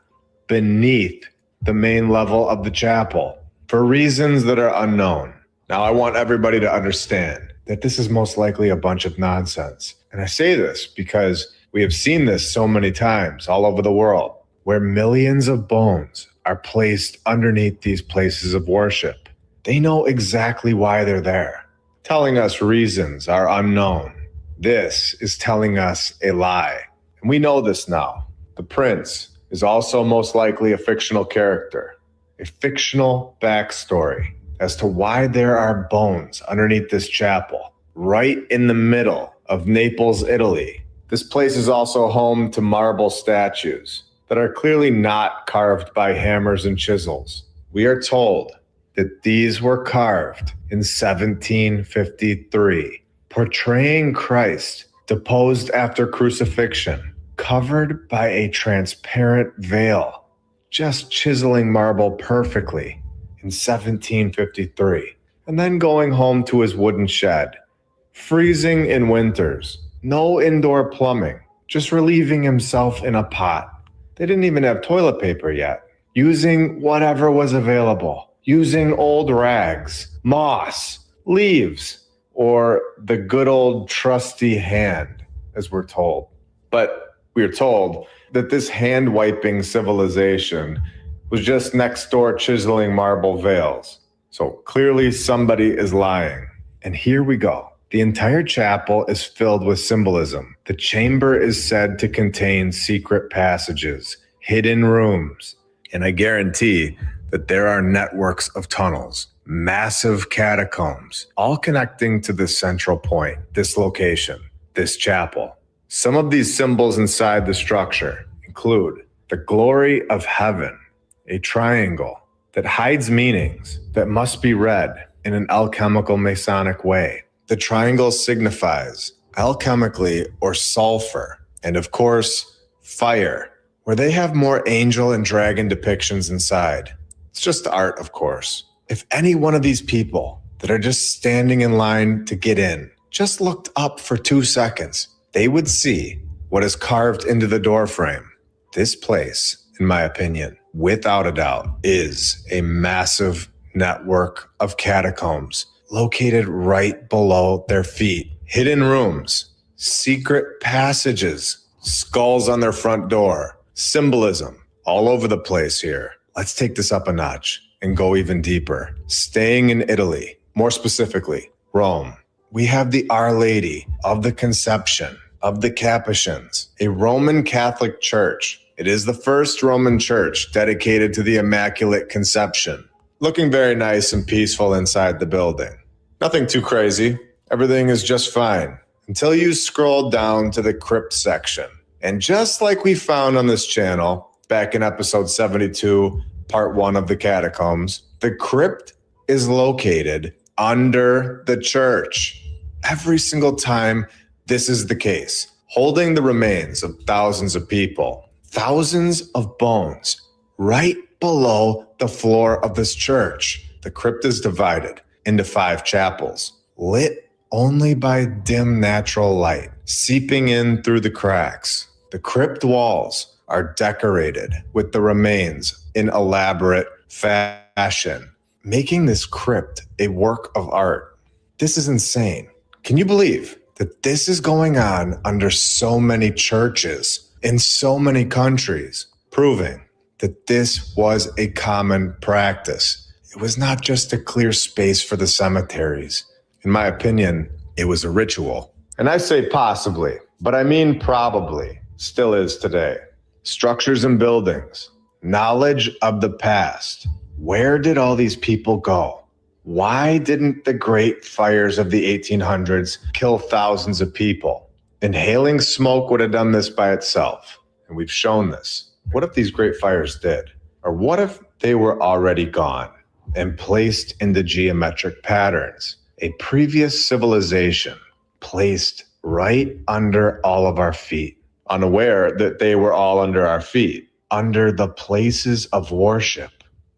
beneath the main level of the chapel for reasons that are unknown. Now, I want everybody to understand that this is most likely a bunch of nonsense. And I say this because we have seen this so many times all over the world, where millions of bones are placed underneath these places of worship. They know exactly why they're there. Telling us reasons are unknown. This is telling us a lie. And we know this now. The prince is also most likely a fictional character, a fictional backstory as to why there are bones underneath this chapel, right in the middle of Naples, Italy. This place is also home to marble statues that are clearly not carved by hammers and chisels. We are told that these were carved in 1753, portraying Christ deposed after crucifixion, covered by a transparent veil, just chiseling marble perfectly in 1753, and then going home to his wooden shed, freezing in winters, no indoor plumbing, just relieving himself in a pot. They didn't even have toilet paper yet, using whatever was available, using old rags, moss, leaves, or the good old trusty hand, as we're told. But we are told that this hand-wiping civilization was just next door chiseling marble veils. So clearly somebody is lying. And here we go. The entire chapel is filled with symbolism. The chamber is said to contain secret passages, hidden rooms, and I guarantee that there are networks of tunnels, massive catacombs, all connecting to this central point, this location, this chapel. Some of these symbols inside the structure include the glory of heaven, a triangle that hides meanings that must be read in an alchemical Masonic way. The triangle signifies alchemically or sulfur, and of course, fire, where they have more angel and dragon depictions inside. It's just art, of course. If any one of these people that are just standing in line to get in just looked up for 2 seconds, they would see what is carved into the doorframe. This place, in my opinion, without a doubt, is a massive network of catacombs located right below their feet. Hidden rooms, secret passages, skulls on their front door, symbolism all over the place here. Let's take this up a notch and go even deeper. Staying in Italy, more specifically, Rome, we have the Our Lady of the Conception of the Capuchins, a Roman Catholic church. It is the first Roman church dedicated to the Immaculate Conception. Looking very nice and peaceful inside the building. Nothing too crazy. Everything is just fine until you scroll down to the crypt section. And just like we found on this channel back in episode 72, part 1 of the catacombs, the crypt is located under the church. Every single time this is the case, holding the remains of thousands of people, thousands of bones right below the floor of this church. The crypt is divided into 5 chapels, lit only by dim natural light, seeping in through the cracks. The crypt walls are decorated with the remains in elaborate fashion. making this crypt a work of art. This is insane. Can you believe that this is going on under so many churches in so many countries, proving that this was a common practice? It was not just a clear space for the cemeteries. In my opinion, it was a ritual. And I say possibly, but I mean probably, still is today. Structures and buildings, knowledge of the past. Where did all these people go? Why didn't the great fires of the 1800s kill thousands of people? Inhaling smoke would have done this by itself, and we've shown this. What if these great fires did? Or what if they were already gone and placed into geometric patterns? A previous civilization placed right under all of our feet, unaware that they were all under our feet, under the places of worship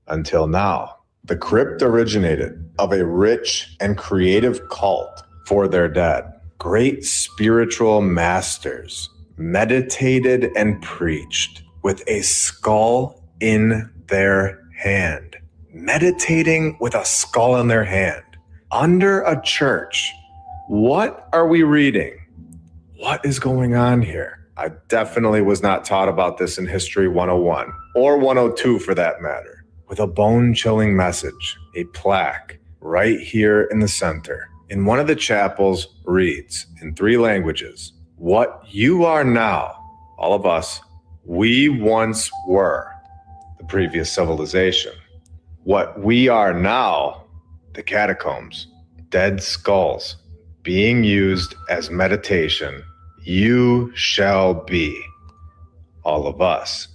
until now. The crypt originated of a rich and creative cult for their dead. Great spiritual masters meditated and preached with a skull in their hand. Meditating with a skull in their hand under a church. What are we reading? What is going on here? I definitely was not taught about this in History 101 or 102 for that matter. With a bone-chilling message, a plaque right here in the center. In one of the chapels reads in 3 languages, "What you are now, all of us, we once were, the previous civilization. What we are now, the catacombs, dead skulls, being used as meditation, you shall be, all of us."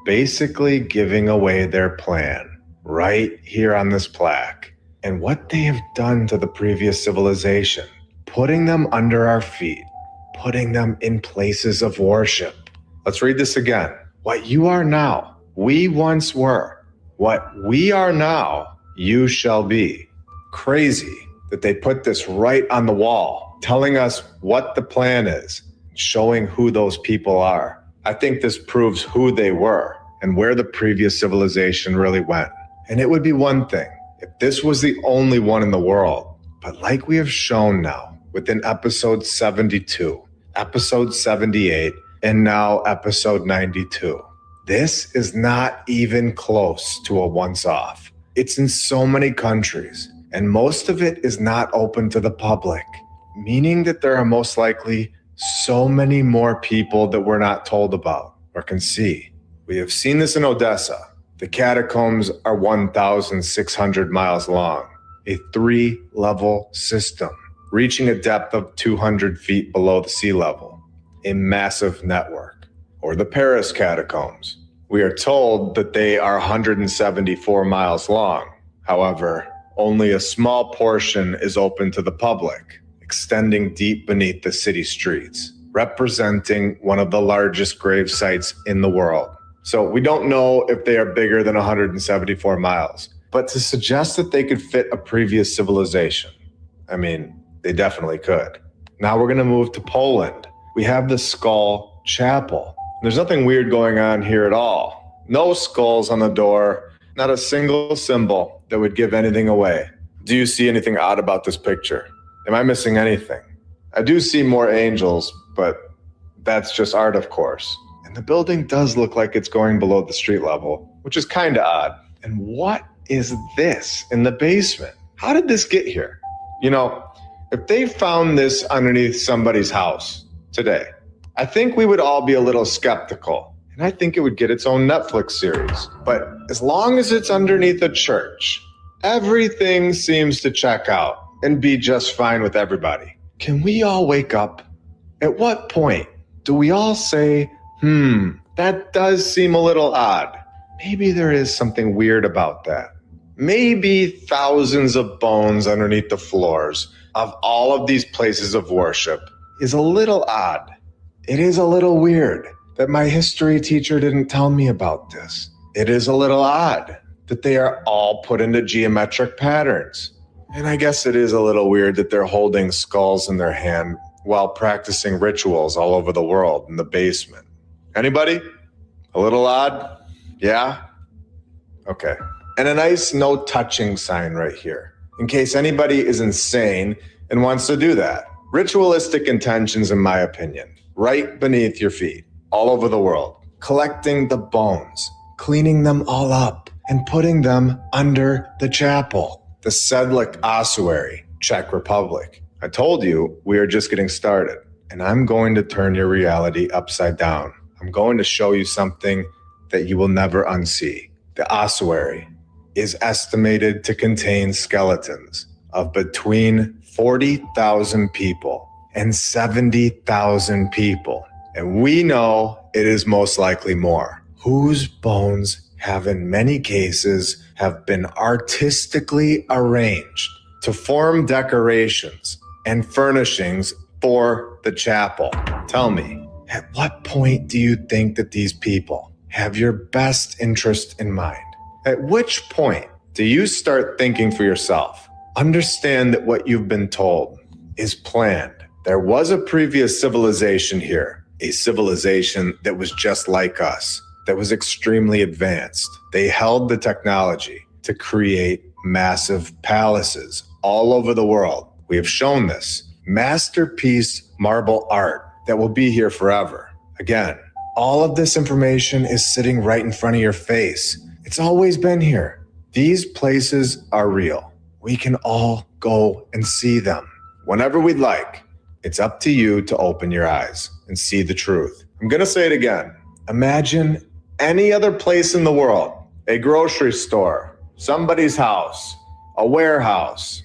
Basically giving away their plan right here on this plaque and what they have done to the previous civilization, putting them under our feet, putting them in places of worship. Let's read this again. What you are now, we once were. What we are now, you shall be. Crazy that they put this right on the wall, telling us what the plan is, showing who those people are. I think this proves who they were and where the previous civilization really went. And it would be one thing if this was the only one in the world. But like we have shown now within episode 72, episode 78, and now episode 92, this is not even close to a once-off. It's in so many countries, and most of it is not open to the public, meaning that there are most likely so many more people that we're not told about or can see. We have seen this in Odessa. The catacombs are 1,600 miles long, a 3-level system, reaching a depth of 200 feet below the sea level, a massive network. Or the Paris catacombs. We are told that they are 174 miles long. However, only a small portion is open to the public, extending deep beneath the city streets, representing one of the largest grave sites in the world. So we don't know if they are bigger than 174 miles, but to suggest that they could fit a previous civilization, I mean, they definitely could. Now we're going to move to Poland. We have the Skull Chapel. There's nothing weird going on here at all. No skulls on the door, not a single symbol that would give anything away. Do you see anything odd about this picture? Am I missing anything? I do see more angels, but that's just art, of course. And the building does look like it's going below the street level, which is kind of odd. And what is this in the basement? How did this get here? You know, if they found this underneath somebody's house today, I think we would all be a little skeptical. And I think it would get its own Netflix series. But as long as it's underneath a church, everything seems to check out and be just fine with everybody. Can we all wake up? At what point do we all say, that does seem a little odd. Maybe there is something weird about that. Maybe thousands of bones underneath the floors of all of these places of worship is a little odd. It is a little weird that my history teacher didn't tell me about this. It is a little odd that they are all put into geometric patterns. And I guess it is a little weird that they're holding skulls in their hand while practicing rituals all over the world in the basement. Anybody? A little odd? Yeah? Okay. and a nice no touching sign right here, in case anybody is insane and wants to do that. Ritualistic intentions, in my opinion, right beneath your feet, all over the world. Collecting the bones, cleaning them all up, and putting them under the chapel. The Sedlik Ossuary, Czech Republic. I told you we are just getting started, and I'm going to turn your reality upside down. I'm going to show you something that you will never unsee. The ossuary is estimated to contain skeletons of between 40,000 people and 70,000 people. And we know it is most likely more, whose bones have in many cases have been artistically arranged to form decorations and furnishings for the chapel. Tell me, at what point do you think that these people have your best interest in mind? At which point do you start thinking for yourself? Understand that what you've been told is planned. There was a previous civilization here, a civilization that was just like us, that was extremely advanced. They held the technology to create massive palaces all over the world. We have shown this. Masterpiece marble art that will be here forever. Again, all of this information is sitting right in front of your face. It's always been here. These places are real. We can all go and see them whenever we'd like. It's up to you to open your eyes and see the truth. I'm going to say it again. Imagine any other place in the world, a grocery store, somebody's house, a warehouse,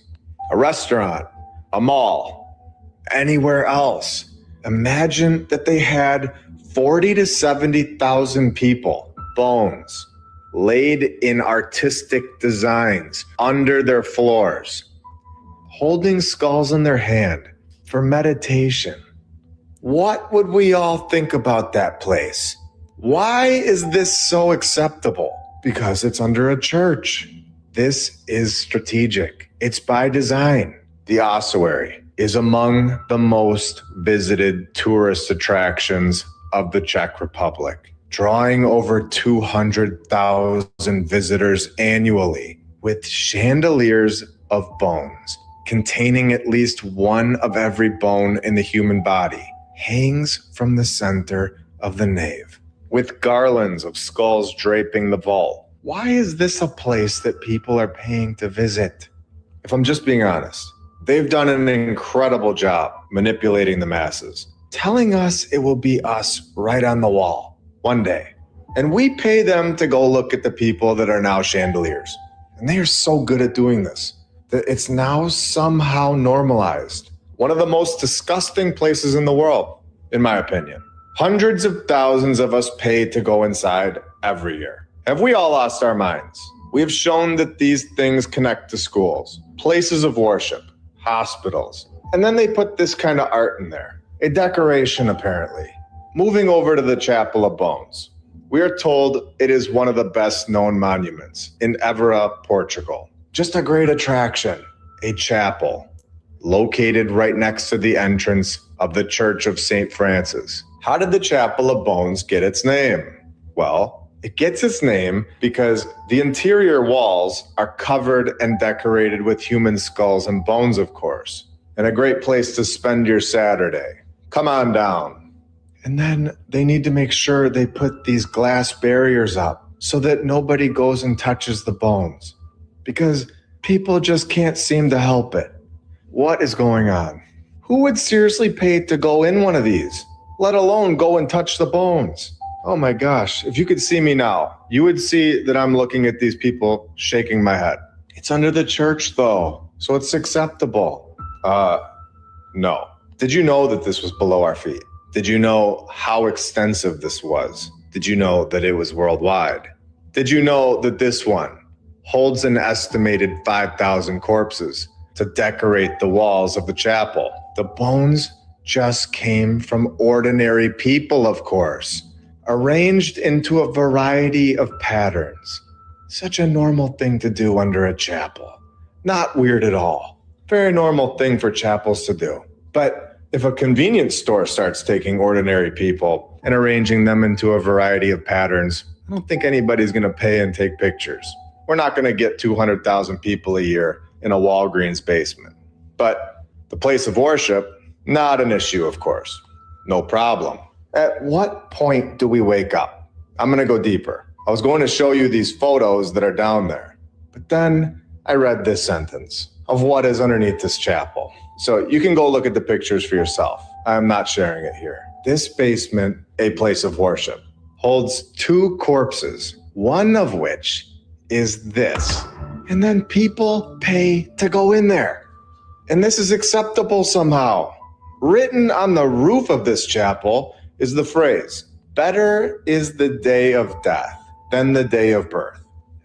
a restaurant, a mall, anywhere else. Imagine that they had 40 to 70,000 people, bones, laid in artistic designs under their floors, holding skulls in their hand for meditation. What would we all think about that place? Why is this so acceptable? Because it's under a church. This is strategic. It's by design. The ossuary is among the most visited tourist attractions of the Czech Republic, drawing over 200,000 visitors annually, with chandeliers of bones containing at least one of every bone in the human body hangs from the center of the nave, with garlands of skulls draping the vault. Why is this a place that people are paying to visit? If I'm just being honest, they've done an incredible job manipulating the masses, telling us it will be us right on the wall one day. And we pay them to go look at the people that are now chandeliers. And they are so good at doing this that it's now somehow normalized. One of the most disgusting places in the world, in my opinion. Hundreds of thousands of us pay to go inside every year. Have we all lost our minds? We have shown that these things connect to schools, places of worship, hospitals. And then they put this kind of art in there. A decoration, apparently. Moving over to the Chapel of Bones. We are told it is one of the best known monuments in Évora, Portugal. Just a great attraction. A chapel located right next to the entrance of the Church of St. Francis. How did the Chapel of Bones get its name? Well, it gets its name because the interior walls are covered and decorated with human skulls and bones, of course, and a great place to spend your Saturday. Come on down. And then they need to make sure they put these glass barriers up so that nobody goes and touches the bones, because people just can't seem to help it. What is going on? Who would seriously pay to go in one of these, let alone go and touch the bones? Oh my gosh, if you could see me now, you would see that I'm looking at these people shaking my head. It's under the church though, so it's acceptable. No. Did you know that this was below our feet? Did you know how extensive this was? Did you know that it was worldwide? Did you know that this one holds an estimated 5,000 corpses to decorate the walls of the chapel? The bones just came from ordinary people, of course, arranged into a variety of patterns. Such a normal thing to do under a chapel. Not weird at all. Very normal thing for chapels to do. But if a convenience store starts taking ordinary people and arranging them into a variety of patterns, I don't think anybody's going to pay and take pictures. we're not going to get 200,000 people a year in a Walgreens basement. But the place of worship, not an issue, of course. No problem. At what point do we wake up? I'm going to go deeper. I was going to show you these photos that are down there, but then I read this sentence of what is underneath this chapel. So you can go look at the pictures for yourself. I'm not sharing it here. This basement, a place of worship, holds 2 corpses, one of which is this. And then people pay to go in there. And this is acceptable somehow. Written on the roof of this chapel is the phrase, "Better is the day of death than the day of birth."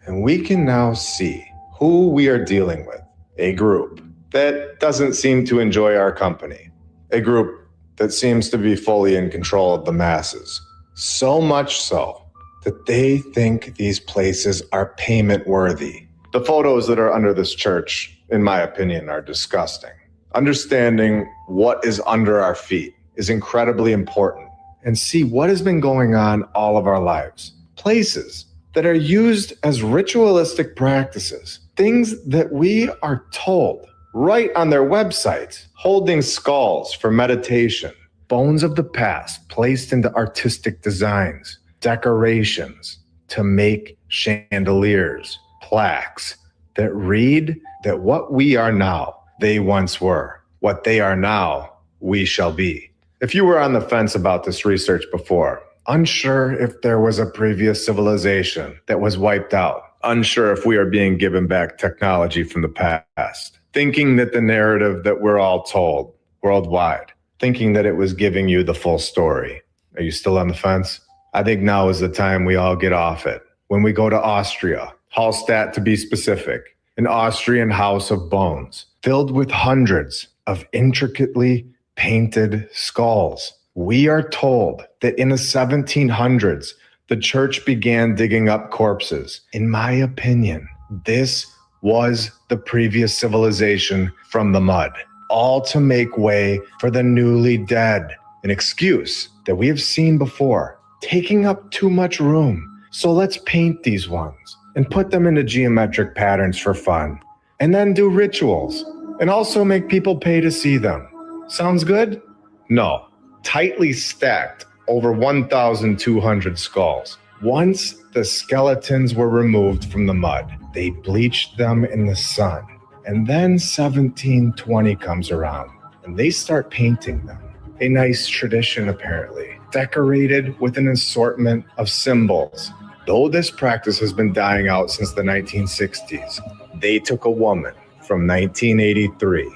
And we can now see who we are dealing with. A group that doesn't seem to enjoy our company. A group that seems to be fully in control of the masses. So much so that they think these places are payment worthy. The photos that are under this church, in my opinion, are disgusting. Understanding what is under our feet is incredibly important, and see what has been going on all of our lives. Places that are used as ritualistic practices, things that we are told right on their websites, holding skulls for meditation, bones of the past placed into artistic designs, decorations to make chandeliers, plaques that read that what we are now, they once were. What they are now, we shall be. If you were on the fence about this research before, unsure if there was a previous civilization that was wiped out, unsure if we are being given back technology from the past, thinking that the narrative that we're all told worldwide, thinking that it was giving you the full story. Are you still on the fence? I think now is the time we all get off it. When we go to Austria, Hallstatt to be specific, an Austrian house of bones, filled with hundreds of intricately painted skulls. We are told that in the 1700s, the church began digging up corpses. In my opinion, this was the previous civilization from the mud, all to make way for the newly dead. An excuse that we have seen before, taking up too much room. So let's paint these ones and put them into geometric patterns for fun, and then do rituals and also make people pay to see them. Sounds good? No. Tightly stacked over 1,200 skulls. Once the skeletons were removed from the mud, they bleached them in the sun. And then 1720 comes around and they start painting them. A nice tradition, apparently, decorated with an assortment of symbols. Though this practice has been dying out since the 1960s, they took a woman from 1983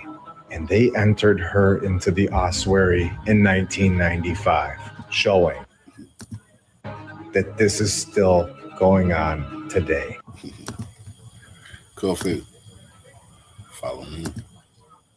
and they entered her into the ossuary in 1995, showing that this is still going on today. Coffee. Follow me.